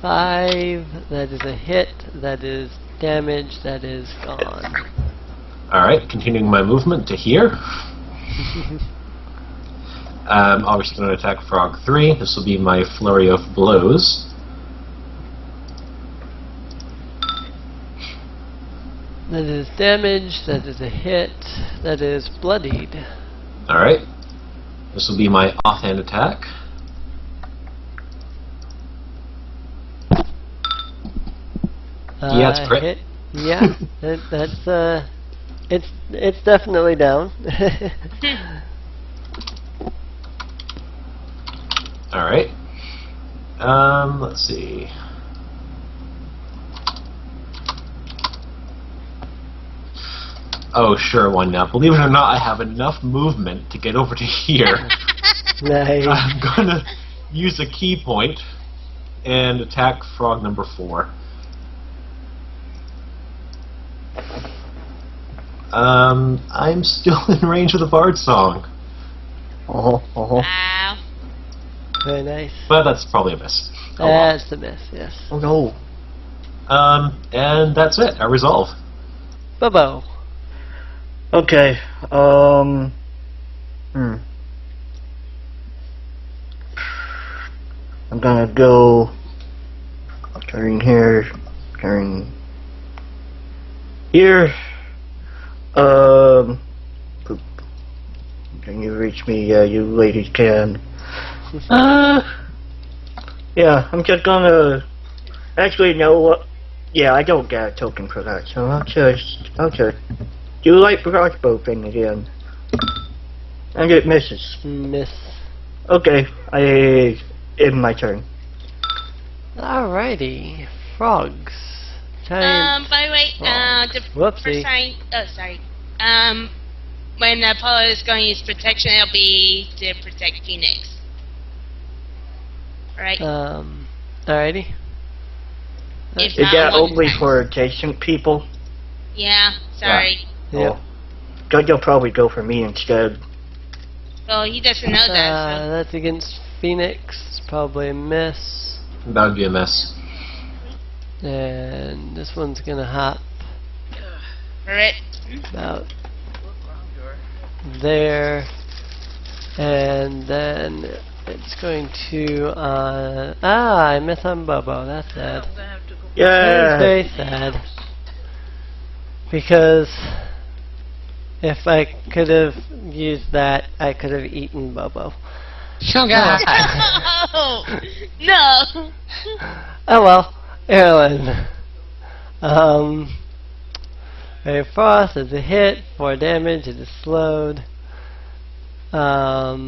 5. That is a hit. That is damage. That is gone. Alright, continuing my movement to here. Obviously going to attack Frog 3. This will be my flurry of blows. That is damage. That is a hit. That is bloodied. Alright. This will be my offhand attack. Yeah, it's crit. Hit. Yeah, that's it's definitely down. Alright. Let's see. Oh, sure, why not? Believe it or not, I have enough movement to get over to here. Nice. I'm gonna use a key point and attack frog number 4. I'm still in range of the Bard song. Oh, oh, Wow. Very nice. But that's probably a miss. Oh, well. That's the miss. Yes. oh no. And that's it. I resolve. Bobbo. Okay, I'm gonna go turning here, turning here. Poop. Can you reach me? Yeah, you ladies can. Yeah, I'm just gonna. Actually, no. Yeah, I don't get a token for that, so I'll just do light crossbow thing again. And it misses. Miss. Okay, in my turn. Alrighty. Frogs. Giants. By the way, the Whoopsie. first time. Oh, sorry. When Apollo is going to use protection, it'll be to protect Phoenix. Right. Alrighty. If Is not, that one only time. for adjacent people? Yeah. Sorry. Yep. Oh. You'll probably go for me instead. Well, he doesn't know that. So. That's against Phoenix. Probably a miss. That would be a miss. And this one's gonna hop For it. about there. And then it's going to I miss on Bobbo. That's sad. That is Yeah. very sad. Because if I could have used that, I could have eaten Bobbo. Oh god! No. Oh well, Carlyn. Ray of Frost is a hit, 4 damage, it is slowed. So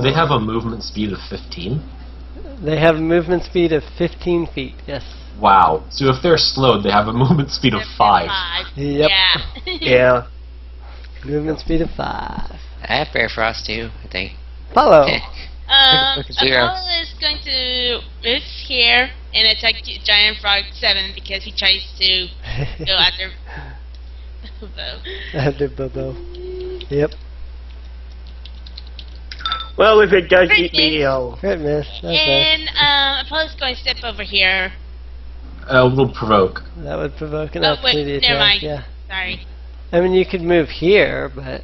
they have a movement speed of 15? They have a movement speed of 15 feet, yes. Wow. So if they're slowed, they have a movement speed of 5. Yep. Yeah. Yeah. Movement speed of 5. I have Bear Frost too, I think. Follow. Zero. Apollo is going to move here and attack Giant Frog 7 because he tries to go after Bobbo. After Bobbo. Yep. Well, if it does Crit eat me, I'll... Crit miss. That's nice. And Apollo's going to step over here. Will provoke. That would provoke an Oh, opportunity wait, attack. never mind. Yeah. Sorry. I mean, you could move here, but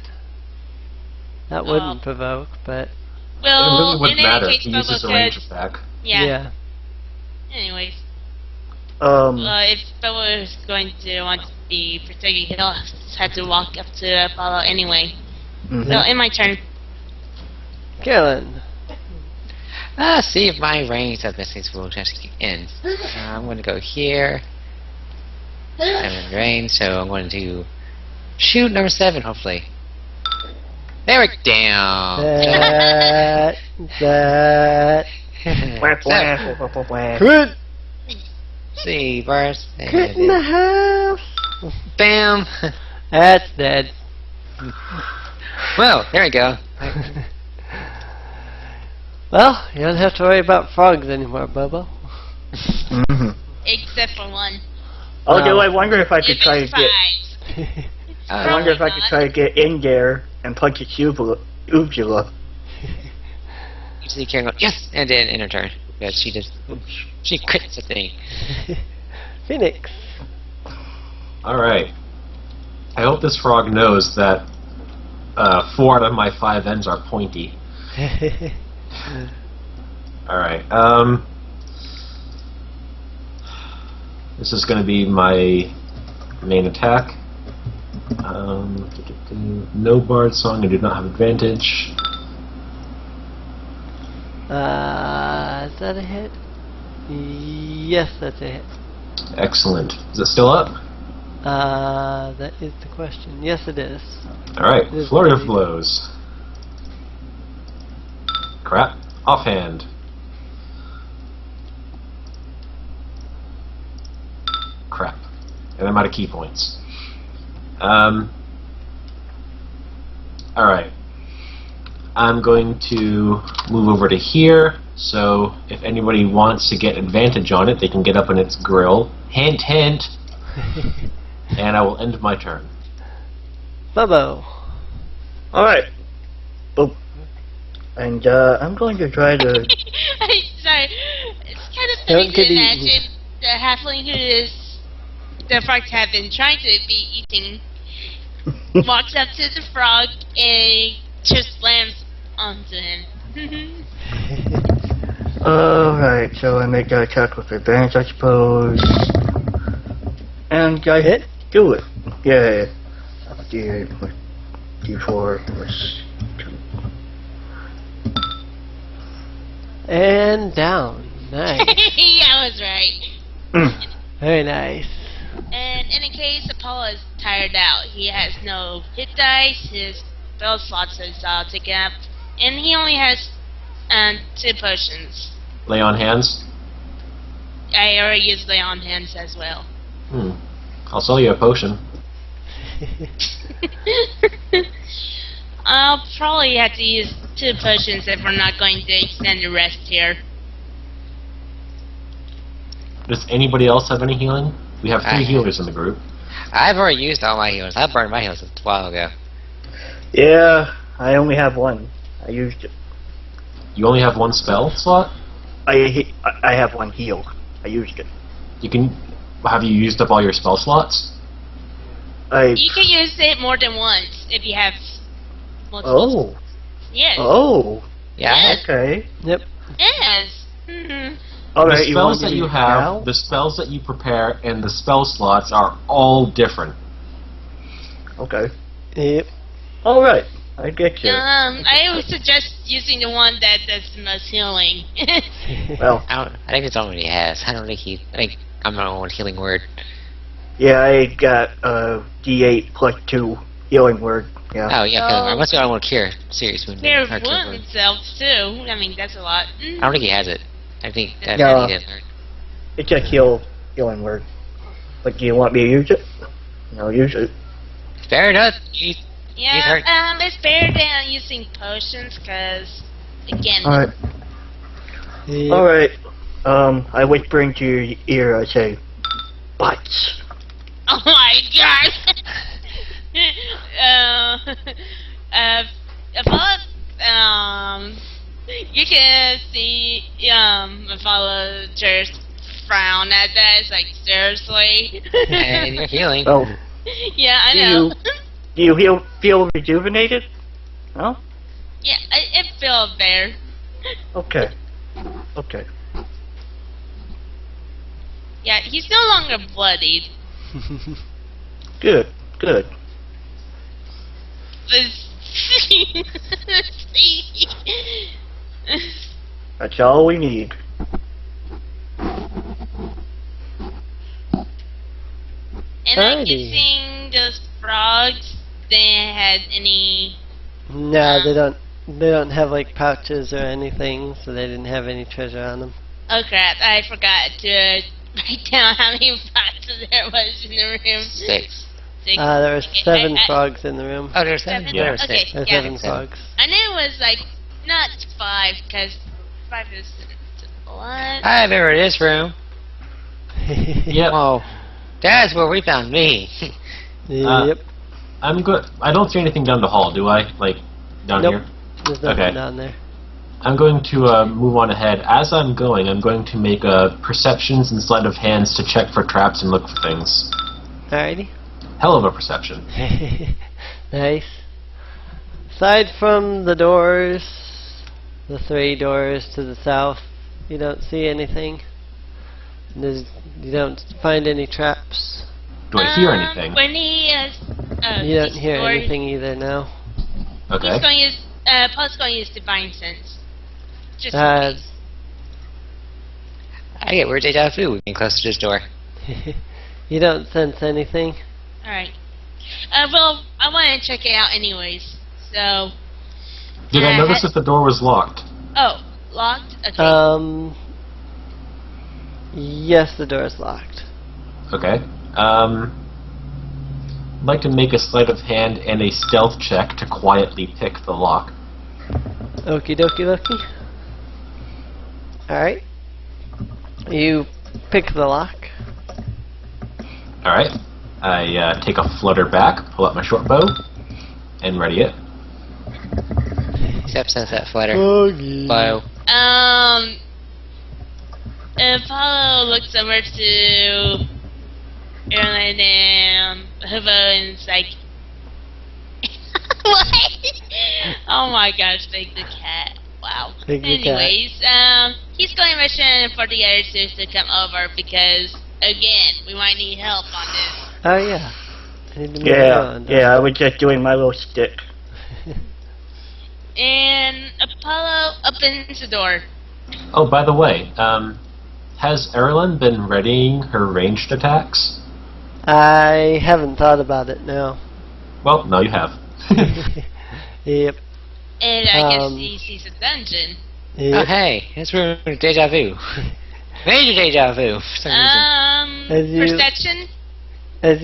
that Oh. wouldn't provoke. But It Well, really wouldn't in matter any if case, he Bobbo uses a range could. attack. Yeah. Anyways, if Bobbo is going to want to be protected, he'll have to walk up to Apollo anyway. Mhm. So, in my turn. Carlyn. See if my range of missiles will just end. I'm going to go here. I'm in range, so I'm going to shoot number 7, hopefully. There we go. That. Whack, So, whack, whack, whack, whack. Crit. see, burst. Crit in the house. Bam. That's dead. Well, there we go. Well, you don't have to worry about frogs anymore, Bobbo. Mhm. except for one. Although I wonder if I could try to get. Five. I wonder if I could try to get in there and punch its uvula. You see Karen go, yes, and then in her turn. Yeah, she just, she crits the thing. Phoenix. Alright. I hope this frog knows that 4 out of my 5 ends are pointy. Alright, this is going to be my main attack. No bard song, I do not have advantage. Is that a hit? Yes, that's a hit. Excellent. Is it still up? That is the question. Yes, it is. Alright, It is flurry of indeed. blows. Crap. Offhand. Crap. And I'm out of key points. Alright. I'm going to move over to here, so if anybody wants to get advantage on it, they can get up on its grill. Hint, hint! And I will end my turn. Bobbo. Alright. Boop. And I'm going to try to. Sorry. It's kind of Don't funny get to eaten. imagine the halfling who is the frogs have been trying to be eating walks up to the frog and just slams onto him. Alright, so I make that attack with advantage, I suppose. And I hit. Do it. Yeah. D8 with D4 plus 2. And down. Nice. I was right. Very nice. And in a case Apollo is tired out, he has no hit dice, his spell slots is all taken up, and he only has 2 potions. Lay on hands. I already used Lay on Hands as well. I'll sell you a potion. I'll probably have to use 2 potions if we're not going to extend the rest here. Does anybody else have any healing? We have 3 I- healers in the group. I've already used all my heals. I burned my heals a while ago. Yeah, I only have one. I used it. You only have 1 spell slot? I have one heal. I used it. You can. Have you used up all your spell slots? You can use it more than once if you have multiple. Oh. Yes. Oh. Yeah, Okay. Yep. Yes. Mhm. Alright, The spells that want me you to have, now? the spells that you prepare, and the spell slots are all different. Okay. Yep. Alright. I get you. I would suggest using the one that does the most healing. Well, I think it's all he has. I don't think he. I think I'm not on healing word. yeah, I got D8 plus 2 healing word. Yeah. Oh yeah, Oh. unless you don't want to cure serious wound. Cure or cure wound wound. itself too. I mean, that's a lot. I don't think he has it. I think that No. he did learn. It's a healing word. But do you want me to use it? No, use it. Fair enough. He's Yeah, hurt. it's better than using potions, because, again... Alright. Yep. Alright. I whisper into your ear, I say, butts. Oh my gosh! You can see, Apollo just frown at that. It's like, seriously? and you're healing. Oh, Yeah, I do know. do you feel rejuvenated? No? Yeah, it feels better. Okay. Okay. Yeah, he's no longer bloodied. Good. Good. That's all we need. And I'm Alrighty. guessing those frogs, they had any... No, they don't. They don't have like pouches or anything, so they didn't have any treasure on them. Oh crap, I forgot to write down how many boxes there was in the room. 6. 6. There were Okay, 7 I- frogs in the room. Oh, there's 7. Seven? There were 6. Okay. There's yeah. 7 Seven. frogs. I knew it was like, not 5, because 5 is a lot. I've ever this room. Yep. Oh, that's where we found me. Yep. I'm good. I don't see anything down the hall, do I? Like, down Nope. here? There's nothing Okay. down there. I'm going to move on ahead. As I'm going to make perceptions and sleight of hands to check for traps and look for things. Alrighty. Hell of a perception. Nice. Aside from the doors, the 3 doors to the south, you don't see anything. You don't find any traps. Do I hear anything? When he You don't hear anything either now. Okay. He's going to use, Paul's going to use Divine Sense. Just in case. I get weird deja vu being close to this door. You don't sense anything? Alright. Well, I want to check it out anyways. So. Did I notice that the door was locked? Oh, locked? Okay. Yes, the door is locked. Okay. I'd like to make a sleight of hand and a stealth check to quietly pick the lock. Okie dokie dokie. Alright. You pick the lock. Alright. I take a flutter back, pull out my short bow, and ready it. Except since that flutter. Bogey. Bow. Apollo looks over to Carlyn and Hoovo and it's like, what? Oh my gosh, thank the cat. Wow. Thank the cat. Anyways, he's going to mission for the other two to come over because, again, we might need help on this. Oh yeah. I need to move on, Yeah, I was just doing my little stick. And Apollo opens the door. Oh, by the way, has Erilyn been readying her ranged attacks? I haven't thought about it now. Well, now you have. Yep. And I guess he sees a dungeon. Yep. Oh, hey, it's weird deja vu. Major deja vu for some reason. Perception? As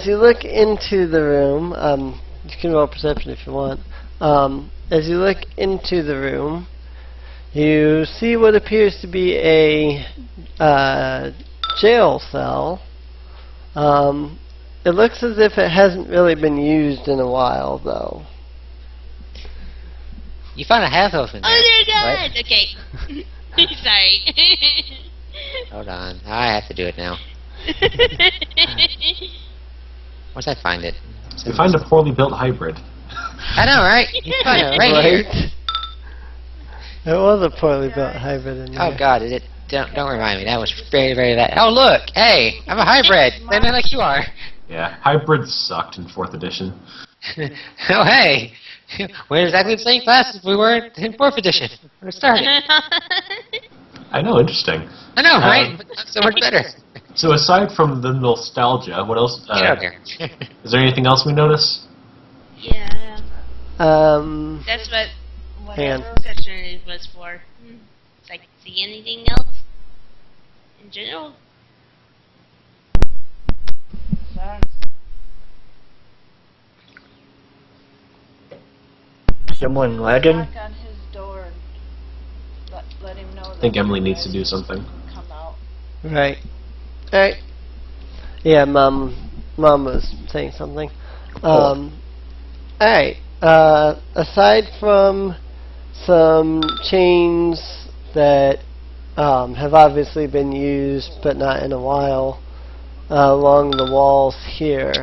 you look into the room, you can roll perception if you want. As you look into the room, you see what appears to be a jail cell. It looks as if it hasn't really been used in a while, though. You found a half elf in there. Oh, dear God! What? Okay. Sorry. Hold on, I have to do it now. Where'd I find it? You find a poorly built hybrid. I know, right? You found it right here. It was a poorly built hybrid in there. Oh God, is it? Don't remind me. That was very, very bad. Oh look, hey, I'm a hybrid. Same like you are. Yeah, hybrids sucked in 4th edition. Oh hey, we're exactly the same class as we were in 4th edition. We're starting. I know, interesting. I know, right? So much better. So aside from the nostalgia, what else? Get out there. Is there anything else we notice? Yeah. That's what hang on. perception it was for. It's like, see anything else in general? Someone lagging? Knock on his door and let him know I think Emily needs to do something. come out. Right. Alright. Yeah, Mom was saying something. Alright. Aside from some chains that have obviously been used but not in a while along the walls here,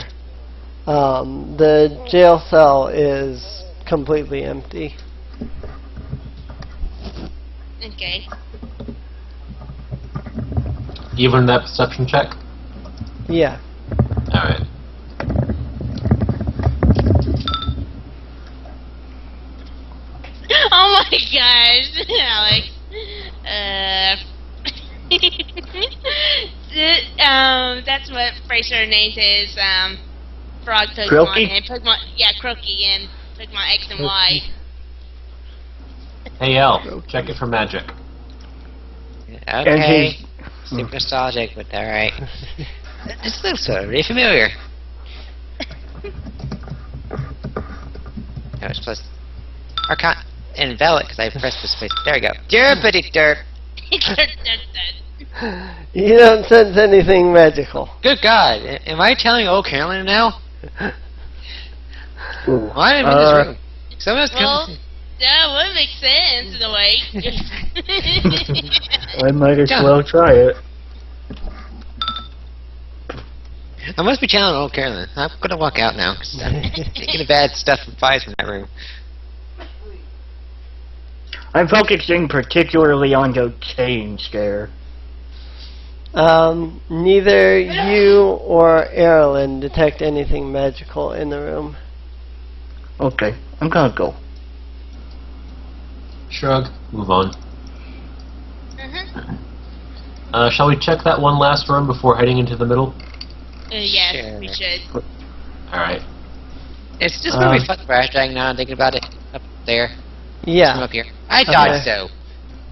the jail cell is completely empty. Okay. Even that perception check? Yeah. Alright. Oh my gosh, Alex. That's what Fraser named his frog Pokemon. Croaky? And Pokemon, yeah, Croaky and Pokemon X and Y. Hey L, check it for magic. Okay. Super nostalgic, but alright. This looks really familiar. That was supposed to... Arcana and Velvet, because I pressed the space. There we go. Derpity derp. You don't sense anything magical. Good God, am I telling old Carolyn now? Ooh. Why am I in this room? Someone's Well, coming. that would make sense in a way. I might as well try it. I must be telling old Carolyn. I'm gonna walk out now because I'm taking the bad stuff and vibes from that room. I'm focusing particularly on the chain scare. Neither you or Erilyn detect anything magical in the room. Okay, I'm gonna go. Shrug. Move on. Mm-hmm. Shall we check that one last room before heading into the middle? Yes, Sure. we should. Alright. It's just when we fought the brass dragon now. I'm thinking about it up there. I'm Yeah, up here. I dodged so.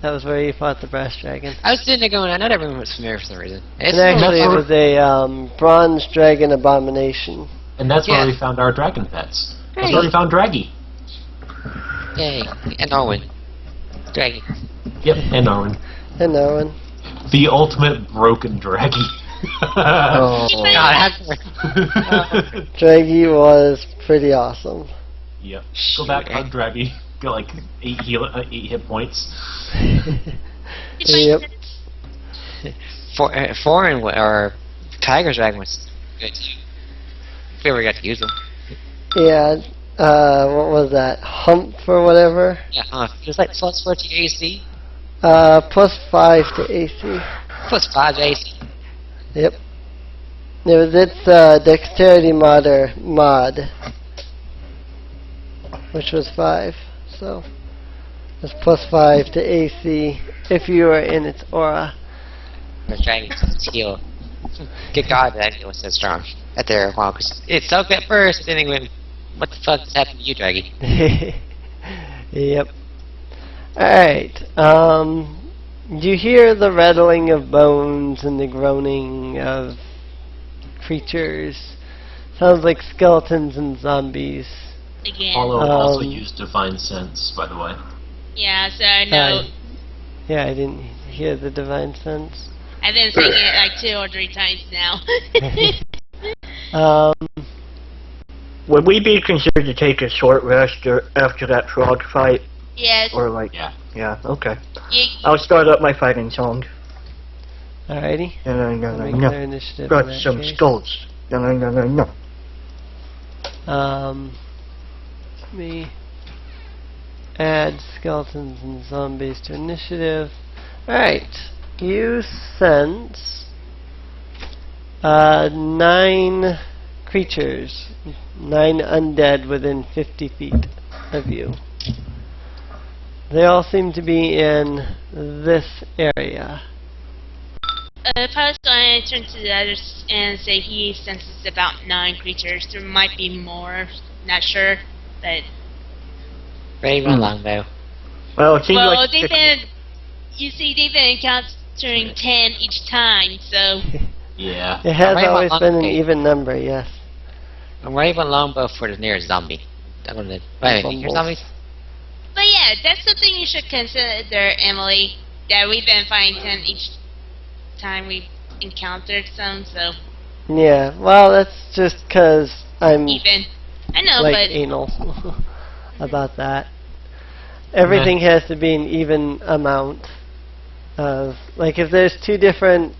that was where you fought the brass dragon. I was sitting there going, I know that room was familiar for some reason. It's And actually, it not- was a bronze dragon abomination. And that's Yeah. where we found our dragon pets. That's Hey. where we found Draggy. Yay. And Norwin. Dragon. Yep, and Arwen. And Owen. The ultimate broken Draggy. Oh. God, Draggy was pretty awesome. Yep. Go back, hug Draggy. Get like 8 hit points. Yep. Foreign or Tiger's Dragon was good too. If we ever got to use them. Yeah, what was that? Hump or whatever? Yeah, just like plus 4 to your AC, Plus 5 to AC. plus 5 to AC. Yep. It was its dexterity mod, which was 5. So it's plus 5 to AC if you are in its aura. The Dragon's heal. Good God, that heal was so strong at there a while, because it soaked at first, and then it went, what the fuck just happened to you, Draggy? Yep. Alright. You hear the rattling of bones and the groaning of creatures. Sounds like skeletons and zombies. Again. Apollo also Um, used Divine Sense, by the way. Yeah, so I know. Yeah, I didn't hear the divine sense. I've been saying it like 2 or 3 times now. Would we be considered to take a short rest after that frog fight? Yes. Or like, Yeah. yeah, okay. You, I'll start up my fighting song. Alrighty. No, Make their initiative in Got that some case. skulls. No. Let me add skeletons and zombies to initiative. Alright. You sense 9 creatures, 9 undead within 50 feet of you. They all seem to be in this area. Paul's going to turn to the others and say he senses about 9 creatures. There might be more, not sure, but... Ready run longbow. Well, it seems Well, like they've been encountering 10 each time, so... Yeah. It has Right, always been an okay. even number, yes. I'm ready one longbow for the nearest zombie. I'm gonna... Wait a minute, your zombies? But yeah, that's something you should consider, Emily, that we've been fighting 10 each time we've encountered some, so... Yeah, well, that's just because I'm Even. I know, like but... anal about that. Everything has to be an even amount of, like, if there's 2 different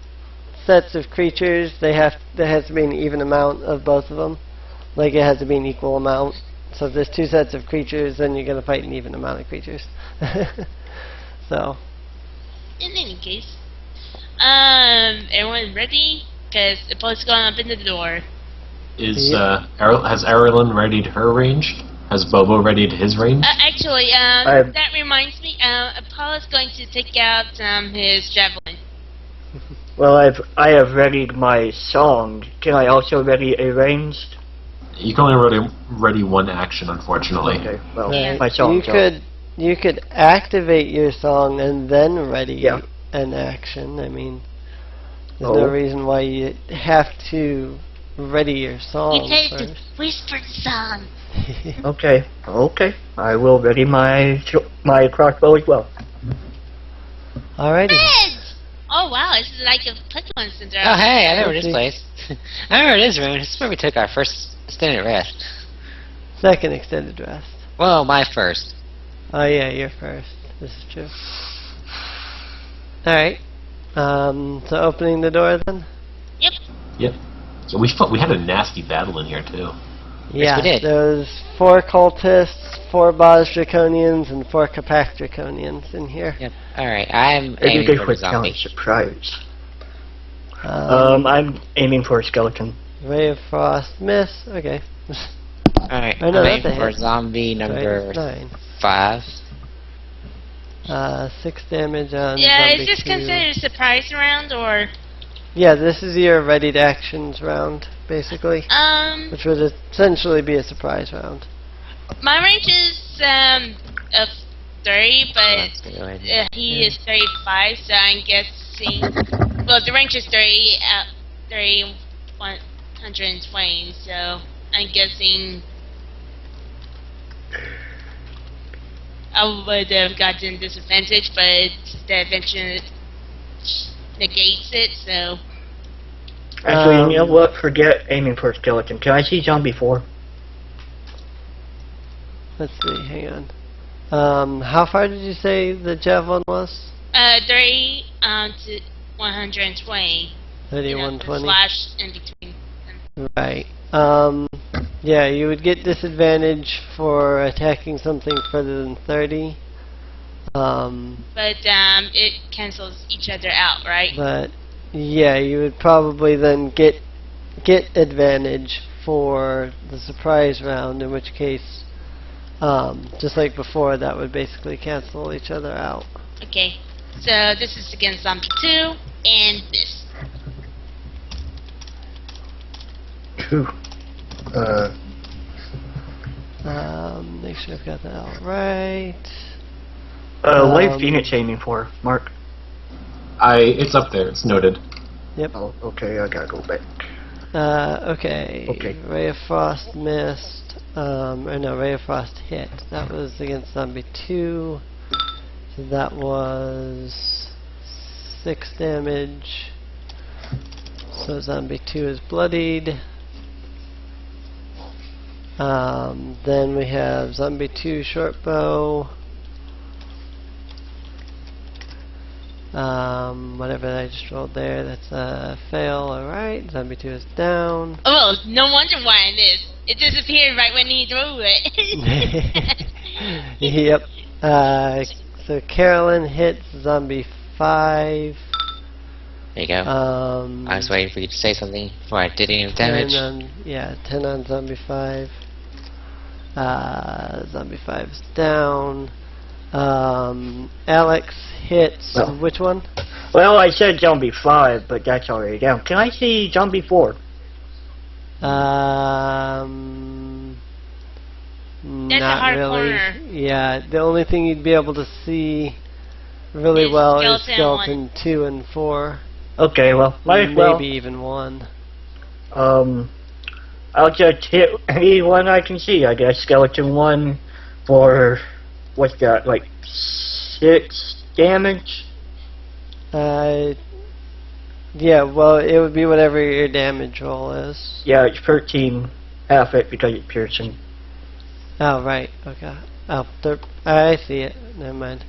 sets of creatures, there has to be an even amount of both of them. Like, it has to be an equal amount. So if there's 2 sets of creatures, then you're gonna fight an even amount of creatures. So. In any case. Everyone ready? Because the post going up in the door. Has Erilyn readied her range? Has Bobbo readied his range? Actually, I've- that reminds me, Apollo's going to take out his javelin. Well, I have readied my song. Can I also ready a ranged? You can only ready one action, unfortunately. Okay, well, Yeah. my song. You could activate your song and then ready Yeah. an action. I mean, there's no reason why you have to ready your song first. whispered song. Okay. I will ready my crossbow as well. Alrighty. Heads! Oh wow, this is like a Pokemon Center. Oh hey, I remember this Oopsie. place. I remember this room. This is where we took our first extended rest. Second extended rest. Well, my first. Oh yeah, you're first. This is true. Alright. So opening the door then? Yep. Yep. So we had a nasty battle in here too. Yeah, we did. there was 4 cultists, 4 Boz Draconians, and 4 Capac Draconians in here. Yep. Alright, I'm Maybe aiming they for the would zombie. sound surprise. Um, I'm aiming for a skeleton. Ray of Frost, miss. Okay. Alright, Oh, no, I'm that's aiming a for hit. zombie Right, number it's 9. 5. 6 damage on Yeah, zombie is this 2. considered a surprise round or? Yeah, this is your ready to actions round, basically. Which would essentially be a surprise round. My range is of 30, but That's a good idea. he is 35, so I'm guessing. Well, the range is 30, 120, so I'm guessing I would have gotten disadvantage, but the adventure negates it, so. Actually, you know what? Forget aiming for a skeleton. Can I see zombie 4? Let's see, hang on. How far did you say the javelin was? 30 to 120. 30, You know, 120? slash in between. Right. Yeah, you would get disadvantage for attacking something further than 30. But it cancels each other out, right? But yeah, you would probably then get advantage for the surprise round, in which case, just like before, that would basically cancel each other out. Okay. So this is against zombie 2 and this. Ooh. Make sure I've got that out right. What is Phoenix aiming for, Mark? It's up there. It's noted. Yep. Oh, okay, I gotta go back. Okay. Okay. Ray of Frost missed. Or no, Ray of Frost hit. That was against zombie 2. So that was 6 damage. So zombie 2 is bloodied. Then we have zombie 2 short bow. Whatever I just rolled there, that's a fail. Alright, zombie 2 is down. Oh, well, no wonder why it is. It disappeared right when he threw it. Yep. So Carlyn hits zombie 5. There you go. I was waiting for you to say something before I did any damage. 10 on zombie 5. Zombie 5 is down. Alex hits which one? Well, I said zombie 5, but that's already down. Can I see zombie 4? That's a Not hard really. corner. Yeah, the only thing you'd be able to see really Is well is skeleton skeleton 2 and 4. Okay, well, might as well. Maybe even 1. I'll just hit any one I can see, I guess. Skeleton 1 for, what's that, like 6 damage? Yeah, well, it would be whatever your damage roll is. Yeah, it's 13, half it because it's piercing. Oh, right. Okay. Oh, I see it. Never mind.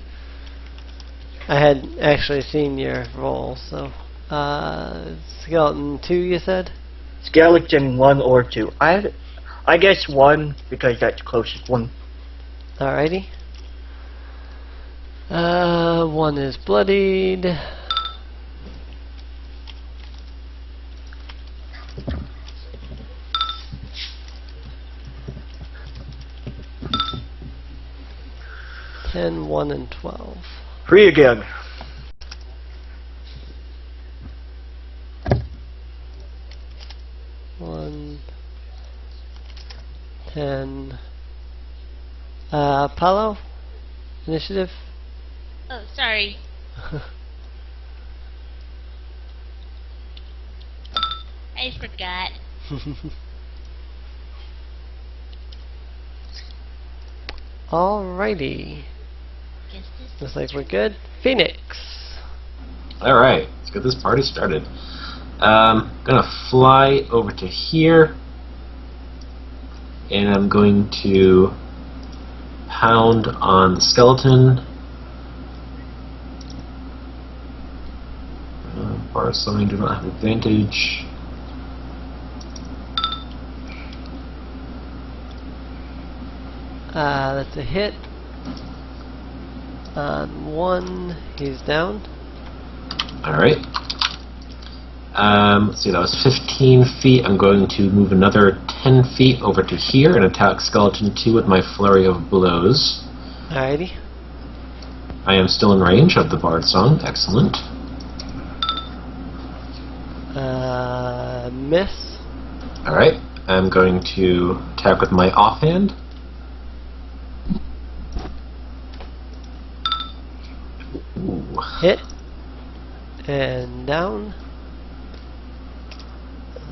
I had actually seen your roll, so. Skeleton 2, you said? Skeleton 1 or 2. I guess 1 because that's the closest one. Alrighty. 1 is bloodied. Ten, 1, and 12. Free again. One, 10. Apollo? Initiative? Oh, sorry. I forgot. Alrighty. Guess this Looks is like we're good. Phoenix. Alright, let's get this party started. Gonna fly over to here, and I'm going to pound on the skeleton. Bar sign, do not have advantage. That's a hit. On 1, he's down. Alright. Let's see, that was 15 feet. I'm going to move another 10 feet over to here and attack Skeleton 2 with my flurry of blows. Alrighty. I am still in range of the Bard Song. Excellent. Miss. Alright. I'm going to attack with my offhand. Ooh. Hit. And down.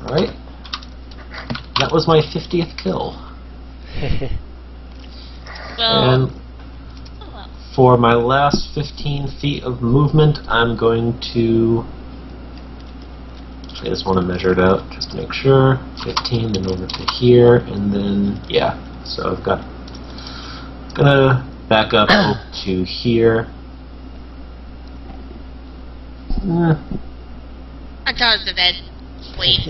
Alright. That was my 50th kill. Well, And for my last 15 feet of movement, I'm going to... I just want to measure it out just to make sure. 15, then over to here, and then, yeah. So I've got... Gonna back up to here. on top of the bed. Sleep.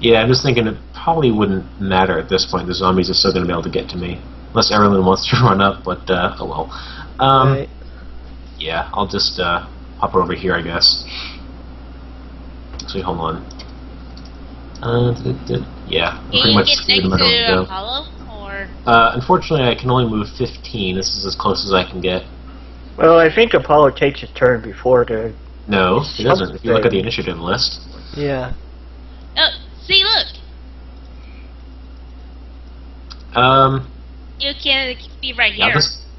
Yeah, I'm just thinking it probably wouldn't matter at this point. The zombies are still going to be able to get to me. Unless everyone wants to run up, but, oh well. Right. Yeah, I'll just hop over here, I guess. Actually, hold on. Yeah, I'm Can pretty you much get screwed next no matter where I to go. Apollo? Or Unfortunately, I can only move 15. This is as close as I can get. Well, I think Apollo takes his turn before the... No, he doesn't. If you look at the initiative list. Yeah. oh, see, look, you can be right here.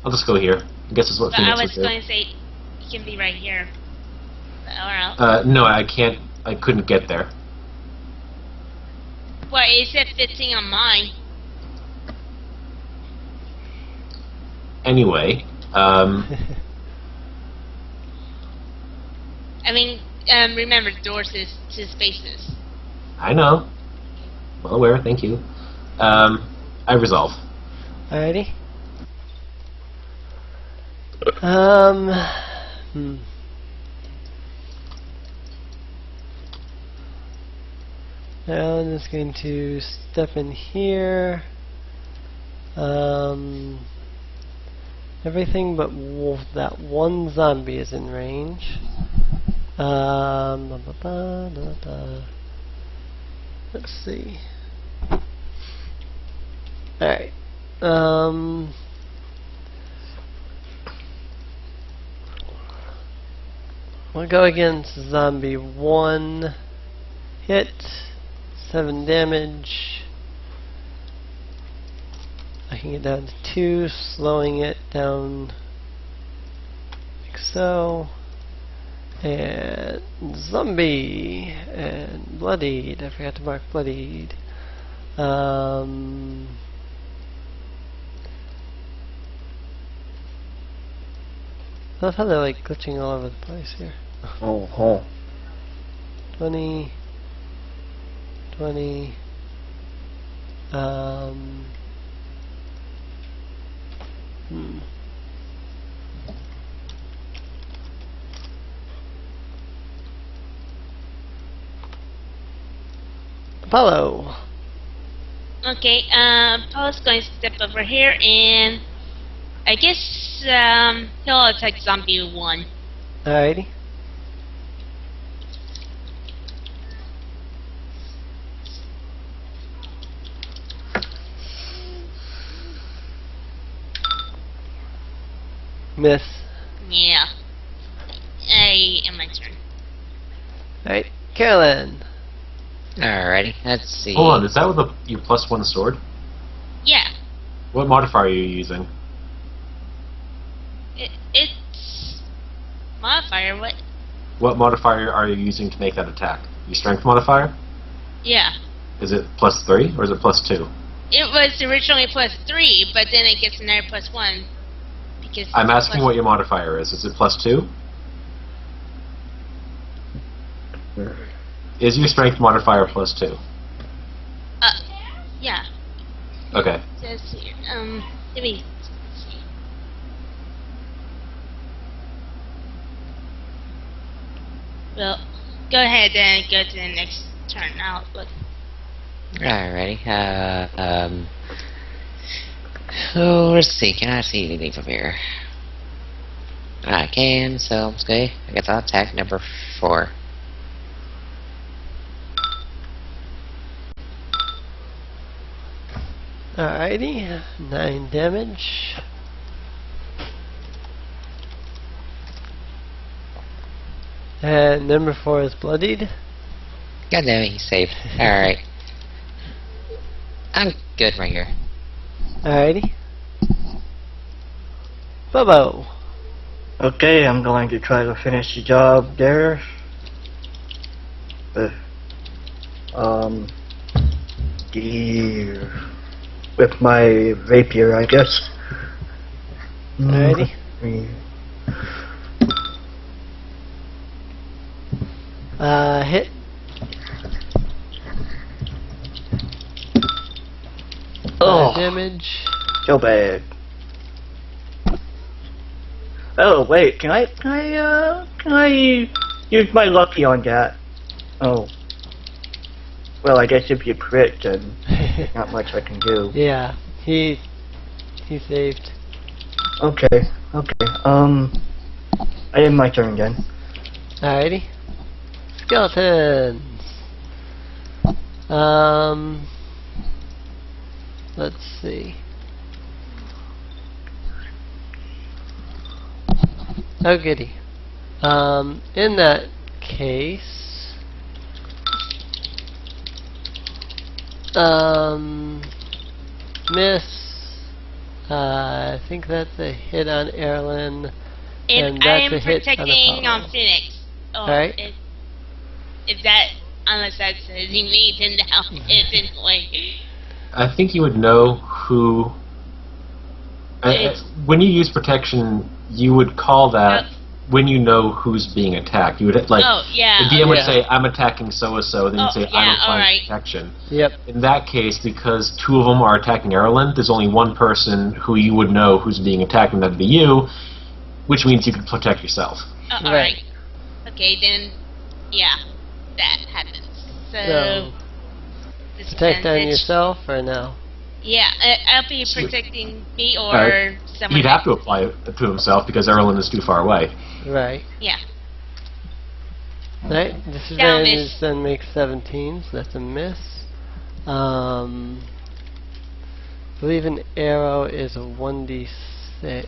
I'll just go here. I guess it's what But I Phoenix was would do. going to say you can be right here. Or else. No, I can't. I couldn't get there. Well, it said 15 on mine. Anyway, I mean, remember, doors is 2 spaces. I know. Well aware, thank you. I resolve. Alrighty. Now I'm just going to step in here. Everything but that one zombie is in range. Let's see. Alright. We'll go against zombie 1. Hit. 7 damage. I can get down to 2, slowing it down like so. And zombie and bloodied. I forgot to mark bloodied. I love how they're like glitching all over the place here. Oh. 20. Apollo. Okay, Apollo's going to step over here, and I guess he'll attack zombie 1. Alrighty. Miss. Yeah. I am my turn. Alright, Carlyn. Alrighty, let's see. Hold on, is that with your +1 sword? Yeah. What modifier are you using? It's modifier. What? What modifier are you using to make that attack? Your strength modifier? Yeah. Is it +3 or is it +2? It was originally +3, but then it gets another +1 because I'm asking what your modifier is. Is it +2? Is your strength modifier +2? Yeah. Okay. Says here. Let me see. Well, go ahead and go to the next turn. I'll look. Alrighty. So let's see. Can I see anything from here? I can. So okay. I guess I'll attack number 4. Alrighty, 9 damage. And number 4 is bloodied. God damn it, he's saved. Alright. I'm good right here. Alrighty. Bobbo. Okay, I'm going to try to finish the job there. With my rapier, I guess. Alrighty. Hit. Oh, Damage. so bad. Oh wait, can I use my lucky on that? Oh. Well, I guess if you crit, then not much I can do. Yeah, he saved. Okay, okay. I end my turn again. Alrighty. Skeletons. Let's see. Oh goody. In that case, miss. I think that's a hit on Carlyn, and I that's am a hit protecting on Apollo. Phoenix. Oh, Alright. If that, unless that says he made it now, it's anyway. I think you would know who. When you use protection, you would call that when you know who's being attacked. You would like. Oh, yeah. The DM would Yeah. say, "I'm attacking so and so," then you'd say, yeah, "I'm applying alright. protection." Yep. In that case, because 2 of them are attacking Carlyn, there's only one person who you would know who's being attacked, and that'd be you, which means you can protect yourself. Alright. Okay, then, yeah, that happens. So, Protect on disadvantage. yourself or no? Yeah, I'll be protecting me or Alright. someone He'd have else. to apply it to himself because Carlyn is too far away. Right. Yeah. Right. Disadvantage then makes 17, so that's a miss. I believe an arrow is a 1d6.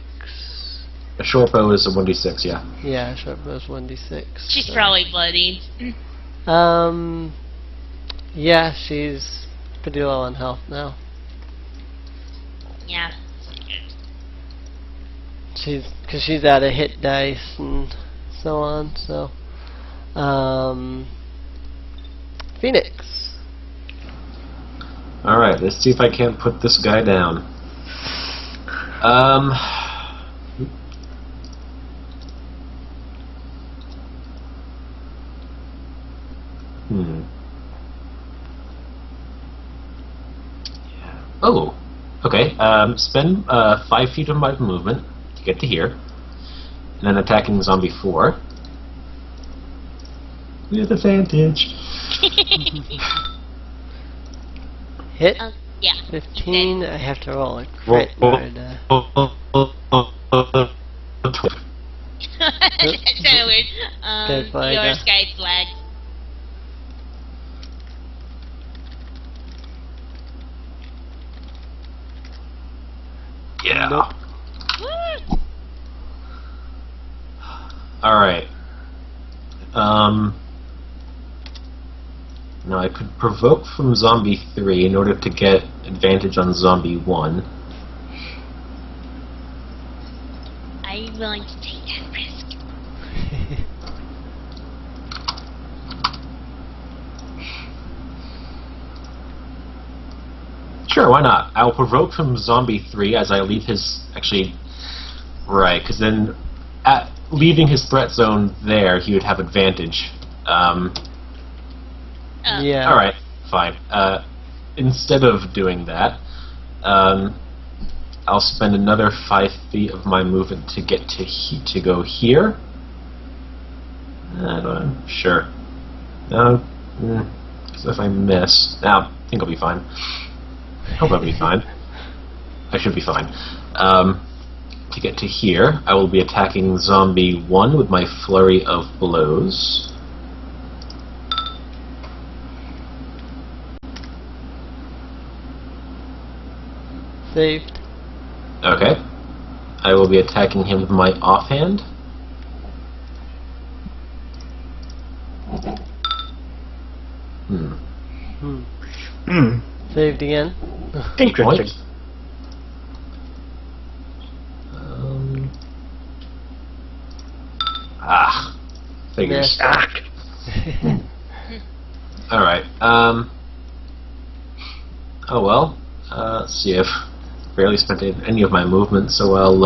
A short bow is a 1d6, yeah. Yeah, short bow's 1d6. She's so. probably bloodied. Yeah, she's pretty low on health now. Yeah. Because she's out of hit dice and so on, so. Phoenix. Alright, let's see if I can't put this guy down. Oh, okay. Spend 5 feet of my movement to get to here, and then attacking zombie 4 with advantage. Hit. Yeah. 15. I have to roll a crit. Roll. That's so weird. Dead flag, Your yeah. sky flag. Yeah. Nope. Woo! Alright. Now I could provoke from zombie 3 in order to get advantage on zombie 1. Are you willing to take that risk? Sure, why not? I'll provoke from zombie 3 as I leave his... Actually, right, because then leaving his threat zone there, he would have advantage. Yeah. Alright, fine. Instead of doing that, I'll spend another 5 feet of my movement to get to go here. I don't know. Sure. No. Because if I miss... I think I'll be fine. I hope I'll be fine. I should be fine. To get to here, I will be attacking Zombie 1 with my flurry of blows. Saved. Okay. I will be attacking him with my offhand. Saved again. Interesting. Figures. Missed. Alright, oh well. Let's see, I've barely spent any of my movement, so I'll,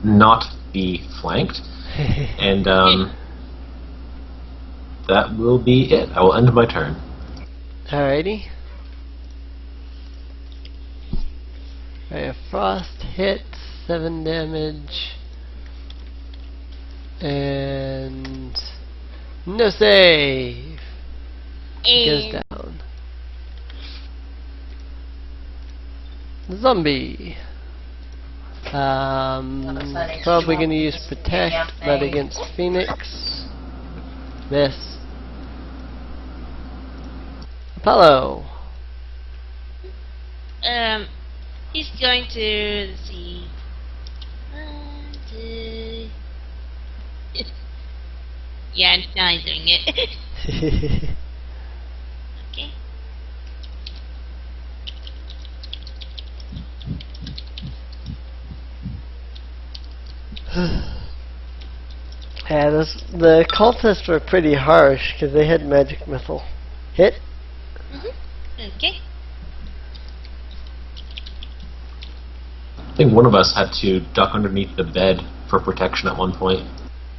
not be flanked. And, that will be it. I will end my turn. Alrighty. Alright, Frost hit, 7 damage. And no save. Goes down. Zombie. Probably gonna use protect, but against Phoenix. Miss. Apollo. He's going to, let's see. Yeah, now he's doing it. Okay. Yeah, the cultists were pretty harsh because they had magic missile. Hit. Okay. I think one of us had to duck underneath the bed for protection at one point.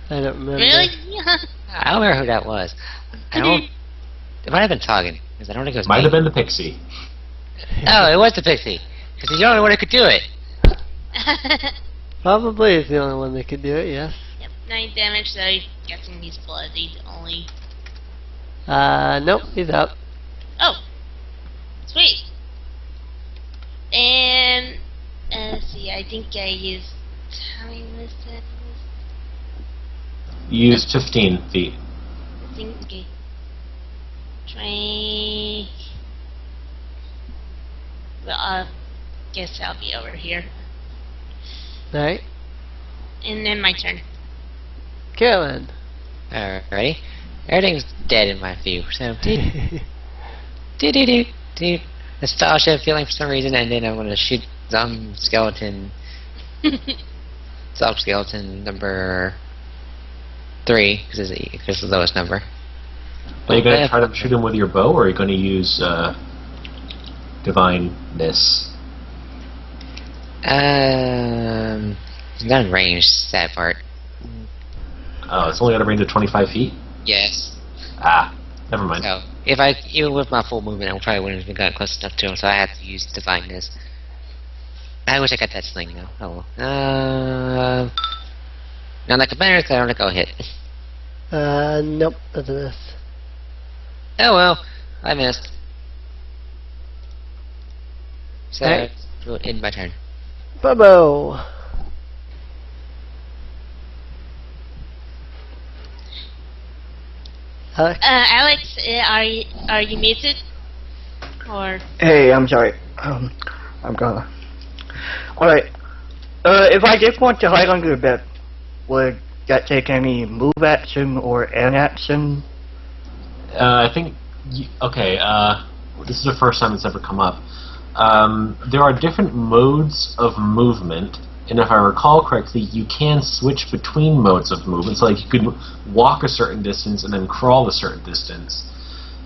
I don't remember. Really? Yeah. I don't remember who that was. I don't. It might have been Toggin, because I don't think it was Might me. have been the pixie. Oh, it was the Pixie, because he's the only one who could do it. Probably is the only one that could do it, yes. Yep, 9 damage, so I'm guessing he's bloodied only. Nope, he's up. Oh. Sweet. And, let's see, I think I used time this. You used 15 feet. I think, okay. Try. Well, I guess I'll be over here. Alright. And then my turn. Carlyn. Alrighty. Everything's dead in my view, so do. The starship feeling for some reason, and then I'm gonna shoot skeleton skeleton number 3, because it's the lowest number. Are you going to try to shoot him with your bow, or are you going to use divineness? Not in range, sad part. Oh, it's only got a range of 25 feet? Yes. Ah, never mind. So, even with my full movement, I probably wouldn't have gotten close enough to him, so I have to use divineness. I wish I got that sling, though. Oh well. Not like a banner, so I don't think I'll hit. Nope, that's a miss. Oh well, I missed. So, Alright. we'll end my turn. Bobbo. Alex? Alex, are you muted? Or Hey, I'm sorry. I'm gonna. Alright. If I just want to hide under the bed, would that take any move action or an action? I think... Okay, this is the first time it's ever come up. There are different modes of movement, and if I recall correctly, you can switch between modes of movement. So, like, you could walk a certain distance and then crawl a certain distance.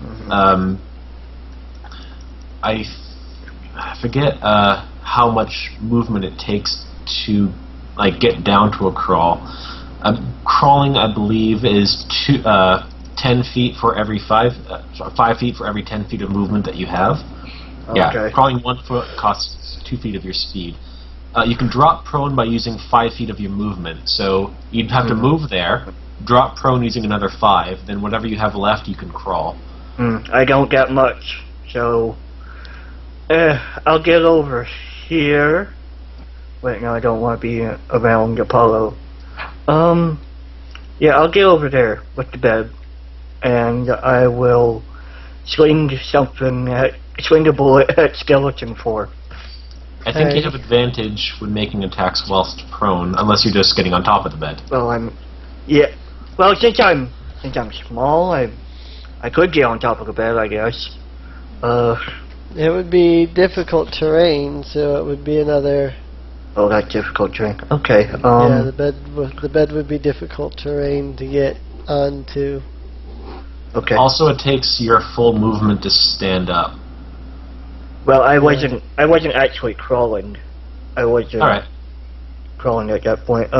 Mm-hmm. I forget how much movement it takes to, like, get down to a crawl. Crawling, I believe, is 10 10 feet for every 5 feet for every 10 feet of movement that you have. Okay. Yeah, crawling 1 foot costs 2 feet of your speed. You can drop prone by using 5 feet of your movement. So you'd have to move there, drop prone using another 5, then whatever you have left you can crawl. I don't get much, so I'll get over here. Wait, no, I don't want to be around Apollo. Yeah, I'll get over there with the bed, and I will swing a bullet at Skeleton 4. I think you have advantage when making attacks whilst prone, unless you're just getting on top of the bed. Well, well, since I'm small, I could get on top of the bed, I guess. It would be difficult terrain, so it would be another. Oh, that's difficult terrain. Okay. Yeah, the bed would be difficult terrain to get onto. Okay. Also, it takes your full movement to stand up. Well, I wasn't actually crawling. I wasn't crawling at that point.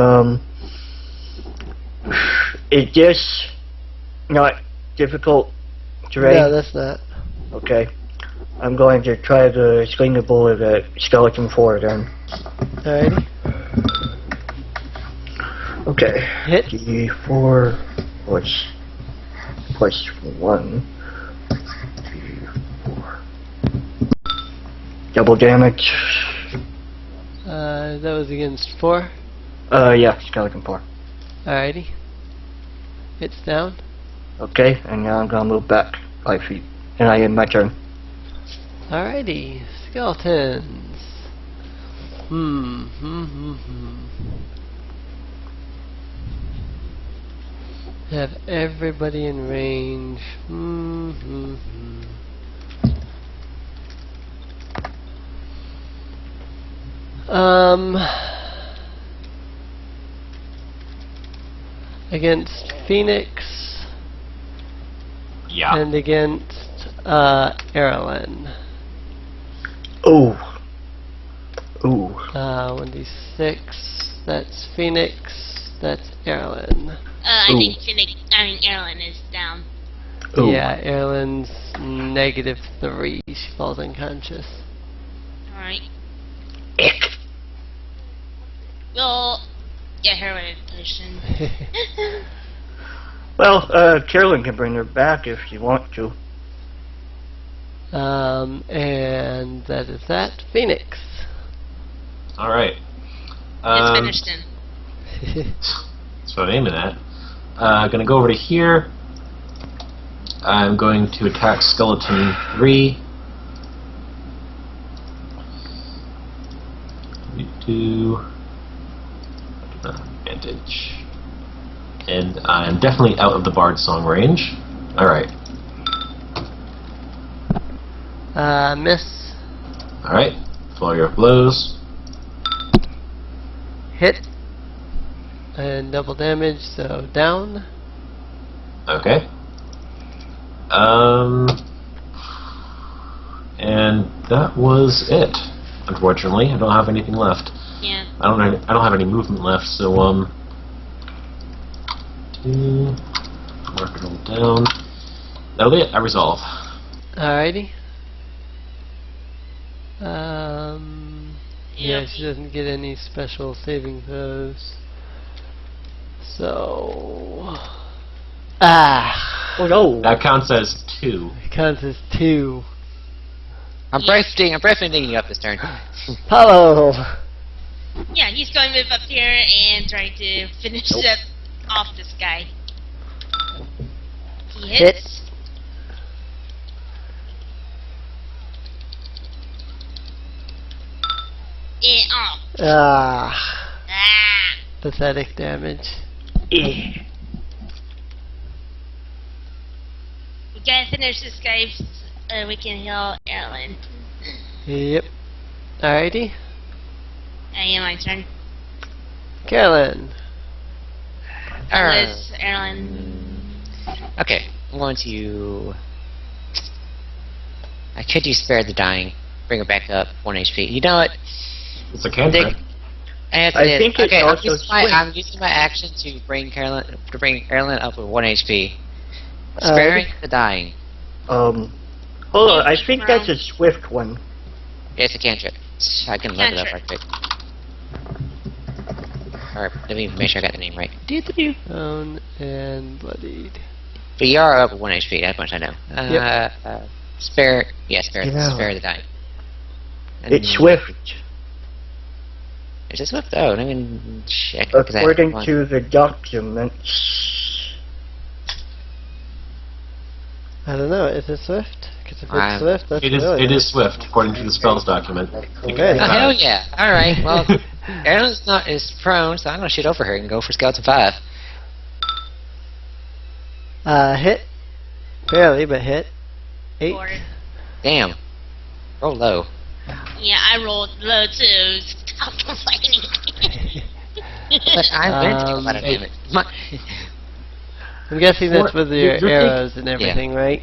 Is this not difficult terrain? No, that's not. Okay. I'm going to try to swing a bullet at Skeleton 4 then. Alrighty. Okay. Hit. D4 plus 1. D4. Double damage. That was against 4. Yeah, Skeleton 4. Alrighty. It's down. Okay, and now I'm gonna move back 5 feet. And I end my turn. Alrighty. Skeletons. Have everybody in range. Against Phoenix. Yeah. And against Carlyn. Ooh. Ooh. 1d6. That's Phoenix. That's Carlyn. I think Carlyn is down. Ooh. Yeah, Carlyn's -3. She falls unconscious. Alright. We'll get her in a position. Well, Carolyn can bring her back if you want to. And that is that. Phoenix. Alright. It's finished him. That's what I'm aiming at. Gonna go over to here. I'm going to attack Skeleton 3. Advantage. And I'm definitely out of the Bard Song range. Alright. Miss. Alright. Flurry of blows. Hit. And double damage, so down. Okay. And that was it. Unfortunately, I don't have anything left. Yeah. I don't have any movement left, so mark it all down. That'll be it. I resolve. Alrighty. Yeah, she doesn't get any special saving throws. So Oh no! That counts as 2. it counts as 2. I'm breathing you up this turn. Paulo. Yeah, he's going to move up here and try to finish off this guy. He hits. And off. Ah, Ah. pathetic damage. We gotta finish this guy so we can heal Carlyn. Yep. Alrighty. Yeah, my turn. Carlyn. Liz, Carlyn. Okay, I'm going to... I could use Spare the Dying. Bring her back up, 1 HP. You know what? It's a cantrip. I think it's okay, also I'm using my action to bring Carlyn up with 1 HP. Sparing the dying. Hold on, I think that's a swift one. It's a cantrip. I can look it up right quick. Or let me make sure I got the name right. Prone and bloodied. But you are up 1 HP, that much I know. Spare the dying. And It's swift. Is it swift? Oh, I mean, check. According to the documents. I don't know, is it swift? Because if it's swift, that's It is swift, according to the spells document. Okay. Oh, hell yeah. Alright, well, Carlyn's is prone, so I'm gonna shoot over her and go for Skeleton 5. Hit. Barely, but hit. 8. 4. Damn. Roll low. Yeah, I rolled low too. Stop complaining. But I learned to take a lot of damage. I'm guessing that's with your you're arrows and everything, right?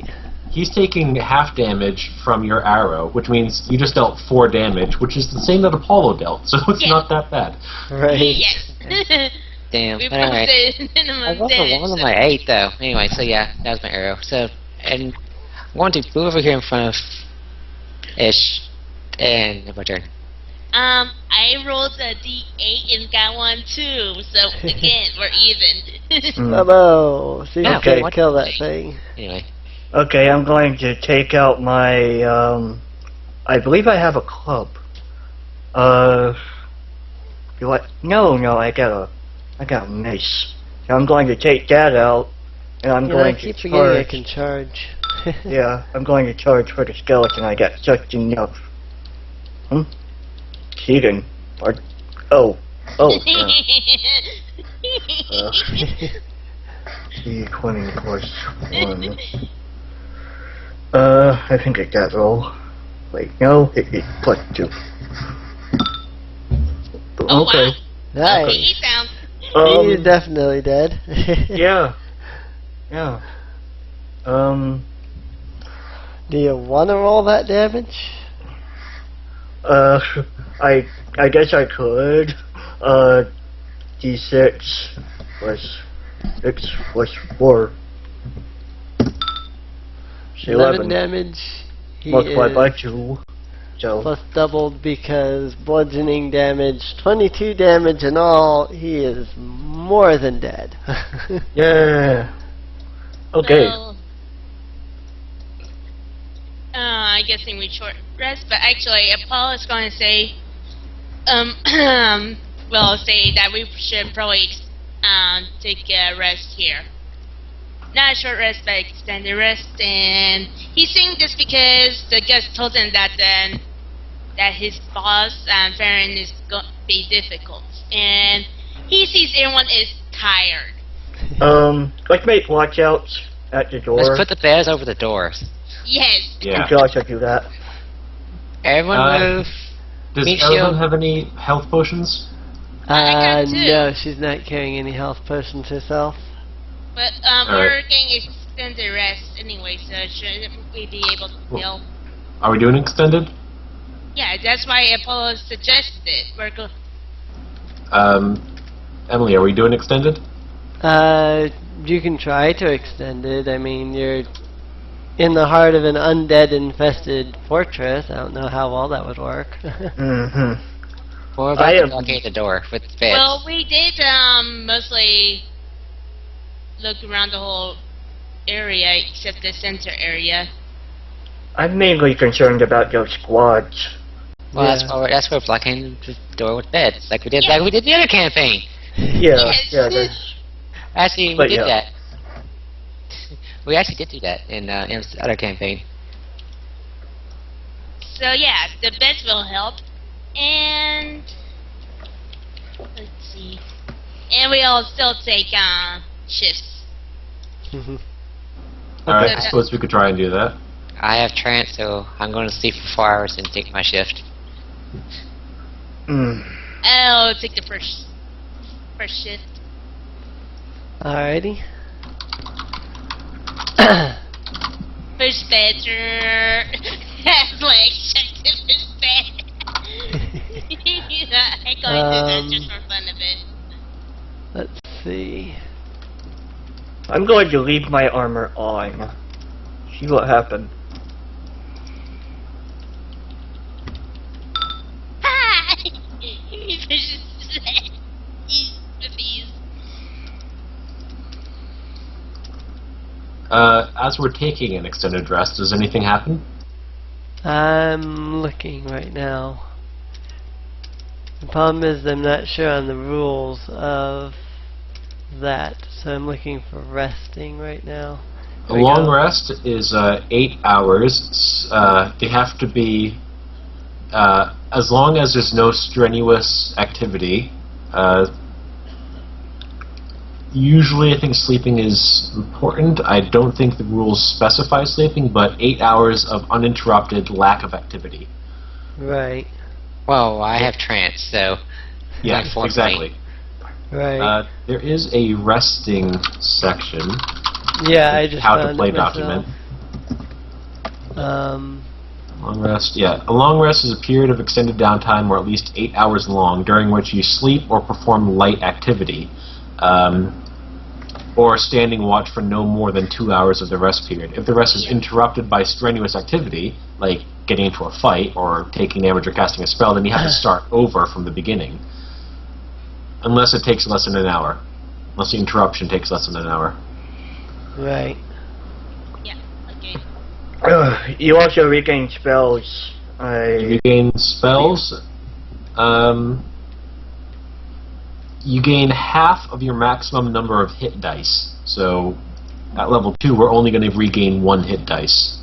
He's taking half damage from your arrow, which means you just dealt 4 damage, which is the same that Apollo dealt, so it's not that bad. Right. Yes. Damn. We But both alright. did I minimum rolled a damage. 1 on my 8 though. Anyway, so yeah, that was my arrow. So, and I'm going to move over here in front of Ish, and it's my turn. I rolled a D8 and got 1 too, so again, we're even. Bobbo! See if you Okay. can kill that thing. Anyway. Okay, I'm going to take out my, I believe I have a club. Do I? No, I got a mace. So I'm going to take that out, and I'm going I to keep forgetting I charge. can charge. Yeah, I'm going to charge for the skeleton. I got just enough. Cheating. Oh. D20 plus 1. I think I got roll. Wait, no, it plus 2. Oh, Okay. wow. Nice. He sounds. He's definitely dead. Yeah. Do you want to roll that damage? I guess I could. D6 plus 6 plus 4. 11 damage. He Multiplied by is 2. So, plus doubled because bludgeoning damage, 22 damage in all. He is more than dead. yeah. Okay. Well, I guess we short rest, but actually, Apollo's going to say, say that we should probably take a rest here. Not a short rest, but extended rest, and he's saying this because the guest told him that that his boss, Farron, is going to be difficult, and he sees everyone is tired. Let's make watchouts at the door. Let's put the bears over the doors. Yes. Yeah. Okay, I should do that. Everyone move. Does Meat Carlyn shield. have any health potions? I got 2. No, she's not carrying any health potions herself. But we're getting extended rest anyway, so shouldn't we be able to heal? Are we doing extended? Yeah, that's why Apollo suggested it. We're go. Emily, are we doing extended? You can try to extend it. I mean, you're in the heart of an undead-infested fortress. I don't know how well that would work. Mm-hmm. We're about to blockade the door with beds. Well, we did mostly look around the whole area except the center area. I'm mainly concerned about those squads. Well, Yeah. that's where we're blocking the door with beds, like we did the other campaign. Yeah, Yes. yeah, that's... Actually, we But did yeah. that. We actually did do that in the other campaign. So yeah, the beds will help, and let's see, and we'll still take shifts. Alright, I Okay. suppose we could try and do that. I have trance, so I'm going to sleep for 4 hours and take my shift. I'll take the first shift. Alrighty. First bedder has legs checked in his bed. I'm going to do that just for fun of it. Let's see. I'm going to leave my armor on. See what happens. Ah! He pushes these puppies. As we're taking an extended rest, does anything happen? I'm looking right now. The problem is I'm not sure on the rules of that, so I'm looking for resting right now. A long rest is 8 hours. They have to be, as long as there's no strenuous activity. Usually I think sleeping is important. I don't think the rules specify sleeping, but 8 hours of uninterrupted lack of activity. Right. Well, I have trance, so... Yeah, my exactly. Right. There is a resting section. Yeah, I just how to found play it myself. document. Long rest, yeah. A long rest is a period of extended downtime or at least 8 hours long during which you sleep or perform light activity. Or standing watch for no more than 2 hours of the rest period. If the rest is interrupted by strenuous activity, like getting into a fight or taking damage or casting a spell, then you have to start over from the beginning. Unless it takes less than an hour. Unless the interruption takes less than an hour. Right. Yeah, okay. You also regain spells. You gain spells. You gain half of your maximum number of hit dice. So, at level 2, we're only going to regain 1 hit dice.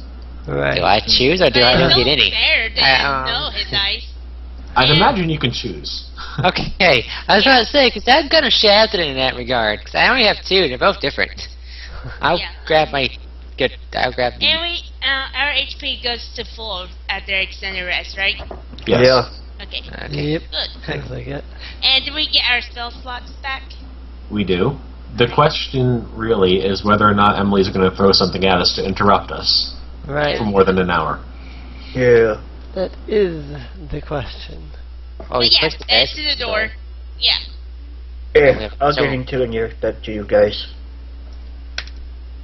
Right. Do I choose or do I don't get any? Fair, no hit dice. I'd imagine you can choose. Okay, I was about to say, because I'm kind of shafted in that regard, because I only have 2, and they're both different. I'll grab my... I'll grab the... And our HP goes to full after extended rest, right? Yes. Yeah. Okay. Yep. Good. Looks like it. And do we get our spell slots back? We do. The question really is whether or not Emily's going to throw something at us to interrupt us Right. for more than an hour. Yeah. That is the question. Oh, But you yeah, pushed the that's bed, to the door. Yeah. Yeah, I'll So- get into it near that to you guys.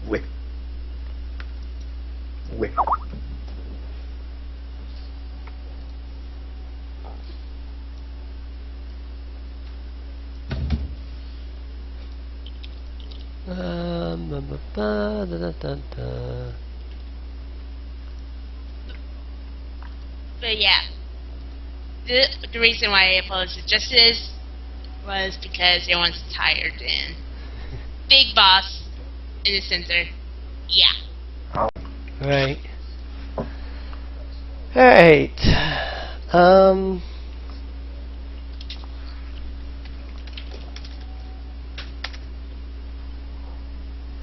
Wait. Da. But yeah. The reason why I opposed the justice was because everyone's tired and big boss in the center. Yeah. Right. Alright.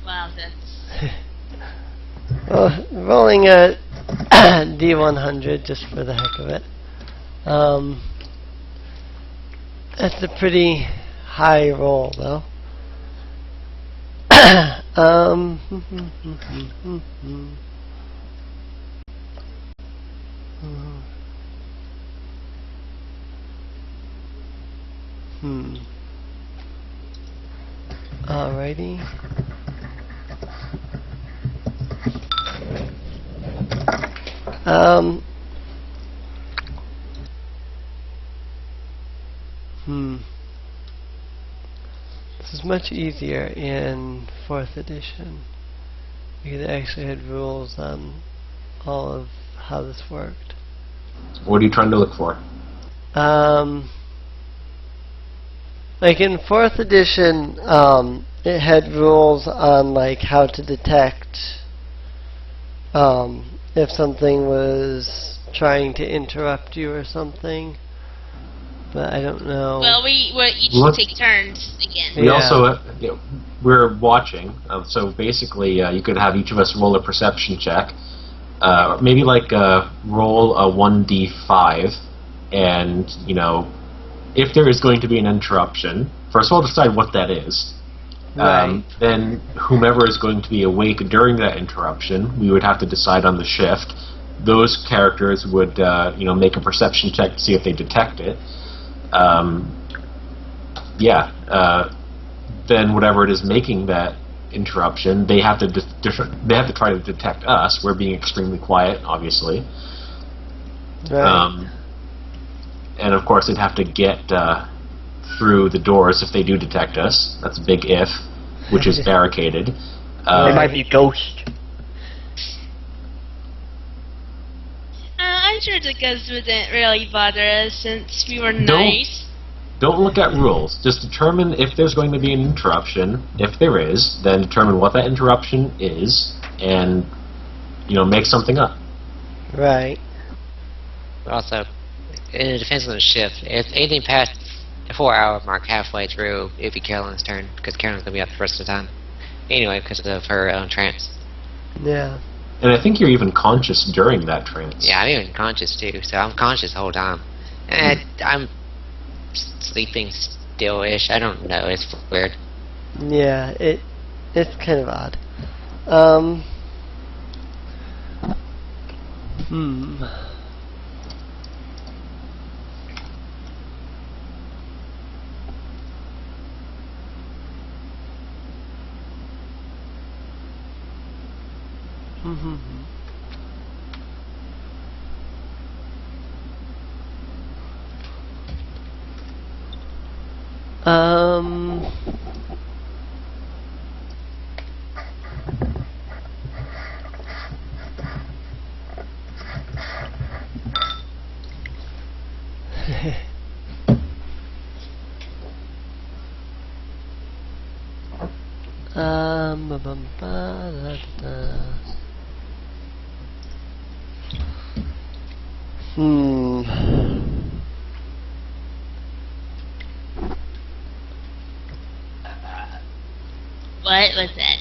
Wow, that's... Well, rolling a D100 just for the heck of it. That's a pretty high roll, though. Alrighty. This is much easier in 4th edition. Because they actually had rules on all of how this worked. What are you trying to look for? Like in 4th edition, it had rules on like how to detect if something was trying to interrupt you or something. But I don't know. Well, we each take turns again. We also, we're watching. So basically, you could have each of us roll a perception check. Maybe like roll a 1d5, and if there is going to be an interruption, first of all, decide what that is. Right. Then whomever is going to be awake during that interruption, we would have to decide on the shift. Those characters would, make a perception check to see if they detect it. Then whatever it is making that interruption, they have to they have to try to detect us. We're being extremely quiet, obviously. Right. And of course, they'd have to get through the doors if they do detect us. That's a big if, which is barricaded. They might be ghosts. I'm sure the ghosts wouldn't really bother us since we were nice. Don't look at rules. Just determine if there's going to be an interruption. If there is, then determine what that interruption is, and make something up. Right. But also, it depends on the shift. If anything past the 4-hour mark halfway through, it'd be Carolyn's turn, because Carolyn's gonna be up the rest of the time. Anyway, because of her trance. Yeah. And I think you're even conscious during that trance. Yeah, I'm even conscious too, so I'm conscious the whole time. And I'm sleeping still-ish. I don't know, it's weird. Yeah, it's kind of odd. What was that?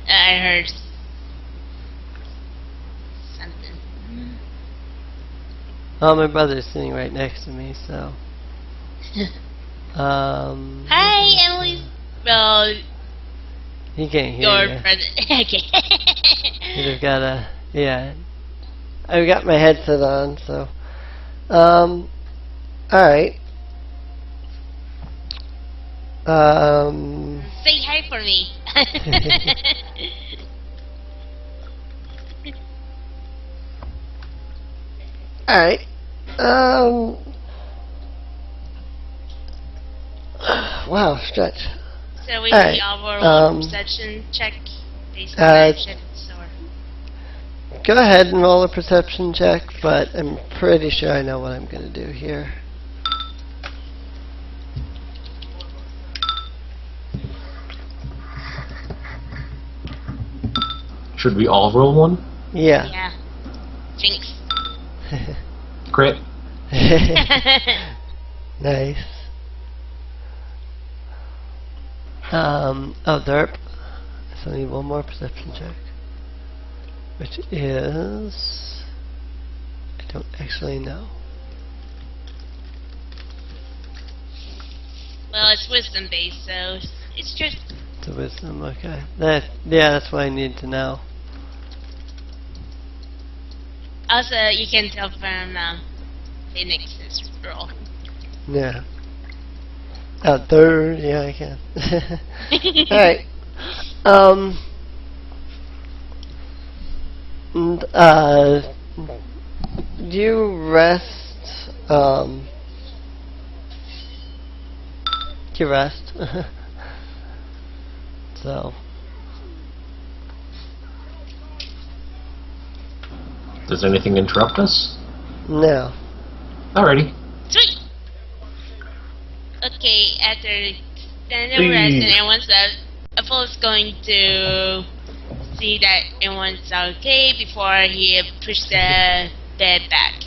I heard something. Oh, my brother's sitting right next to me, so. Hi, Emily. Well, he can't hear your you. brother. Okay. You just gotta, yeah. I've got my headset on, so. Alright. Say hi for me. Alright. Wow, stretch. So we Alright, all roll a perception check based on our shifts, or go ahead and roll a perception check, but I'm pretty sure I know what I'm gonna do here. Should we all roll one? Yeah. yeah. Jinx. Crit. Nice. Oh, derp. So I need one more perception check. Which is... I don't actually know. Well, it's wisdom based, so it's just. It's a wisdom, okay. That's what I need to know. Also, you can tell from Phoenix's roll. Yeah. Oh, third, yeah, I can. Alright. You rest, you rest. So. Does anything interrupt us? No. Alrighty. Sweet! Okay, after standing rest and everyone's up, Apollo's going to see that everyone's okay before he pushes the bed back.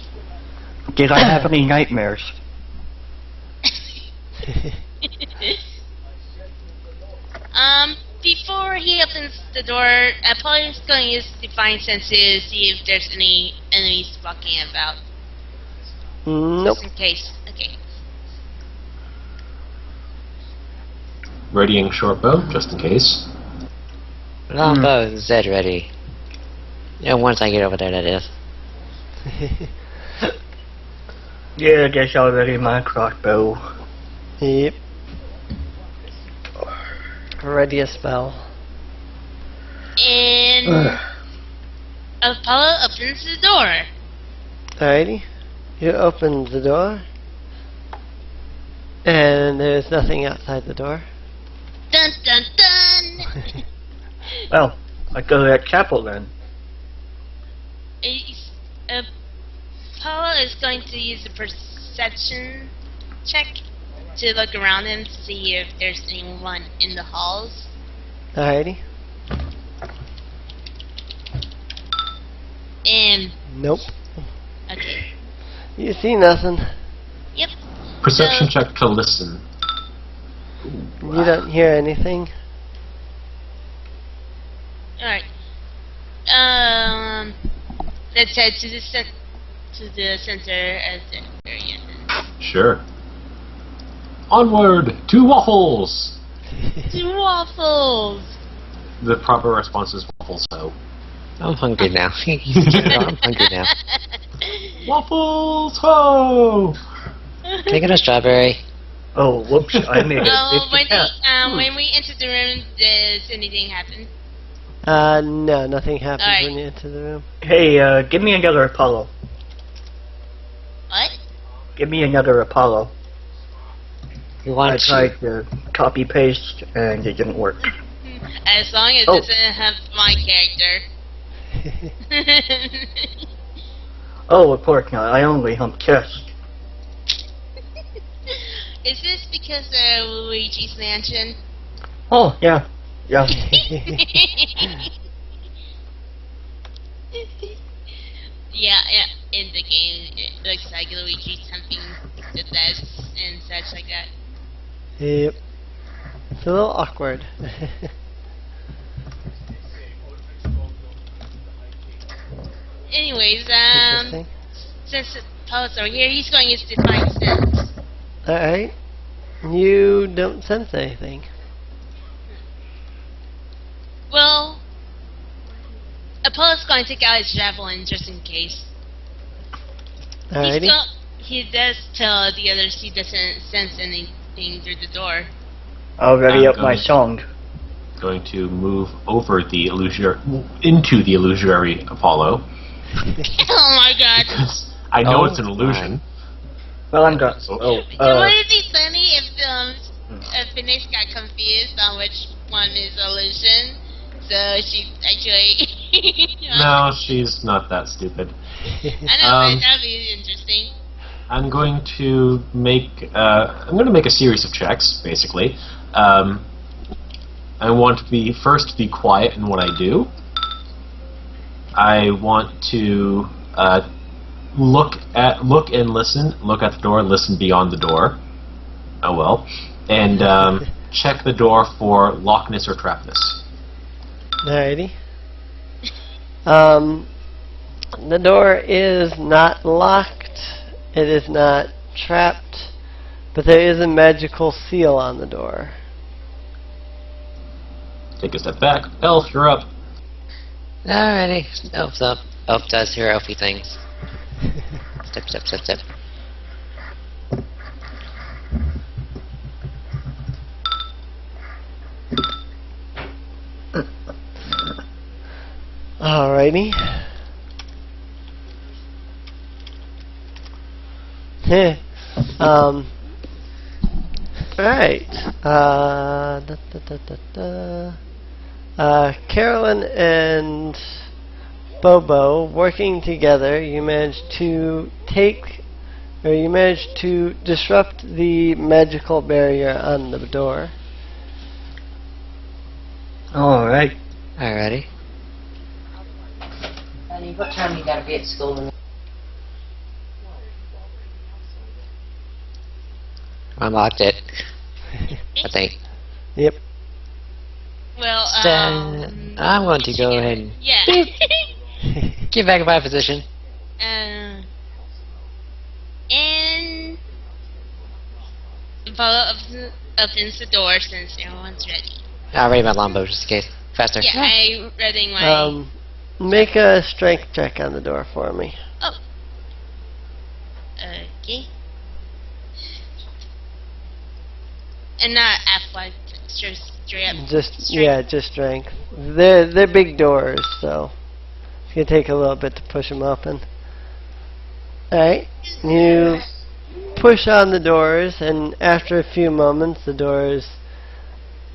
Did I have any nightmares? Before he opens the door, Apollo's going to use Divine Sense to see if there's any enemies walking about. Nope. Just in case. Okay. Readying short bow, just in case. Long bow and Z ready. Once I get over there, that is. Yeah, that's already my crossbow. Yep. Ready a spell. And Apollo opens the door. Alrighty. You open the door. And there's nothing outside the door. Dun dun dun! Well, I go to that chapel then. Apollo is going to use a perception check to look around him to see if there's anyone in the halls. Alrighty. And Nope. okay. You see nothing. Yep. Perception check to listen. You don't hear anything. Alright. Let's head to the center of the area. Sure. Onward to waffles. To waffles. The proper response is waffles. So I'm hungry now. I'm hungry now. waffles ho! Can I get a strawberry? Oh, whoops, I made it. When we enter the room, does anything happen? No, nothing happens Alright. when you enter the room. Hey, give me another Apollo. What? Give me another Apollo. You I want tried to copy paste and it didn't work. As long as it doesn't have my character. Oh, of course not. I only hump chest. Is this because of Luigi's Mansion? Oh, yeah. Yeah. Yeah, in the game, it looks like Luigi's humping the desks and such like that. Yep. It's a little awkward. Anyways, Interesting. since Paul's over here, he's going to use Divine Sense. Alright. You don't sense anything. Well, Apollo's going to take out his javelin just in case. Alrighty. He does tell the others he doesn't sense anything through the door. I'll ready up my going- song. Going to move over the into the illusionary Apollo. Oh my god. I know Oh it's an illusion. Well, I'm done. So would it be funny if Phoenix got confused on which one is illusion? So she actually... No, she's not that stupid. I know, but that'd be interesting. I'm going to make a series of checks, basically. I want to be quiet in what I do. I want to look and listen. Look at the door and listen beyond the door. Oh well. And check the door for lockness or trapness. Alrighty. The door is not locked. It is not trapped. But there is a magical seal on the door. Take a step back. Elf, you're up. Alrighty. Elf's up. Elf does her elfy things. Step, step, step, step. Alrighty. Heh. Alright. Carlyn and Bobbo working together, you managed to disrupt the magical barrier on the door. Alright. Alrighty. Honey, what time you gotta be at school in the Unlocked it. I think. Yep. Well, I'm going to go ahead and yeah. get back in my position. And Apollo opens the door since everyone's ready. I'll ready my longbow just in case. Faster. Yeah, I'm ready my... Make a strength check on the door for me. Oh. Okay. And not athletics, just strip. Just Strength. yeah, just strength. They're big doors, so it's gonna take a little bit to push them open. All right, you push on the doors, and after a few moments, the doors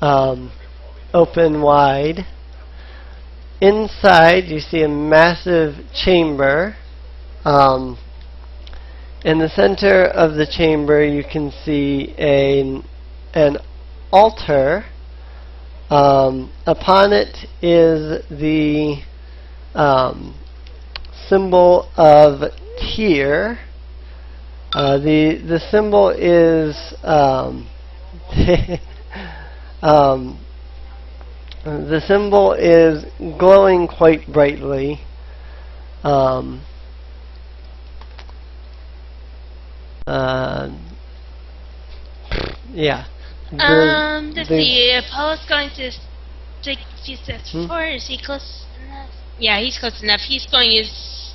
open wide. Inside, you see a massive chamber. In the center of the chamber, you can see an altar. Upon it is the symbol of Tyr. The symbol is the symbol is glowing quite brightly. Yeah. Let's see. Apollo's going to take a few steps forward. Is he close enough? Yeah, he's close enough. He's going to use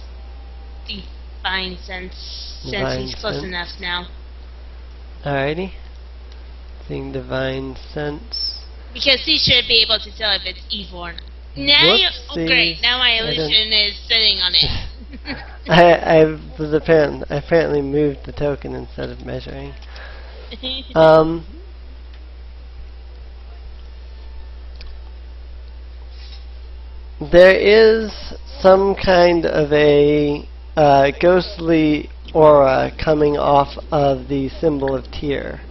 Divine Sense since he's close enough now. Alrighty. Seeing Divine Sense. Because he should be able to tell if it's evil or not. Now oh great, now my illusion is sitting on it. I was apparently moved the token instead of measuring. There is some kind of a ghostly aura coming off of the symbol of Tyr.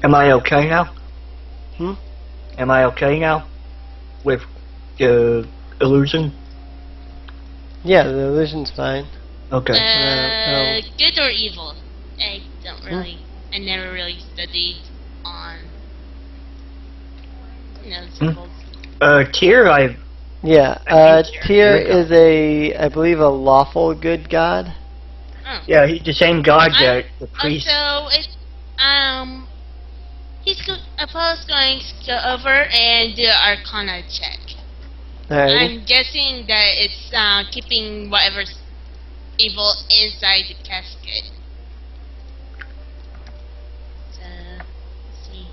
Am I okay now? Am I okay now? With the illusion? Yeah, the illusion's fine. Okay. Good or evil? I don't really. I never really studied on. Symbols. Tyr, Yeah, Tyr is I believe a lawful good god. Oh. Yeah, he's the same god that the priest. So Apollo's going to go over and do an Arcana check. Alright. I'm guessing that it's keeping whatever's evil inside the casket. So, let's see.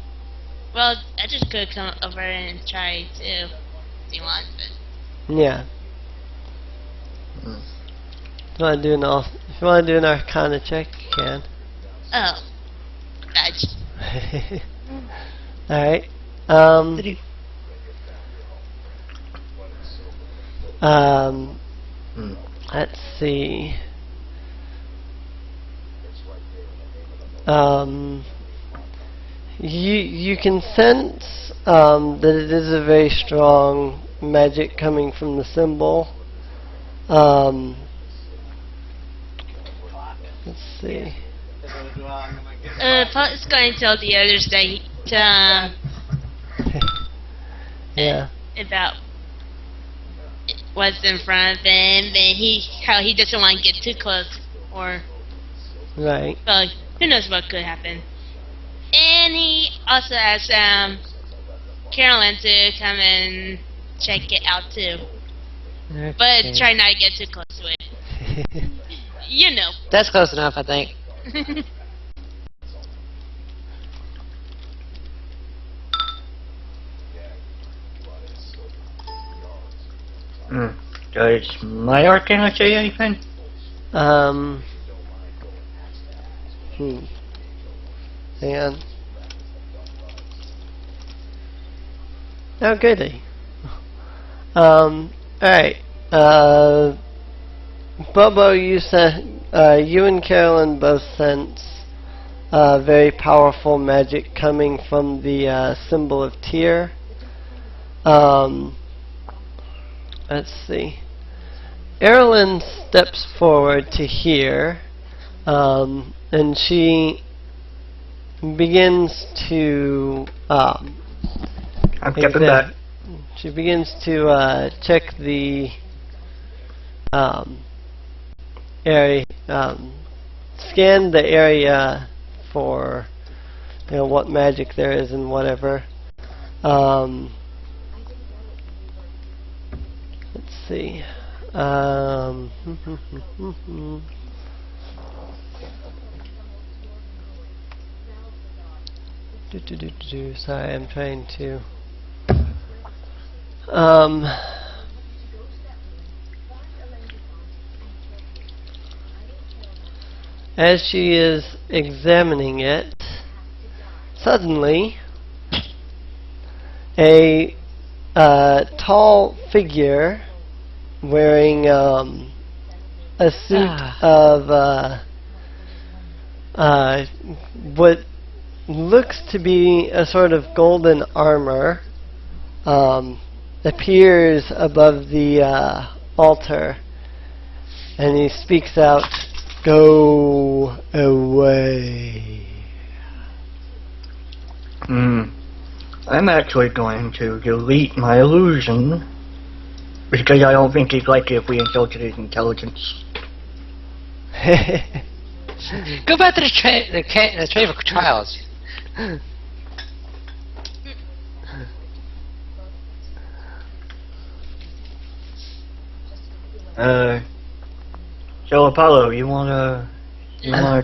Well, I just could come over and try to, if you want, but... Yeah. If you want to do an Arcana check, you can. Oh. Dodge. Alright. Let's see. You can sense that it is a very strong magic coming from the symbol. Let's see. Paul's going to tell the others that yeah. About what's in front of him, and how he doesn't want to get too close, or right. Well, who knows what could happen. And he also asked Carlyn to come and check it out too, Okay. but try not to get too close to it. You know. That's close enough, I think. Does my Arcana say anything? Hang on. Oh, goody. Alright. Bobbo, you and Carlyn both sense very powerful magic coming from the symbol of Tyr. Let's see. Erilyn steps forward to hear, and she begins to I'm stepping back. She begins to check the area, scan the area for what magic there is and whatever. Let's see. Sorry, I'm trying to. As she is examining it, suddenly a tall figure wearing a suit of what looks to be a sort of golden armor appears above the altar, and he speaks out, "Go away." I'm actually going to delete my illusion because I don't think he'd like it if we insulted his intelligence. Go back to the tray for trials. So Apollo, you wanna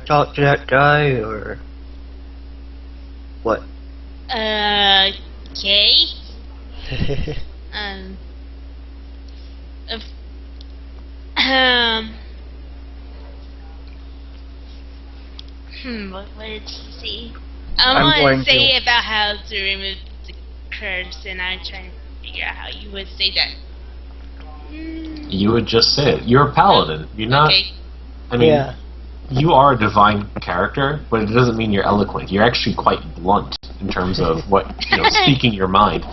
talk to that guy or what? Okay. What did she say? I'm going to say about how to remove the curse, and I'm trying to figure out how you would say that. You would just say it. You're a paladin. You're not. Okay. I mean, you are a divine character, but it doesn't mean you're eloquent. You're actually quite blunt in terms of what speaking your mind.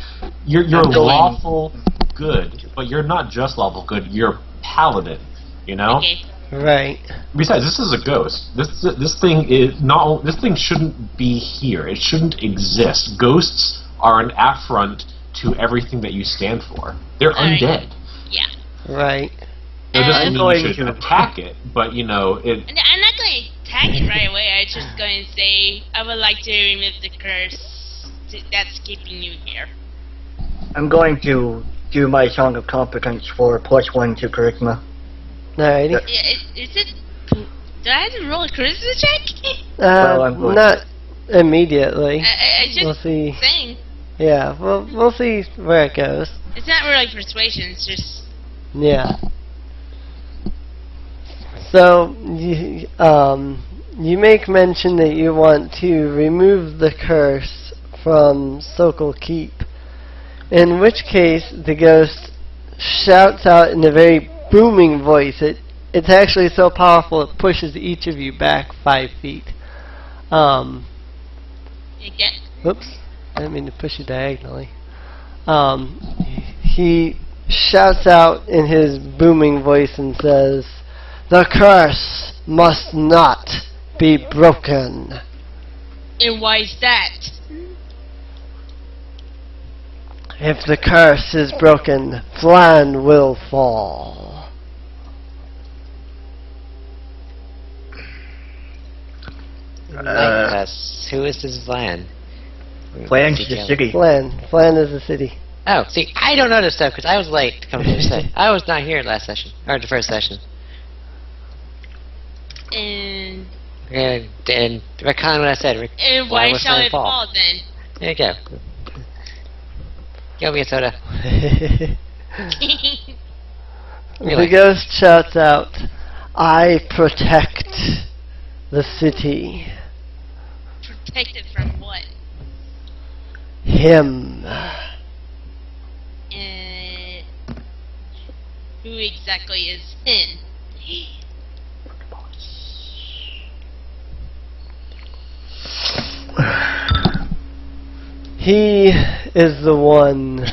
You're lawful good, but you're not just lawful good. You're paladin. You know. Okay. Right. Besides, this is a ghost. This thing is not. This thing shouldn't be here. It shouldn't exist. Ghosts are an affront to everything that you stand for. They're undead. Yeah. Right. It doesn't mean you should attack it, but it. I'm not going to attack it right away. I'm just going to say I would like to remove the curse that's keeping you here. I'm going to do my Song of Competence for +1 to Charisma. Alrighty. Is it? Do I have to roll a charisma check? Not immediately. I just we'll see. saying. Yeah, we'll see where it goes. It's not really persuasion. It's just. Yeah. So you make mention that you want to remove the curse from Sokal Keep, in which case the ghost shouts out in a very booming voice. It's actually so powerful it pushes each of you back 5 feet. Whoops, I didn't mean to push you diagonally. He shouts out in his booming voice and says, "The curse must not be broken." And why is that? If the curse is broken, Flan will fall. Who is this Flan? Flan's the city. Flan is the city. Oh, see, I don't know this stuff because I was late to come to this thing. I was not here last session, or the first session. And recon what I said. And why shall it fall then? There you go. Give me a soda. The ghost shouts out, "I protect the city." Protected from what? Him. Who exactly is him? He is the one.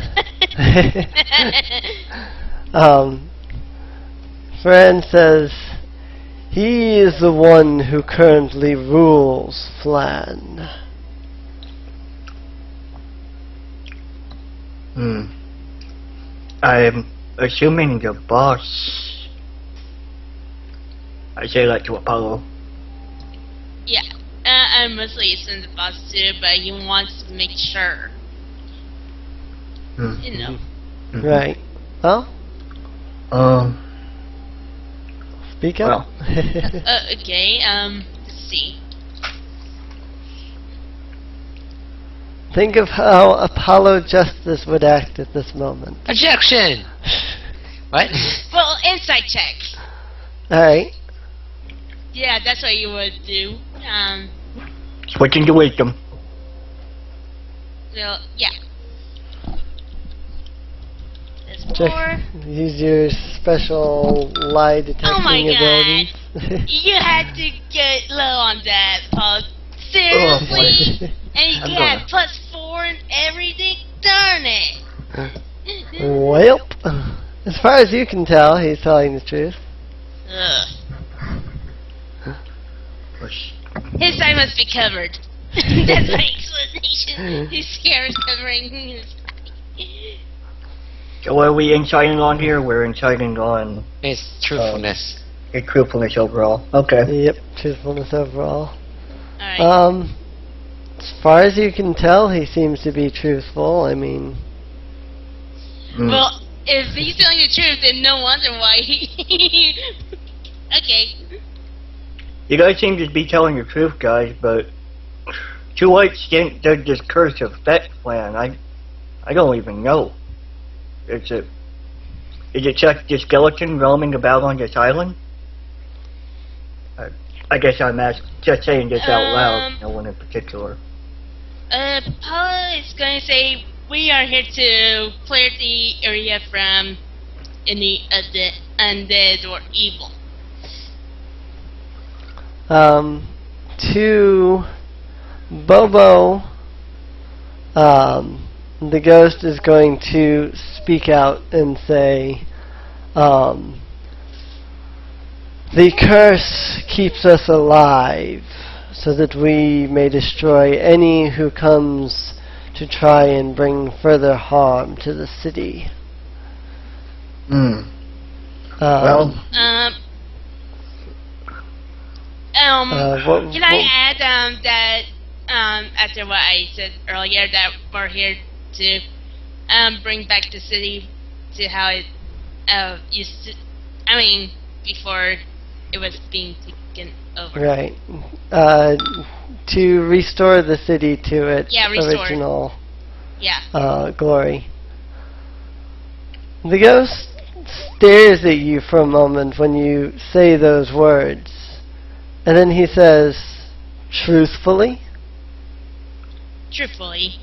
Fran says, he is the one who currently rules Flan. I'm assuming the boss. I say that to Apollo. Yeah, I mostly assume the boss too, but he wants to make sure. You know. Right. Well? Speak up. Okay, let's see. Think of how Apollo Justice would act at this moment. Objection! What? Well, insight checks. Alright. Yeah, that's what you would do. Switching to wisdom. So, yeah. That's Check. 4. Use your special lie detecting Oh my abilities. You had to get low on that, Paul. Seriously? And you had +4 and everything? Darn it! Well, as far as you can tell, he's telling the truth. Ugh. His side must be covered. That's my explanation. His hair is covering his side. So what are we inciting on here? We're inciting on It's truthfulness. truthfulness overall. Okay. Yep, truthfulness overall. Alright. As far as you can tell, he seems to be truthful. I mean, Well, if he's telling the truth, then no wonder why he... Okay. You guys seem to be telling the truth, guys, but to what extent does this curse affect Plan? I don't even know. Is it just the skeleton roaming about on this island? I guess I'm just saying this out loud, no one in particular. Paula is going to say, we are here to clear the area from any of the undead or evil. To Bobbo, the ghost is going to speak out and say, the curse keeps us alive so that we may destroy any who comes to try and bring further harm to the city. Well, can I add that after what I said earlier, that we're here to bring back the city to how it used to, I mean, before it was being taken over. Right. To restore the city to its original glory. The ghost stares at you for a moment when you say those words. And then he says, truthfully? Truthfully.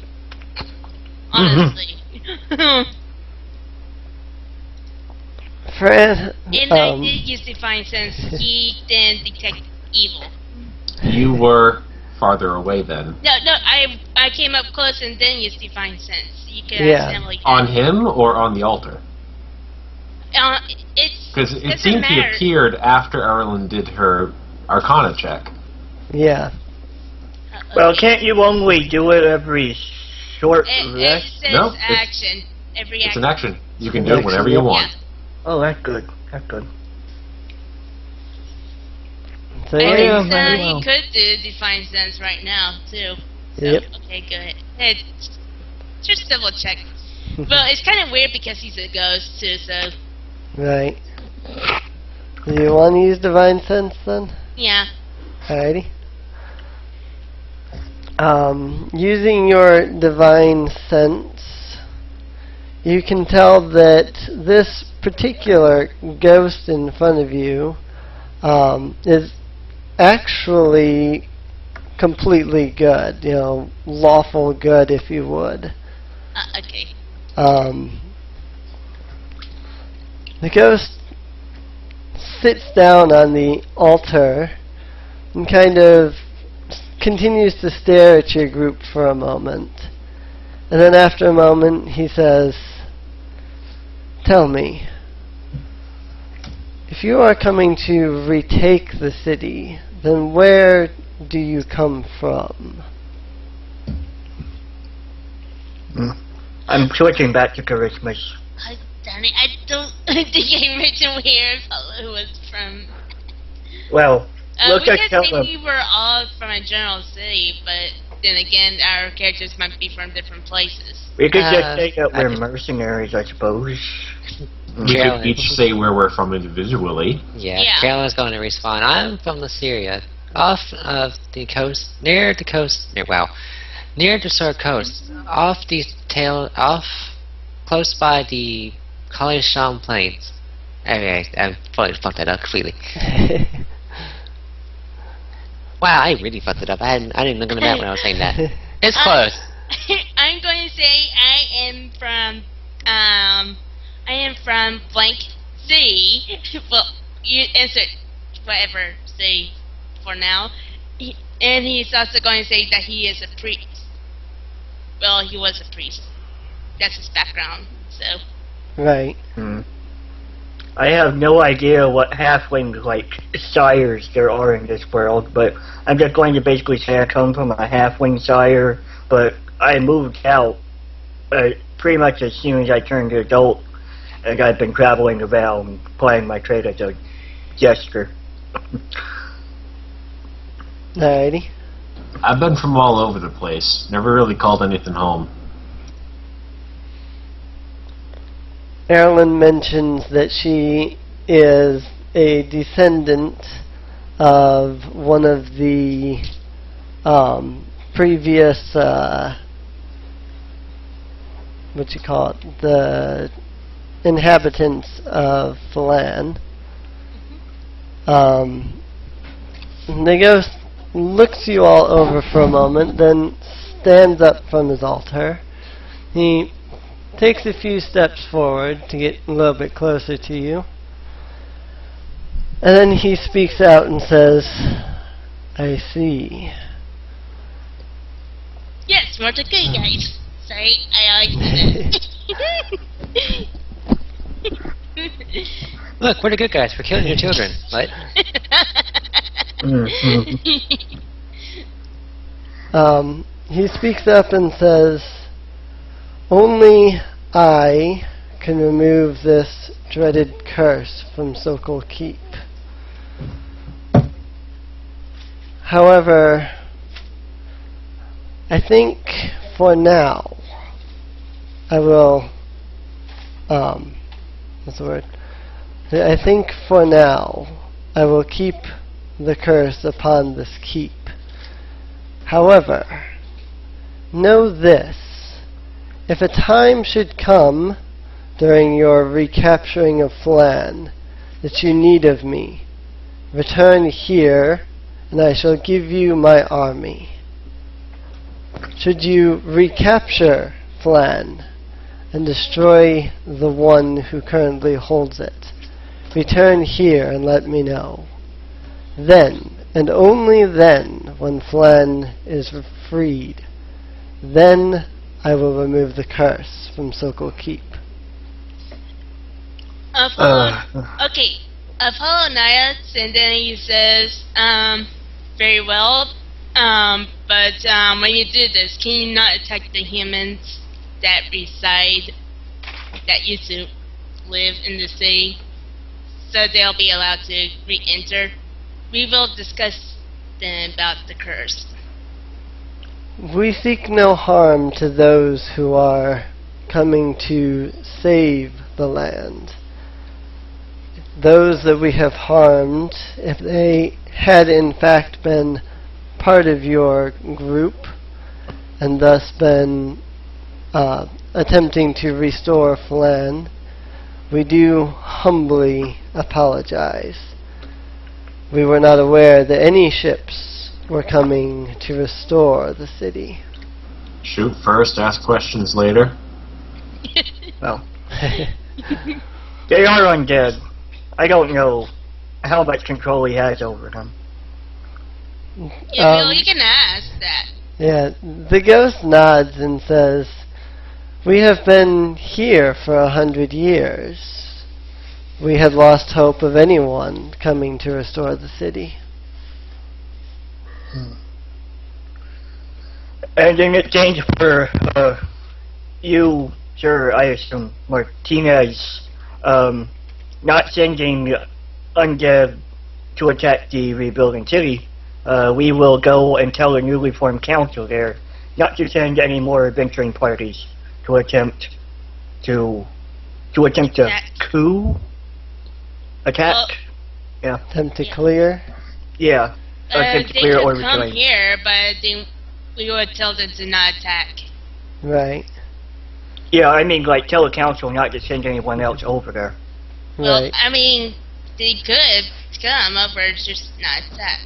Honestly. Fred, and I did use Divine Sense. He didn't detect evil. You were farther away then. No, I came up close and then used Divine Sense. You could accidentally on him or on the altar? Because it seemed he appeared after Erilyn did her Arcana check. Yeah. Well, can't you only do it every short rest? It says No, action. Every it's action. an action. You can do it whenever you want. Yeah. Oh, that's good. That's good. So he could do Divine Sense right now, too. So, yep. Okay, good. Hey, just double check. Well, it's kind of weird because he's a ghost, too, so... Right. Do you want to use Divine Sense, then? Yeah. Alrighty. Using your Divine Sense, you can tell that this particular ghost in front of you is actually completely good, lawful good, if you would. Okay. The ghost sits down on the altar and kind of continues to stare at your group for a moment. And then after a moment he says, tell me, if you are coming to retake the city, then where do you come from? I'm switching back to charisma. Darn it, I don't think I mentioned where Apollo was from. Well, look we at could say we were all from a general city, but then again, our characters might be from different places. We could just say that we're mercenaries, I suppose. We could each say where we're from individually. Yeah. Carlyn's going to respond. I'm from Syria, off of the coast, near the coast, Near the Sur coast, close by the Kalisham Plains. Anyway, I fully fucked that up completely. Wow, I really fucked it up. I didn't look at the map when I was saying that. It's close. I'm going to say I am from blank city. Well, you insert whatever city for now. And he's also going to say that he is a priest. Well, he was a priest. That's his background, so. Right. I have no idea what halfling sires there are in this world, but I'm just going to basically say I come from a halfling sire, but I moved out pretty much as soon as I turned adult, and I've been traveling around playing my trade as a jester. Alrighty. I've been from all over the place. Never really called anything home. Carlyn mentions that she is a descendant of one of the previous, the inhabitants of Falan. The ghost looks you all over for a moment, then stands up from his altar. He takes a few steps forward to get a little bit closer to you. And then he speaks out and says, I see. Yes, we're the good guys. Sorry, I always Look, we're the good guys. We're killing your children. What? He speaks up and says, only I can remove this dreaded curse from Sokal Keep. However, I think for now, I will, what's the word? I think for now, I will keep the curse upon this keep. However, know this. If a time should come during your recapturing of Flan that you need of me, return here and I shall give you my army. Should you recapture Flan and destroy the one who currently holds it, return here and let me know. Then, and only then, when Flan is freed, then I will remove the curse from Sokal Keep. Okay. Apollo Naiads, and then he says, very well, but when you do this, can you not attack the humans that used to live in the city, so they'll be allowed to re-enter? We will discuss then about the curse. We seek no harm to those who are coming to save the land. Those that we have harmed, if they had in fact been part of your group and thus been attempting to restore Flan, we do humbly apologize. We were not aware that any ships were coming to restore the city. Shoot first, ask questions later. Well, they are undead. I don't know how much control he has over them. Yeah, Bill, you can ask that. Yeah, the ghost nods and says, we have been here for 100 years. We had lost hope of anyone coming to restore the city. And in exchange for you, sir, I assume, Martinez, not sending undead to attack the rebuilding city, we will go and tell the newly formed council there not to send any more adventuring parties to attempt a coup? Attack? Attempt to clear? Yeah. Attempt to They clear or could come reclaim. here, but they we would tell them to not attack. Right. Yeah, I mean, like, tell the council not to send anyone else over there. Well, Right. I mean, they could come over, just not attack.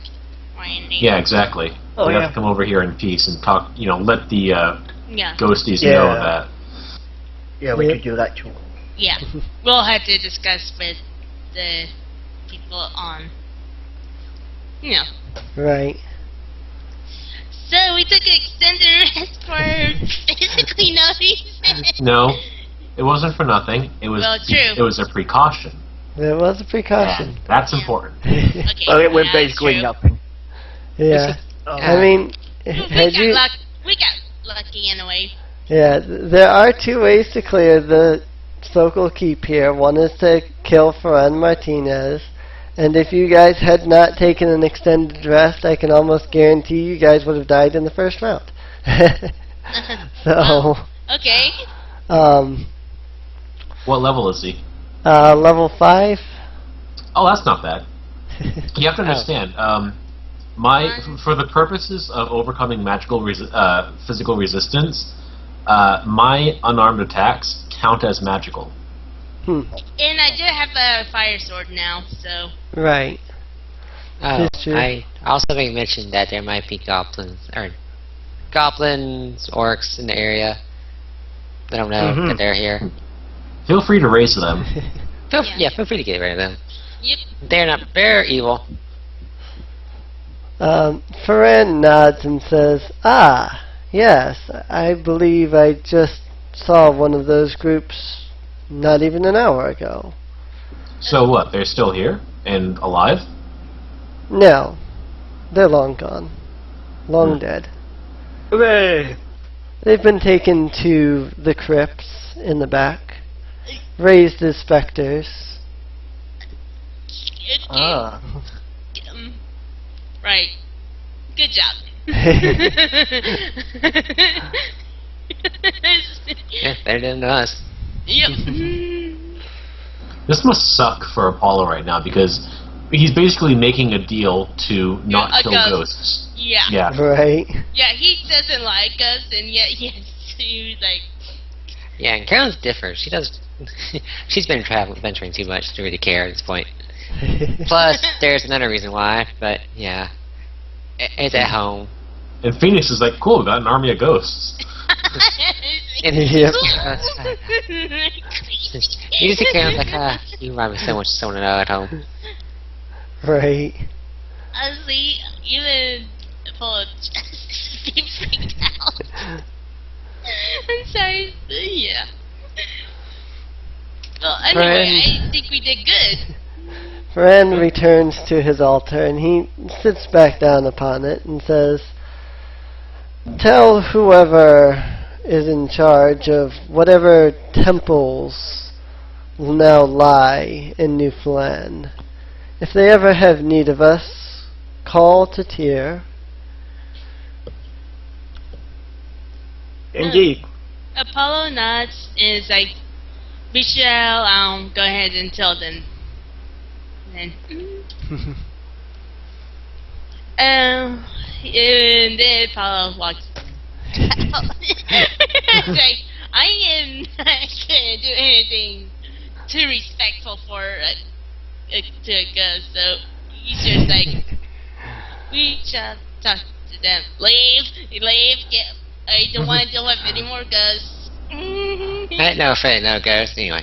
Yeah, exactly. Oh, They yeah. have to come over here in peace and talk. Let the Yeah. ghosties Yeah. know that. Yeah, we Yeah. could do that too. Yeah. We'll have to discuss with the people on. Right. So we took an extended rest for basically no reason. No, it wasn't for nothing. It was. Well, true. It was a precaution. There was a precaution. And that's Yeah. important. Okay, Well, it was yeah, basically true. nothing. Yeah. Oh. I mean, We had you? got lucky in a way. Yeah, there are two ways to clear the Sokal Keep here. One is to kill Ferran Martinez, and if you guys had not taken an extended rest, I can almost guarantee you guys would have died in the first round. So, Okay. What level is he? level 5. Oh, that's not bad. You have to understand. For the purposes of overcoming magical physical resistance, my unarmed attacks count as magical. Hmm. And I do have a fire sword now, so. Right. Oh, It's true. I also may mention that there might be goblins, orcs in the area. I don't know Mhm. that they're here. Feel free to raise them. Feel free to get rid of them. Yep. They're evil. Ferran nods and says, "Ah, yes, I believe I just saw one of those groups not even an hour ago." So what? They're still here and alive? No, they're long gone. Long dead. Hooray! They've been taken to the crypts in the back, raised as specters. Ah. Right. Good job. Yeah, they're doing to us. Yep. This must suck for Apollo right now because he's basically making a deal to not a kill ghost. ghosts. Yeah. Yeah. Right? Yeah, he doesn't like us, and yet he has to, like... Yeah, and Carolyn's different. She does. She's been venturing too much to really care at this point. Plus, there's another reason why, but yeah, it's at home. And Phoenix is like, cool, got an army of ghosts. And Yep. you see Carolyn's like, you remind me so much of someone I know at home. Right. Honestly, even Apollo seems freaked out. I'm sorry. Yeah. Well, anyway, I think we did good. Ferran returns to his altar and he sits back down upon it and says, "Tell whoever is in charge of whatever temples will now lie in New Flan. If they ever have need of us, call to Tyr." Indeed. Apollo nods and is like, we shall go ahead and tell them. And then, and then Apollo walks out. It's like, I am not gonna do anything too respectful for to a ghost, so he's just like, we shall talk to them. Leave, get. I don't want to deal with any more ghosts. I ain't no afraid, no ghost. Anyway,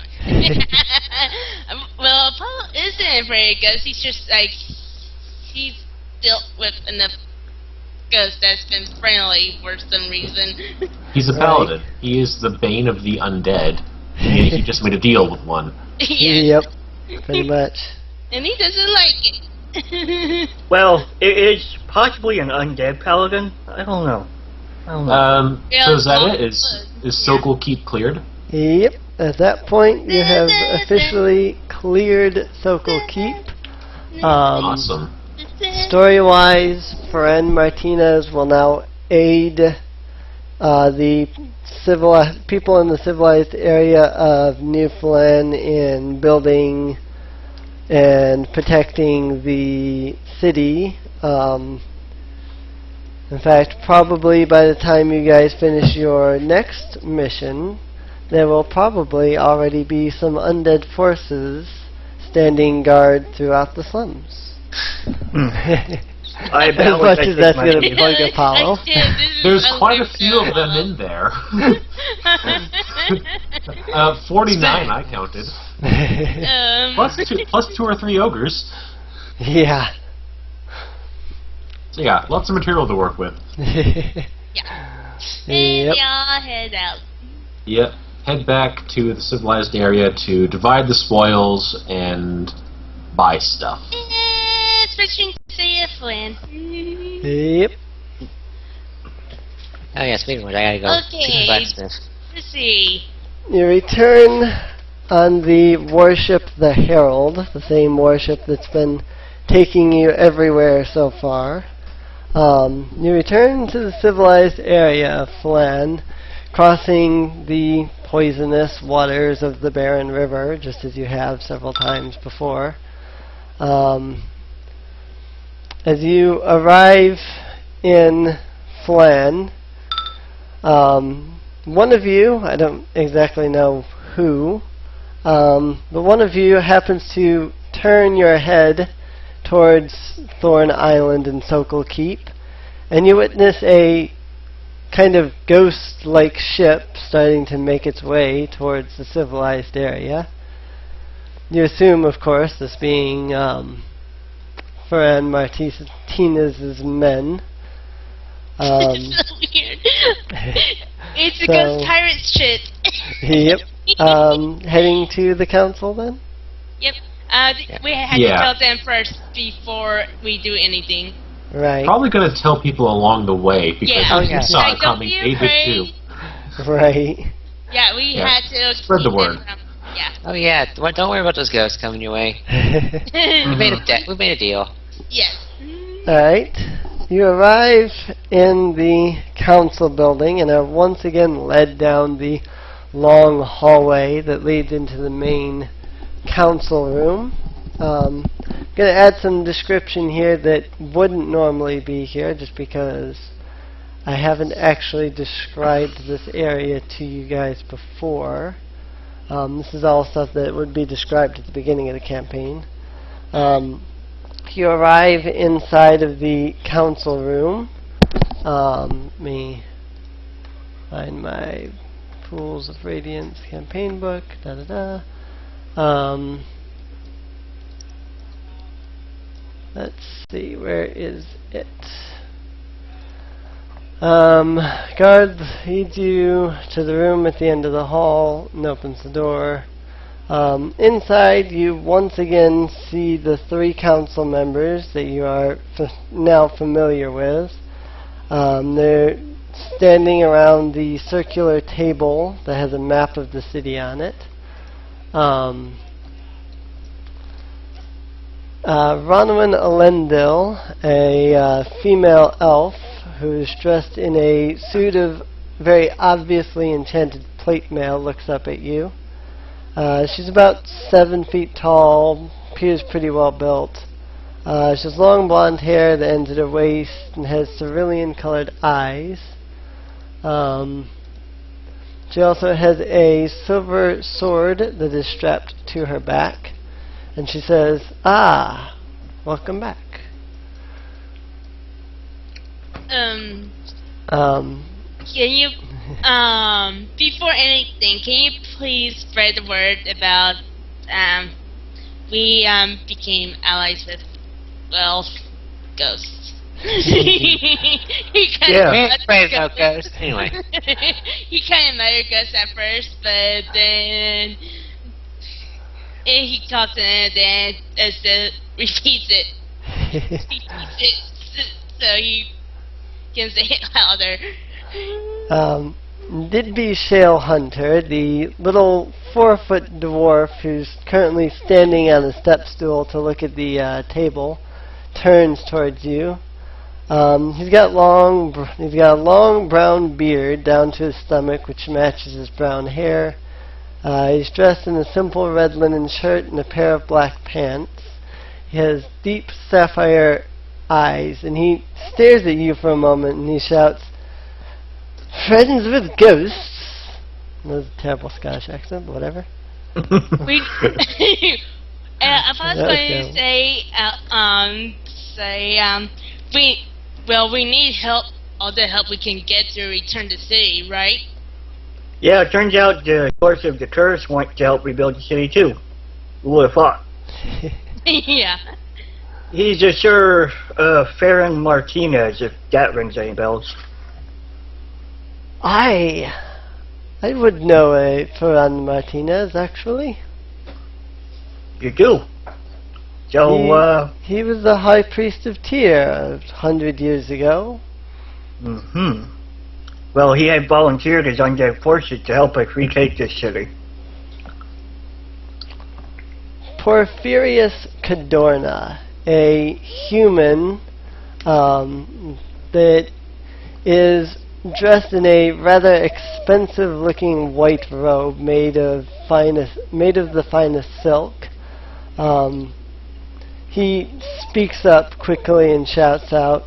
Well, Apollo isn't afraid of ghosts. He's just like, he's dealt with enough ghosts that's been friendly for some reason. He's a paladin. He is the bane of the undead. And he just made a deal with one. Yeah. Yep, pretty much. And he doesn't like it. Well, it is possibly an undead paladin. I don't know. Yeah, So is that well, it? Is Sokal Keep cleared? Yep, at that point you have officially cleared Sokal Keep. Awesome. Story-wise, Ferran Martinez will now aid the people in the civilized area of New Flan in building and protecting the city. In fact, probably by the time you guys finish your next mission, there will probably already be some undead forces standing guard throughout the slums. I As much as that's going to bug Apollo. There's quite a few of them in there. 49 I counted. Plus two or three ogres. Yeah. So yeah, lots of material to work with. Yeah. And y'all head out. Yep. Head back to the civilized area to divide the spoils and buy stuff. And switching to your Flynn. Yep. Oh yeah, speaking of which, I gotta go to the blacksmith. Let's see. You return on the warship the Herald, the same warship that's been taking you everywhere so far. You return to the civilized area of Flan, crossing the poisonous waters of the Barren River, just as you have several times before. As you arrive in Flan, one of you, I don't exactly know who, but one of you happens to turn your head towards Thorn Island and Sokal Keep, and you witness a kind of ghost-like ship starting to make its way towards the civilized area. You assume, of course, this being Ferran Martinez's men. It's so weird. It's a ghost pirate ship. Yep. Heading to the council then? Yep. We had to tell them first before we do anything. Right. Probably going to tell people along the way because you saw it coming. They did too. Right. Yeah, we had to spread the word. Oh yeah, don't worry about those ghosts coming your way. we made a deal. Yes. Alright. You arrive in the council building and are once again led down the long hallway that leads into the main council room. I'm going to add some description here that wouldn't normally be here just because I haven't actually described this area to you guys before. This is all stuff that would be described at the beginning of the campaign. You arrive inside of the council room. Let me find my Pools of Radiance campaign book. Let's see, where is it? Guard leads you to the room at the end of the hall and opens the door. Inside, you once again see the 3 council members that you are now familiar with. They're standing around the circular table that has a map of the city on it. Ronwyn Elendil, a female elf who is dressed in a suit of very obviously enchanted plate mail, looks up at you. She's about 7 feet tall, appears pretty well built. She has long blonde hair that ends at her waist and has cerulean-colored eyes. She also has a silver sword that is strapped to her back. And she says, welcome back. Can you, before anything, can you please spread the word about, we, became allies with, well, ghosts. He kind of ghosts. Anyway. He kind of muttered ghosts at first, but then he talks and then repeats it. So he can say it louder. Didby Shale Hunter, the little 4-foot dwarf who's currently standing on a step stool to look at the table, turns towards you. He's got a long brown beard down to his stomach, which matches his brown hair. He's dressed in a simple red linen shirt and a pair of black pants. He has deep sapphire eyes, and he stares at you for a moment, and he shouts, "Friends with ghosts." That was a terrible Scottish accent, but whatever. We, if I was going to we need help, all the help we can get to return the city, right? Yeah, it turns out the source of the curse wants to help rebuild the city too. Who would have thought? Yeah. He's a Sir Farron Martinez, if that rings any bells. I would know a Ferran Martinez, actually. You do? So, He was the High Priest of Tyr 100 years ago. Mm-hmm. Well, he had volunteered his undead forces to help us retake this city. Porphyrius Cadorna, a human that is dressed in a rather expensive-looking white robe made of the finest silk. He speaks up quickly and shouts out,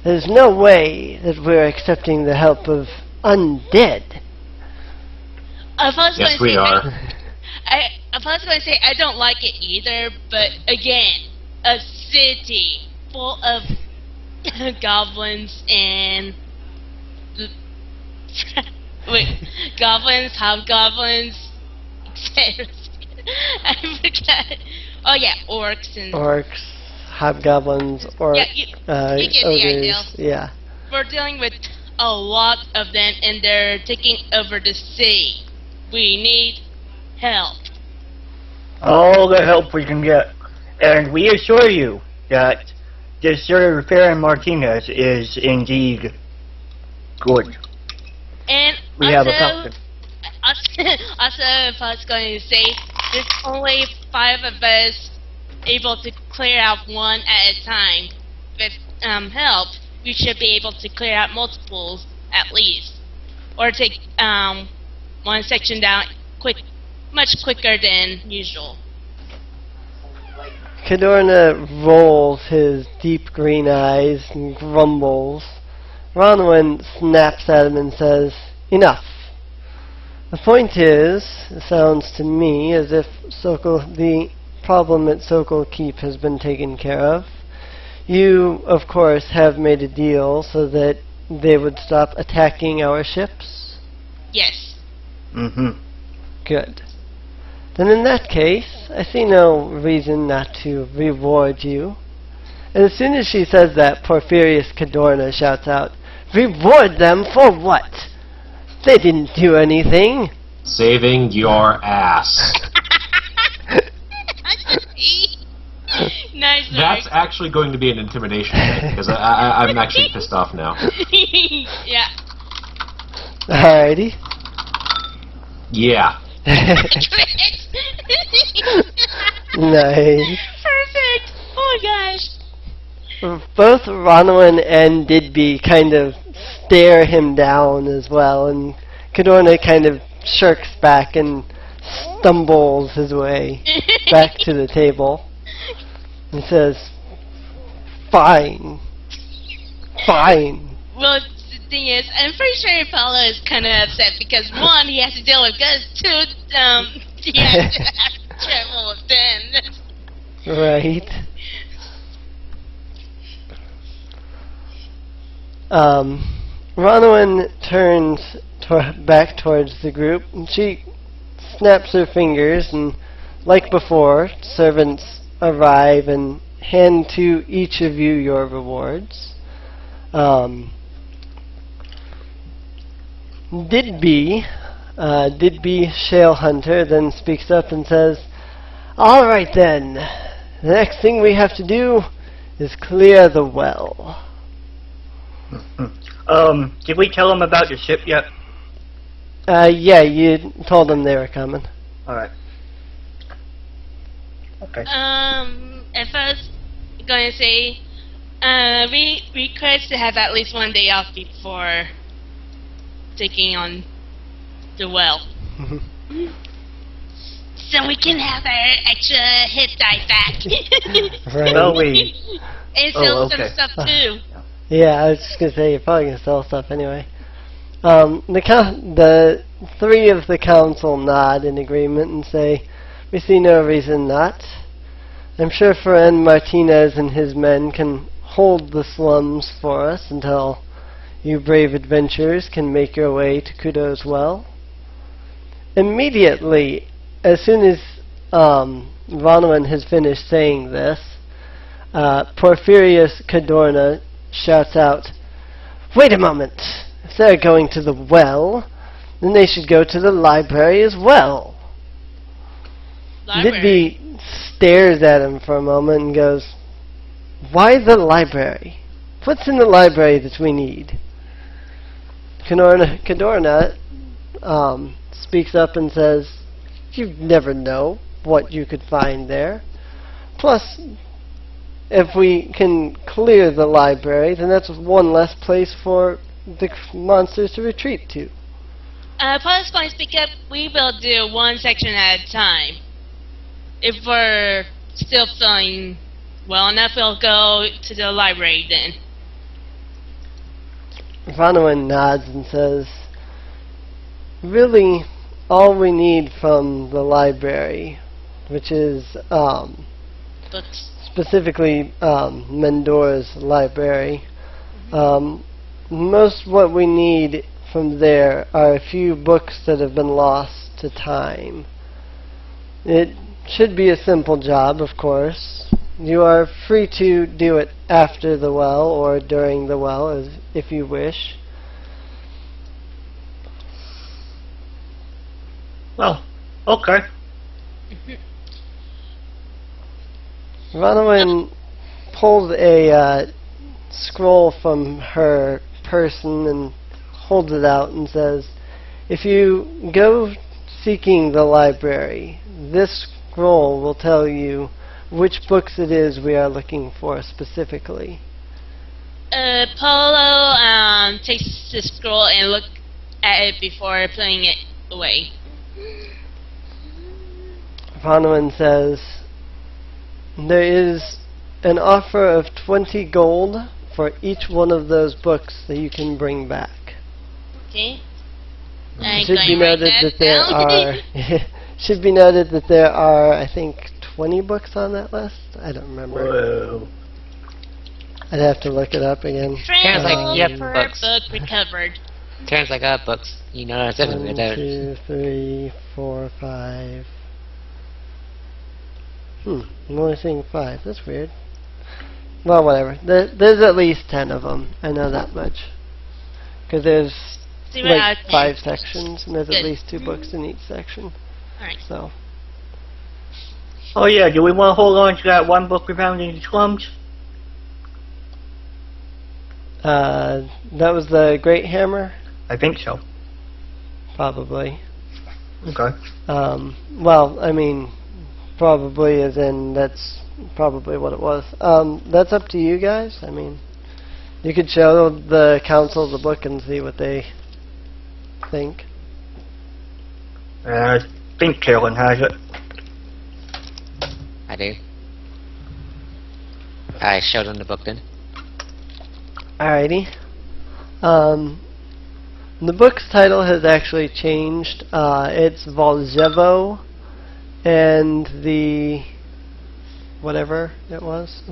"There's no way that we're accepting the help of undead." Yes, we are. I was going to say I don't like it either, but again, a city full of goblins and goblins, hobgoblins, etc. I forgot. Oh yeah, orcs, hobgoblins, you get the idea. Yeah. We're dealing with a lot of them, and they're taking over the city. We need help. All the help we can get. And we assure you that this Sir Farron Martinez is indeed good. And We have a captain. Also, if I was going to say, there's only 5 of us able to clear out one at a time. With help, we should be able to clear out multiples at least, or take one section down much quicker than usual. Cadorna rolls his deep green eyes and grumbles. Ronwin snaps at him and says, "Enough. The point is, it sounds to me as if the problem at Sokal Keep has been taken care of. You, of course, have made a deal so that they would stop attacking our ships?" Yes. Mm-hmm. Good. Then in that case, I see no reason not to reward you. And as soon as she says that, Porphyrius Cadorna shouts out, "Reward them for what? They didn't do anything." Saving your ass. Nice. That's actually going to be an intimidation check, because I'm actually pissed off now. Yeah. Alrighty. Yeah. Nice. Perfect. Oh my gosh. Both Ronwin and Didby kind of stare him down as well, and Cadorna kind of shirks back and stumbles his way back to the table. He says, "Fine. Fine." Well, the thing is, I'm pretty sure Paulo is kind of upset because 1, he has to deal with ghosts, 2, he has to have to travel with them. Right. Ronwin turns back towards the group, and she snaps her fingers, and like before, servants arrive and hand to each of you your rewards. Didby Shale Hunter then speaks up and says, "All right then, the next thing we have to do is clear the well." Did we tell him about the ship yet? Yeah, you told them they were coming. Alright. Okay. If I was going to say, we request to have at least 1 day off before taking on the well. So we can have our extra hit die back. Right. Well, we... And sell some okay. stuff too. Yeah, I was just gonna say you're probably gonna sell stuff anyway. The three of the council nod in agreement and say, "We see no reason not. I'm sure Ferran Martinez and his men can hold the slums for us until you brave adventurers can make your way to Kudo's Well." Immediately, as soon as Vonovan has finished saying this, Porphyrius Cadorna shouts out, "Wait a moment! If they're going to the well, then they should go to the library as well." Library. Lidby stares at him for a moment and goes, "Why the library? What's in the library that we need?" Cadorna speaks up and says, "You never know what you could find there. Plus, if we can clear the library, then that's one less place for the monsters to retreat to." Plus, when I speak up, we will do one section at a time. If we're still feeling well enough, we'll go to the library then. Vonovan nods and says, "Really, all we need from the library, which is Books. specifically Mendora's library, most what we need from there are a few books that have been lost to time. It should be a simple job, of course. You are free to do it after the well or during the well, if you wish." Well, okay. Vonovan pulls a scroll from her person and holds it out and says, "If you go seeking the library, this scroll will tell you which books it is we are looking for specifically." Polo takes the scroll and look at it before putting it away. Vonovan says, "There is an offer of 20 gold for each one of those books that you can bring back." Okay. It should be noted that there are should be noted that there are, I think, 20 books on that list. I don't remember. Whoa. I'd have to look it up again. Sounds like, yep, per books. book recovered. Turns like books. You know, it's definitely 1, 2, 3, 4, 5. I'm only seeing 5. That's weird. Well, whatever. There's at least 10 of them. I know that much. Because there's 0 out like of 10. 5 sections, and there's Good. at least 2 books in each section. Alright. So, Oh yeah, do we want to hold on to that one book we found in the slums? that was the Great Hammer? I think so. Probably. Okay. Well, I mean, probably as in that's probably what it was. That's up to you guys. I mean, you could show the council the book and see what they think. I think Carlyn has it. I do. I showed him the book then. Alrighty. The book's title has actually changed. It's Volzevo and the whatever it was.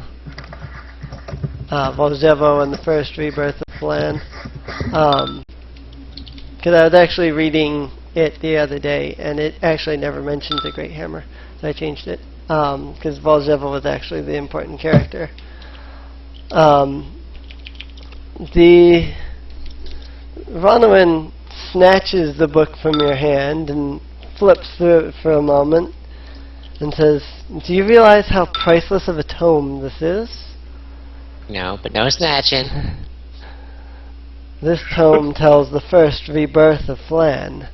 Volzevo and the First Rebirth of Flan. Because I was actually reading it the other day, and it actually never mentioned the Great Hammer, so I changed it. Because Volzevo was actually the important character. The Vonovan snatches the book from your hand and flips through it for a moment and says, "Do you realize how priceless of a tome this is?" No, but no snatching. This tome tells the first rebirth of Flan,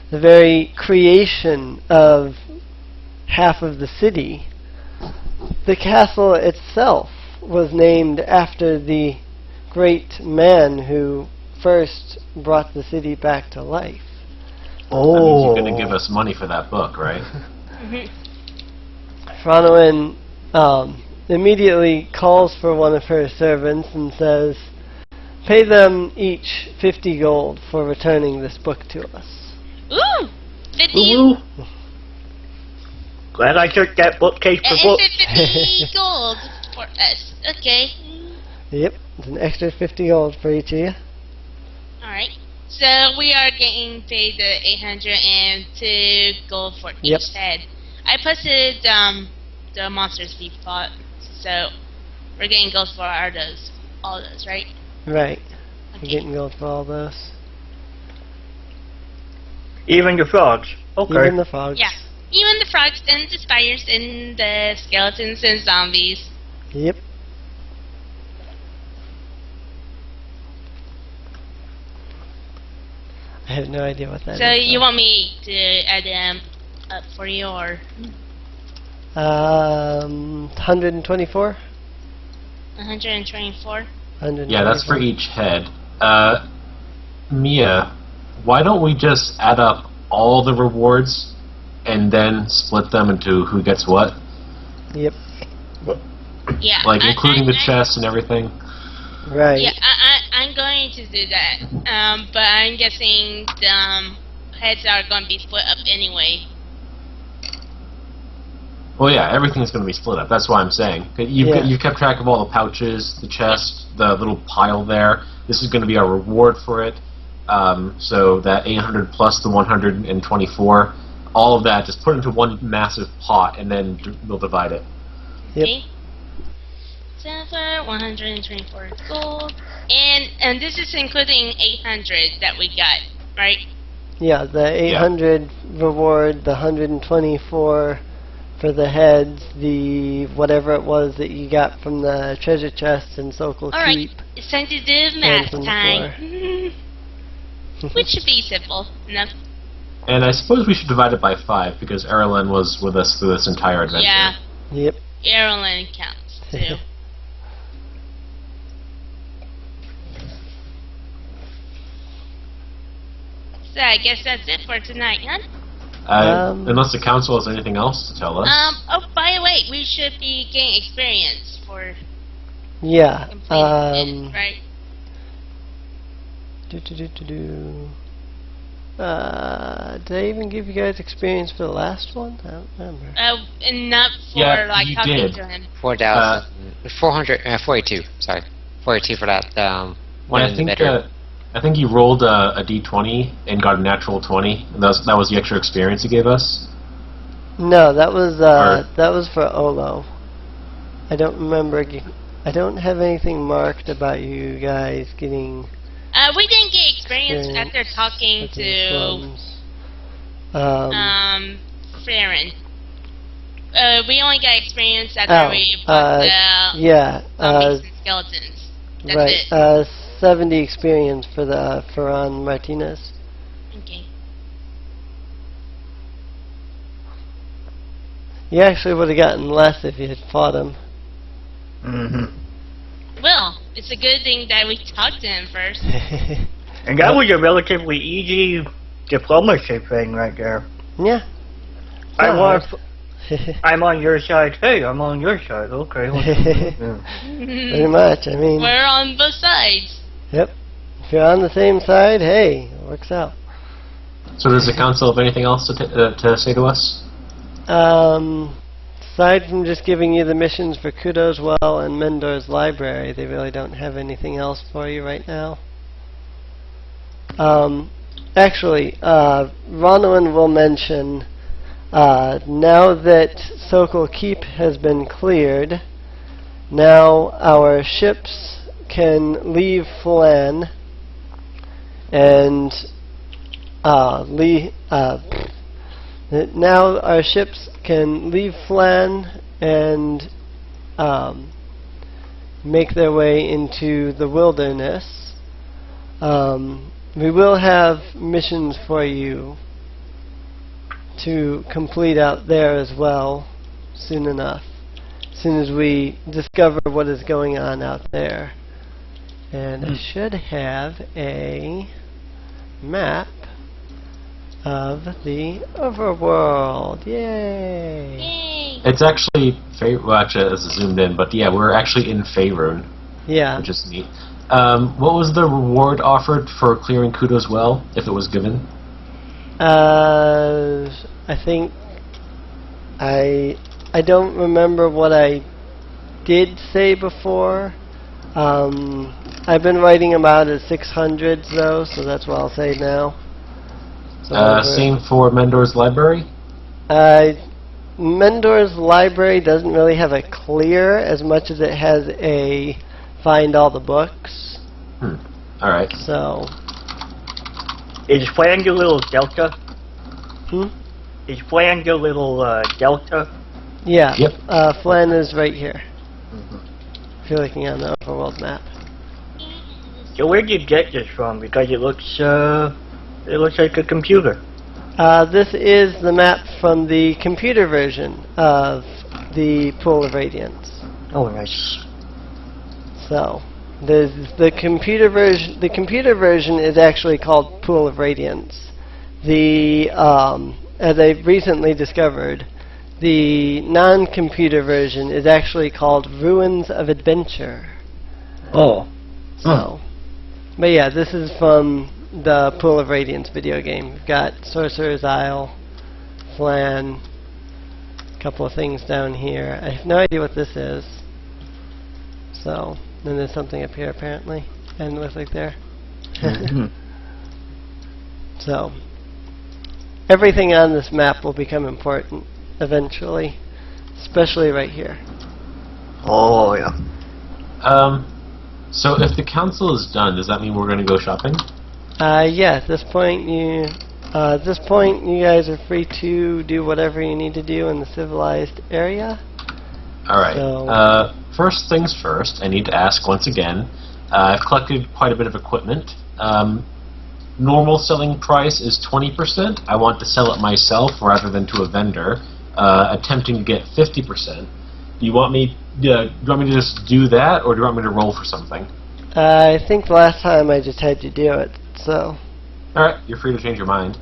the very creation of half of the city. The castle itself was named after the great man who first brought the city back to life. That means you're going to give us money for that book, right? Bronwyn immediately calls for one of her servants and says, "Pay them each 50 gold for returning this book to us." Ooh! 50! Ooh. Glad I took that bookcase for It's books. 50 gold for us. Okay. Yep, it's an extra 50 gold for each of you. Alright. So we are getting paid the 802 gold for Yep. each head. I posted the monsters default, so we're getting gold for all those, right? Right. You're Okay. getting gold for all those. Even the frogs. Okay. Even the frogs. Yeah. Even the frogs and the spiders and the skeletons and zombies. Yep. I have no idea what that is. So you want me to add them up for you, or 124? 124? Yeah, that's for each head. Mia, why don't we just add up all the rewards and then split them into who gets what? Yep. Yeah. Like including the chest and everything? Right. Yeah, I'm going to do that. But I'm guessing the heads are going to be split up anyway. Well, yeah, everything's going to be split up. That's why I'm saying. You've kept track of all the pouches, the chest, the little pile there. This is going to be our reward for it. So that 800 plus the 124, all of that, just put into one massive pot, and then we'll divide it. Yep. Okay. Silver, 124 gold, and this is including 800 that we got, right? Yeah, the 800 reward, the 124 for the heads, the whatever it was that you got from the treasure chest and Sokal Alright, Keep. it's time to do math time. Which should be simple enough. And I suppose we should divide it by 5, because Erilyn was with us through this entire adventure. Yeah, Yep. Carlyn counts too. So I guess that's it for tonight, huh? Unless the council has anything else to tell us. Oh, by the way, we should be getting experience for Yeah. completing it, right? Did I even give you guys experience for the last one? I don't remember. And not for Yeah, like you talking did. to him. 442, sorry. 42 for that one Yeah, in the bedroom. I think you rolled a d20 and got a natural 20, and that was the extra experience you gave us. No, that was for Olo. I don't remember. I don't have anything marked about you guys getting. We didn't get experience after talking to Freerefill. We only got experience after we fought the zombies and skeletons. That's it. 70 experience for the Ferran Martinez. Okay. You actually would have gotten less if you had fought him. Mm-hmm. Well, it's a good thing that we talked to him first. And that was a relatively easy diplomacy thing right there. Yeah. I'm on your side. Hey, I'm on your side. Okay. Pretty much. I mean. We're on both sides. Yep. If you're on the same side, hey, it works out. So does the council have anything else to say to us? Aside from just giving you the missions for Kudo's Well and Mendor's Library, they really don't have anything else for you right now. Actually, Ronwyn will mention, now that Sokal Keep has been cleared, now our ships can leave Flan and now our ships can leave Flan and make their way into the wilderness. We will have missions for you to complete out there as well soon enough, as soon as we discover what is going on out there. And I should have a map of the overworld. Yay! Yay! It's actually, well, actually, it's zoomed in, but yeah, we're actually in Faerun, Yeah. which is neat. What was the reward offered for clearing Kudo's Well, if it was given? I think I don't remember what I did say before. I've been writing them out as 600s though, so that's what I'll say now. So Same for Mendor's Library? Mendor's Library doesn't really have a clear as much as it has a find all the books. Alright. So. Is Flan your little delta? Is Flan your little delta? Yeah. Yep. Flan is right here. If you're looking on the overworld map. So where did you get this from? Because it looks like a computer. This is the map from the computer version of the Pool of Radiance. Oh, nice. So, there's the computer version. The computer version is actually called Pool of Radiance. The as I've recently discovered, the non-computer version is actually called Ruins of Adventure. Oh. So, but yeah, this is from the Pool of Radiance video game. We've got Sorcerer's Isle, Flan, a couple of things down here. I have no idea what this is. So, then there's something up here apparently, and it looks like there. So, everything on this map will become important eventually, especially right here. Oh, yeah. So if the council is done, does that mean we're going to go shopping? Yeah, at this point you guys are free to do whatever you need to do in the civilized area. Alright. So, first things first, I need to ask once again. I've collected quite a bit of equipment. Normal selling price is 20%. I want to sell it myself rather than to a vendor, attempting to get 50%. Do you want me to just do that, or do you want me to roll for something? I think the last time I just had you do it, so. Alright, you're free to change your mind.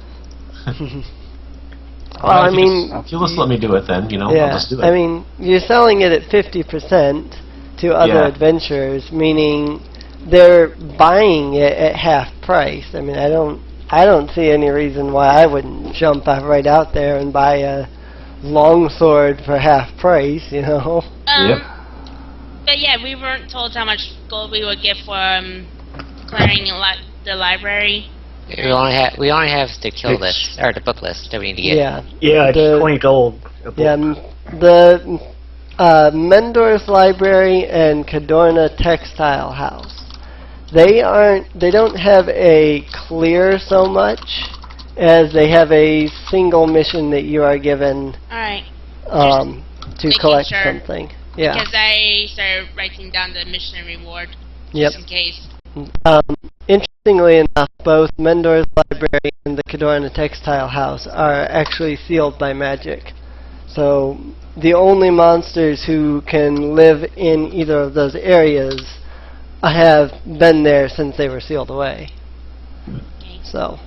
Well, I mean, if you'll just let me do it then, yeah, I'll just do it. I mean, you're selling it at 50% to other adventurers, meaning they're buying it at half price. I mean, I don't see any reason why I wouldn't jump right out there and buy a longsword for half price, Yep. But yeah, we weren't told how much gold we would get for clearing the library. We only have the kill list, or the book list that we need to get. Yeah. Yeah, it's 20 gold. Yeah, the Mendor's Library and Cadorna Textile House. They don't have a clear so much as they have a single mission that you are given Alright. to collect something. Yeah. Because I started writing down the mission and reward Yep. just in case. Interestingly enough, both Mendor's Library and the Cadorna Textile House are actually sealed by magic. So the only monsters who can live in either of those areas have been there since they were sealed away. Okay. So.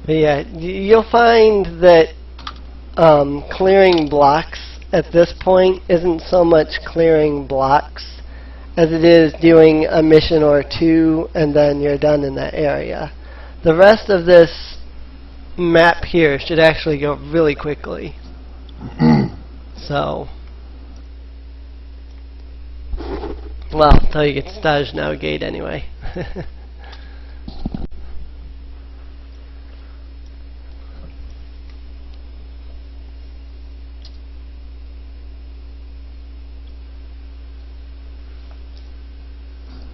But yeah, you'll find that clearing blocks at this point isn't so much clearing blocks as it is doing a mission or two and then you're done in that area. The rest of this map here should actually go really quickly. So, well, until you get to Stajno Gate anyway.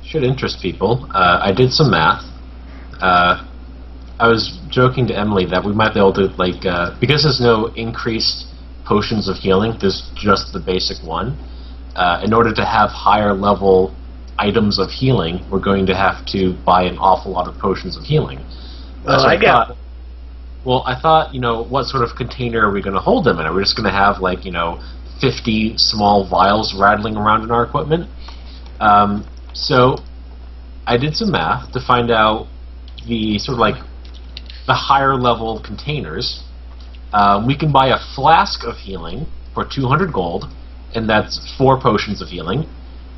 Should interest people. I did some math. I was joking to Emily that we might be able to, because there's no increased potions of healing, there's just the basic one. In order to have higher level items of healing, we're going to have to buy an awful lot of potions of healing. Well, so I got well, I thought, what sort of container are we going to hold them in? Are we just going to have, 50 small vials rattling around in our equipment? So I did some math to find out the sort of the higher level containers. We can buy a flask of healing for 200 gold, and that's 4 potions of healing.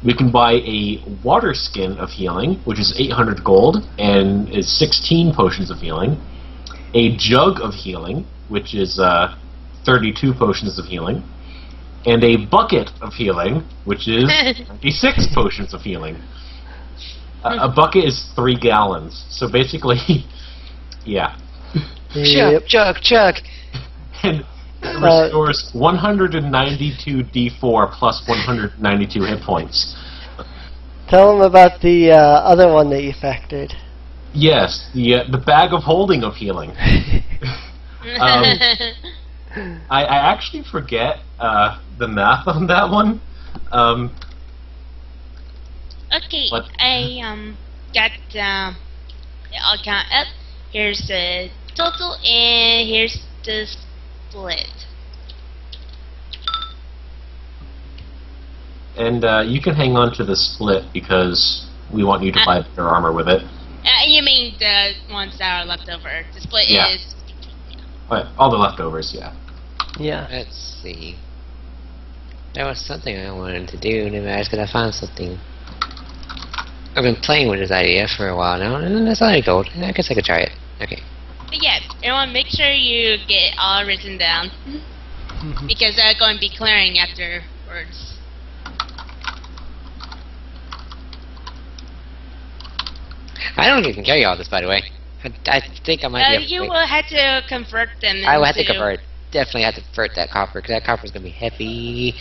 We can buy a water skin of healing, which is 800 gold, and is 16 potions of healing. A jug of healing, which is 32 potions of healing. And a bucket of healing, which is 26 potions of healing. A bucket is 3 gallons, so basically, yeah. Yep. Chug. And it restores 192 D4 plus 192 hit points. Tell them about the other one that you factored. Yes, the bag of holding of healing. I actually forget the math on that one. Okay, I got I'll count up. Here's the total, and here's the split. And you can hang on to the split because we want you to buy better armor with it. You mean the ones that are left over? The split is. All the leftovers, yeah. Yeah. Let's see. There was something I wanted to do, maybe I was gonna find something. I've been playing with this idea for a while now, and it's only gold. I guess I could try it. Okay. But yeah, everyone, make sure you get all written down. Because they're going to be clearing afterwards. I don't think you can carry all this, by the way. I think I might be able to. You will have to convert them. I will have to convert. Definitely have to convert that copper, because that copper is going to be heavy.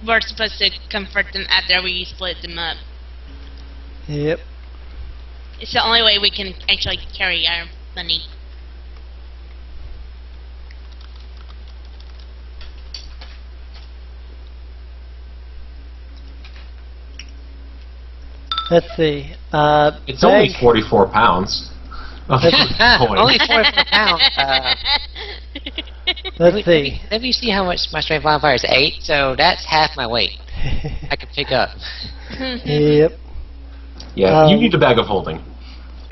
We're supposed to convert them after we split them up. Yep. It's the only way we can actually carry our money. Let's see. It's only 44 pounds. Only 44 pounds. Let's see. Let me see how much my strength modifier is. 8, so that's half my weight. I can pick up. Yep. Yeah, you need a bag of holding.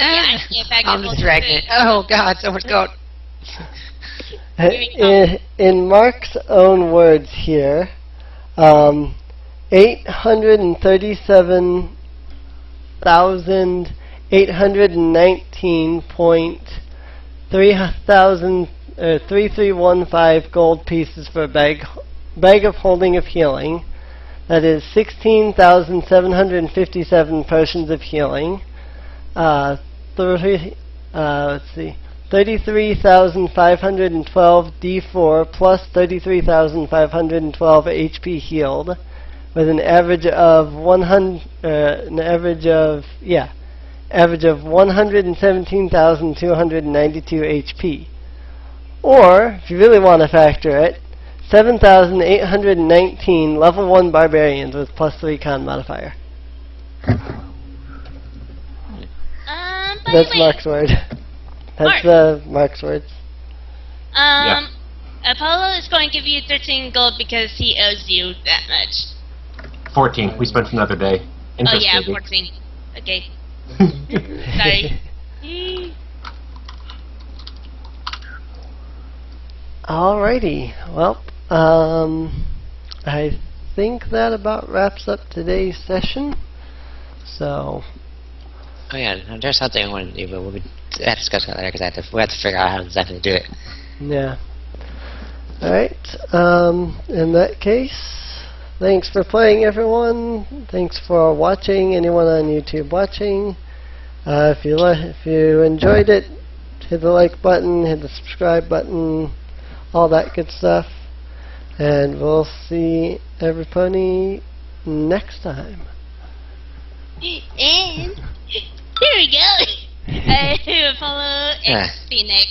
I'm just dragging it. Oh god, so much gold. In Mark's own words here, 837,819.3315 gold pieces for a bag of holding of healing. That is 16,757 potions of healing. Let's see. 33,512 D4 plus 33,512 HP healed, with an average of 117,292 HP. Or, if you really want to factor it, 7,819 level 1 barbarians with plus 3 con modifier. That's Mark's word. That's Mark's words. Apollo is going to give you 13 gold because he owes you that much. 14. We spent another day. Oh yeah, 14. Okay. Sorry. Alrighty. Well, I think that about wraps up today's session. So. Oh yeah, there's something I wanted to do, but we'll have to discuss that later because we have to figure out how exactly to do it. Yeah. Alright. In that case, thanks for playing, everyone. Thanks for watching. Anyone on YouTube watching. If you enjoyed it, hit the like button, hit the subscribe button, all that good stuff. And we'll see everybody next time. And here we go. Apollo X Phoenix.